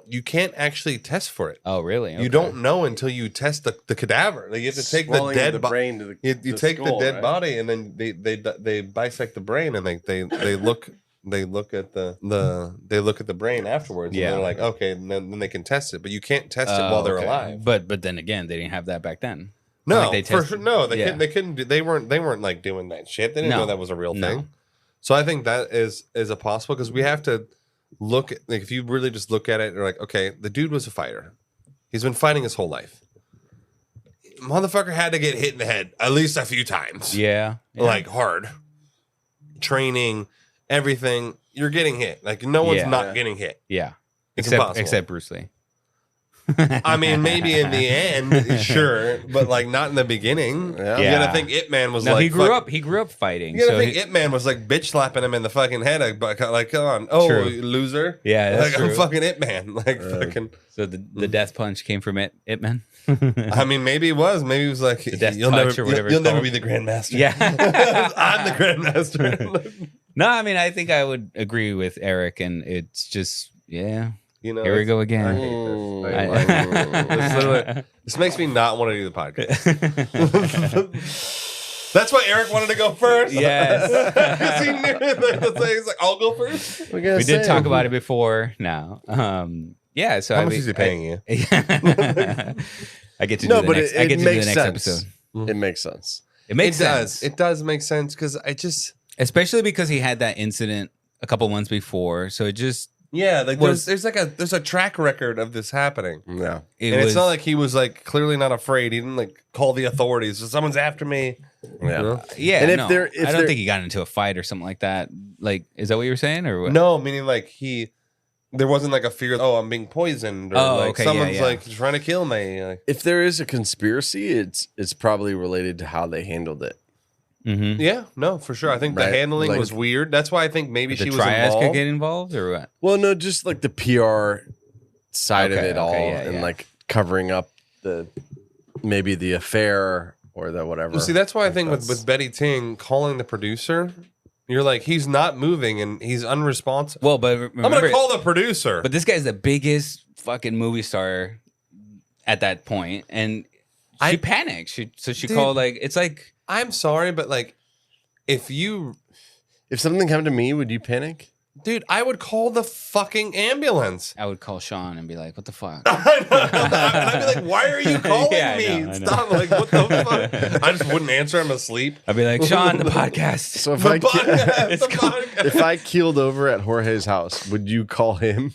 H: You can't actually test for it.
J: Oh, really?
H: You don't know until you test the cadaver. Like you have to take the
I: Swelling of
H: dead
I: the brain to the-
H: You
I: the
H: take
I: skull,
H: the dead
I: right?
H: body and then they bisect the brain and they look at the brain afterwards.
J: Yeah.
H: And they're like, okay, and then they can test it, but you can't test it while they're
J: okay.
H: alive.
J: But then again, they didn't have that back then.
H: No,
J: Like, they
H: for
J: tested-
H: sure. No, they
J: yeah.
H: couldn't. They couldn't. They weren't like doing that shit. They didn't
J: No.
H: know that was a real
J: No.
H: thing. So I think that is a possible because we have to look at, like, if you really just look at it, you're like, okay, the dude was a fighter. He's been fighting his whole life. Motherfucker had to get hit in the head at least a few times.
J: Yeah.
H: Like hard. Training, everything. You're getting hit. Like no one's
J: Yeah.
H: not getting hit.
J: Yeah.
H: It's impossible.
J: Except Bruce Lee.
H: I mean, maybe in the end, sure, but like not in the beginning. You gotta think Ip Man was
J: No,
H: like
J: he grew up fighting.
H: You gotta
J: so
H: think
J: he-
H: Ip Man was like bitch slapping him in the fucking head, like come on, oh
J: True.
H: loser,
J: Yeah, that's
H: like I'm
J: true.
H: fucking Ip Man, like fucking.
J: So the death punch came from Ip Man.
H: I mean, maybe it was. Maybe it was like
J: The death
H: you'll
J: touch
H: never,
J: or whatever
H: you'll
J: it's
H: never
J: called.
H: be the Grandmaster.
J: Yeah.
H: I'm the Grandmaster.
J: No, I mean, I think I would agree with Eric, and it's just, yeah.
H: You know,
J: here we go
H: I
J: again.
H: hate this. This makes me not want to do the podcast. That's why Eric wanted to go first.
J: Yes.
H: 'Cause he knew the thing. He's like, I'll go first.
J: We did talk about it before now. Yeah, so
H: How
J: I
H: much
J: mean,
H: is he paying you?
J: I get to
I: No,
J: do the
I: but
J: next,
I: it
J: I get to do
I: makes
J: the next
I: sense.
J: episode.
I: It makes sense.
J: It makes
H: does.
J: sense.
H: It does make sense because I just,
J: Especially because he had that incident a couple months before. So it just,
H: yeah, like
J: Was-
H: there's a track record of this happening.
I: Yeah.
J: it
H: And
J: was,
H: it's not like he was like clearly not afraid. He didn't like call the authorities. So someone's after me.
I: Yeah.
H: You know?
J: yeah,
I: And if
J: no,
I: there- if
J: I don't
I: there-
J: think he got into a fight or something like that. Like, is that what you were saying? Or what?
H: No, meaning like there wasn't like a fear. Oh, I'm being poisoned, or
J: Oh,
H: like
J: okay,
H: someone's
J: yeah.
H: like trying to kill me. Like,
I: If there is a conspiracy, it's probably related to how they handled it.
J: Mm-hmm.
H: yeah, no, for sure. I think
I: Right,
H: the handling
I: like-
H: was weird. That's why I think maybe
J: The
H: she was
J: triads
H: involved.
J: could get involved or what?
I: Well, no, just like the PR side of
J: Okay,
I: it all,
J: okay, yeah,
I: and
J: yeah.
I: like covering up maybe the affair or the whatever.
H: Well, see, that's why I think
I: that's-
H: with Betty Ting calling the producer, you're like, he's not moving and he's unresponsive.
J: Well, but
H: I'm
J: remember,
H: gonna call the producer.
J: but this guy's the biggest fucking movie star at that point, and she panicked. She
H: Dude.
J: called it's like
H: I'm sorry, but like, if
I: something happened to me, would you panic?
H: dude, I would call the fucking ambulance.
J: I would call Sean and be like, "What the fuck?"
H: I'd be like, why are you calling
J: Yeah, I
H: me?
J: know, I know.
H: Stop! Like, what the fuck? I just wouldn't answer. I'm asleep.
J: I'd be like, "Sean, the podcast."
I: So if
H: The
I: I
H: podcast,
J: It's
H: the
J: cool.
H: podcast.
I: if I keeled over at Jorge's house, would you call him?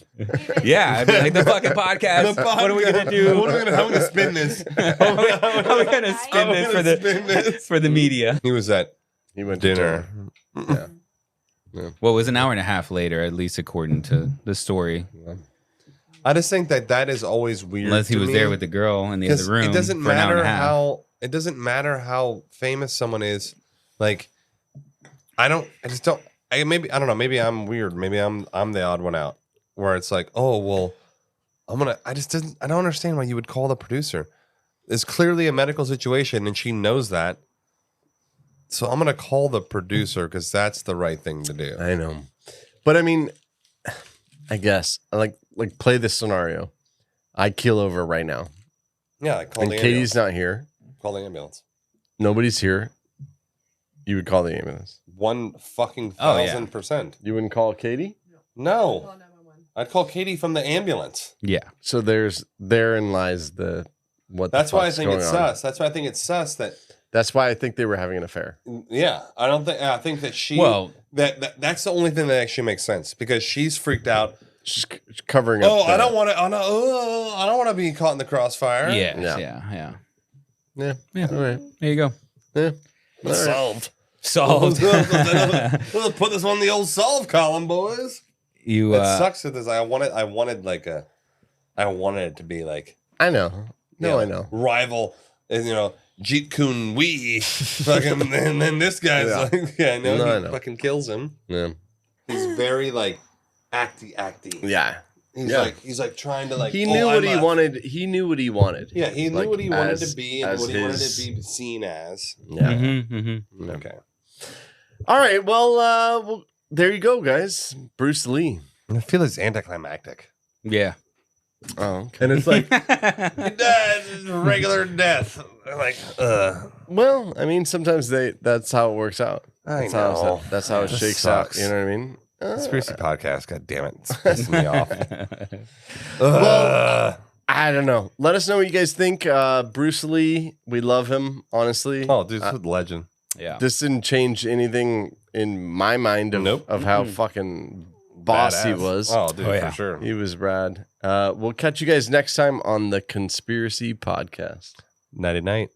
J: Yeah, I'd be like, "The fucking podcast.
H: The
J: What are we gonna do?
H: What are we gonna, how are we gonna spin this?
J: How are we gonna spin this for the media?"
H: He was at
I: He went to
H: dinner.
I: Yeah.
J: Well, it was an hour and a half later, at least according to the story.
H: I just think that is always weird.
J: Unless he
H: to
J: was
H: me,
J: there with the girl in the other
H: 'cause
J: room.
H: It doesn't
J: for an hour and
H: matter
J: a half.
H: how famous someone is. Like, I don't know. Maybe I'm weird. Maybe I'm the odd one out. where it's like, oh well, I don't understand why you would call the producer. It's clearly a medical situation, and she knows that. So I'm gonna call the producer because that's the right thing to do.
I: I know, but I mean, I guess like play this scenario. I keel over right now.
H: Yeah, call
I: and
H: the
I: Katie's
H: ambulance.
I: not here.
H: Call the ambulance.
I: Nobody's here. You would call the ambulance.
H: 1,000%.
I: You wouldn't call Katie?
H: No. I'd call Katie from the ambulance.
J: Yeah.
I: So therein lies the what.
H: That's
I: the
H: why I
I: fuck's
H: think
I: going
H: it's
I: on.
H: sus. That's why I think it's sus that.
I: That's why I think they were having an affair.
H: Yeah, I think that she.
J: Well,
H: that's the only thing that actually makes sense because she's freaked out.
I: She's covering up.
H: I don't want to. I don't want to be caught in the crossfire.
J: Yeah.
I: All right.
J: There you go.
I: Yeah.
H: Solved.
J: Solved.
H: We'll put this on the old solve column, boys.
J: You.
H: It sucks with this. I wanted it to be like.
I: I know. No, I know.
H: Rival, Jeet Kune Do, fucking, and then this guy's I know. Fucking kills him.
I: Yeah.
H: He's very like acty.
I: Yeah.
H: He's like trying to like.
I: He knew what he wanted. He knew what he wanted.
H: Yeah, he knew what he wanted to be and what he wanted to be seen as.
I: Yeah.
J: Mm-hmm.
H: Okay.
I: All right. Well, there you go, guys. Bruce Lee.
H: I feel it's anticlimactic.
J: Yeah.
I: Oh, okay.
H: And it's like he died, regular death. Like,
I: Well, I mean, sometimes that's how it works out.
H: I know.
I: That's how it
H: This
I: shakes
H: sucks.
I: out. You know what I mean?
H: Conspiracy podcast. God damn it, it's pissing me off.
I: Well, I don't know. Let us know what you guys think. Bruce Lee, we love him. Honestly.
H: Oh, dude, this is a legend.
J: Yeah.
I: This didn't change anything in my mind of how fucking boss he
H: Badass.
I: was.
H: Oh, dude, for sure.
I: He was rad. We'll catch you guys next time on the Conspiracy Podcast.
H: Nighty night.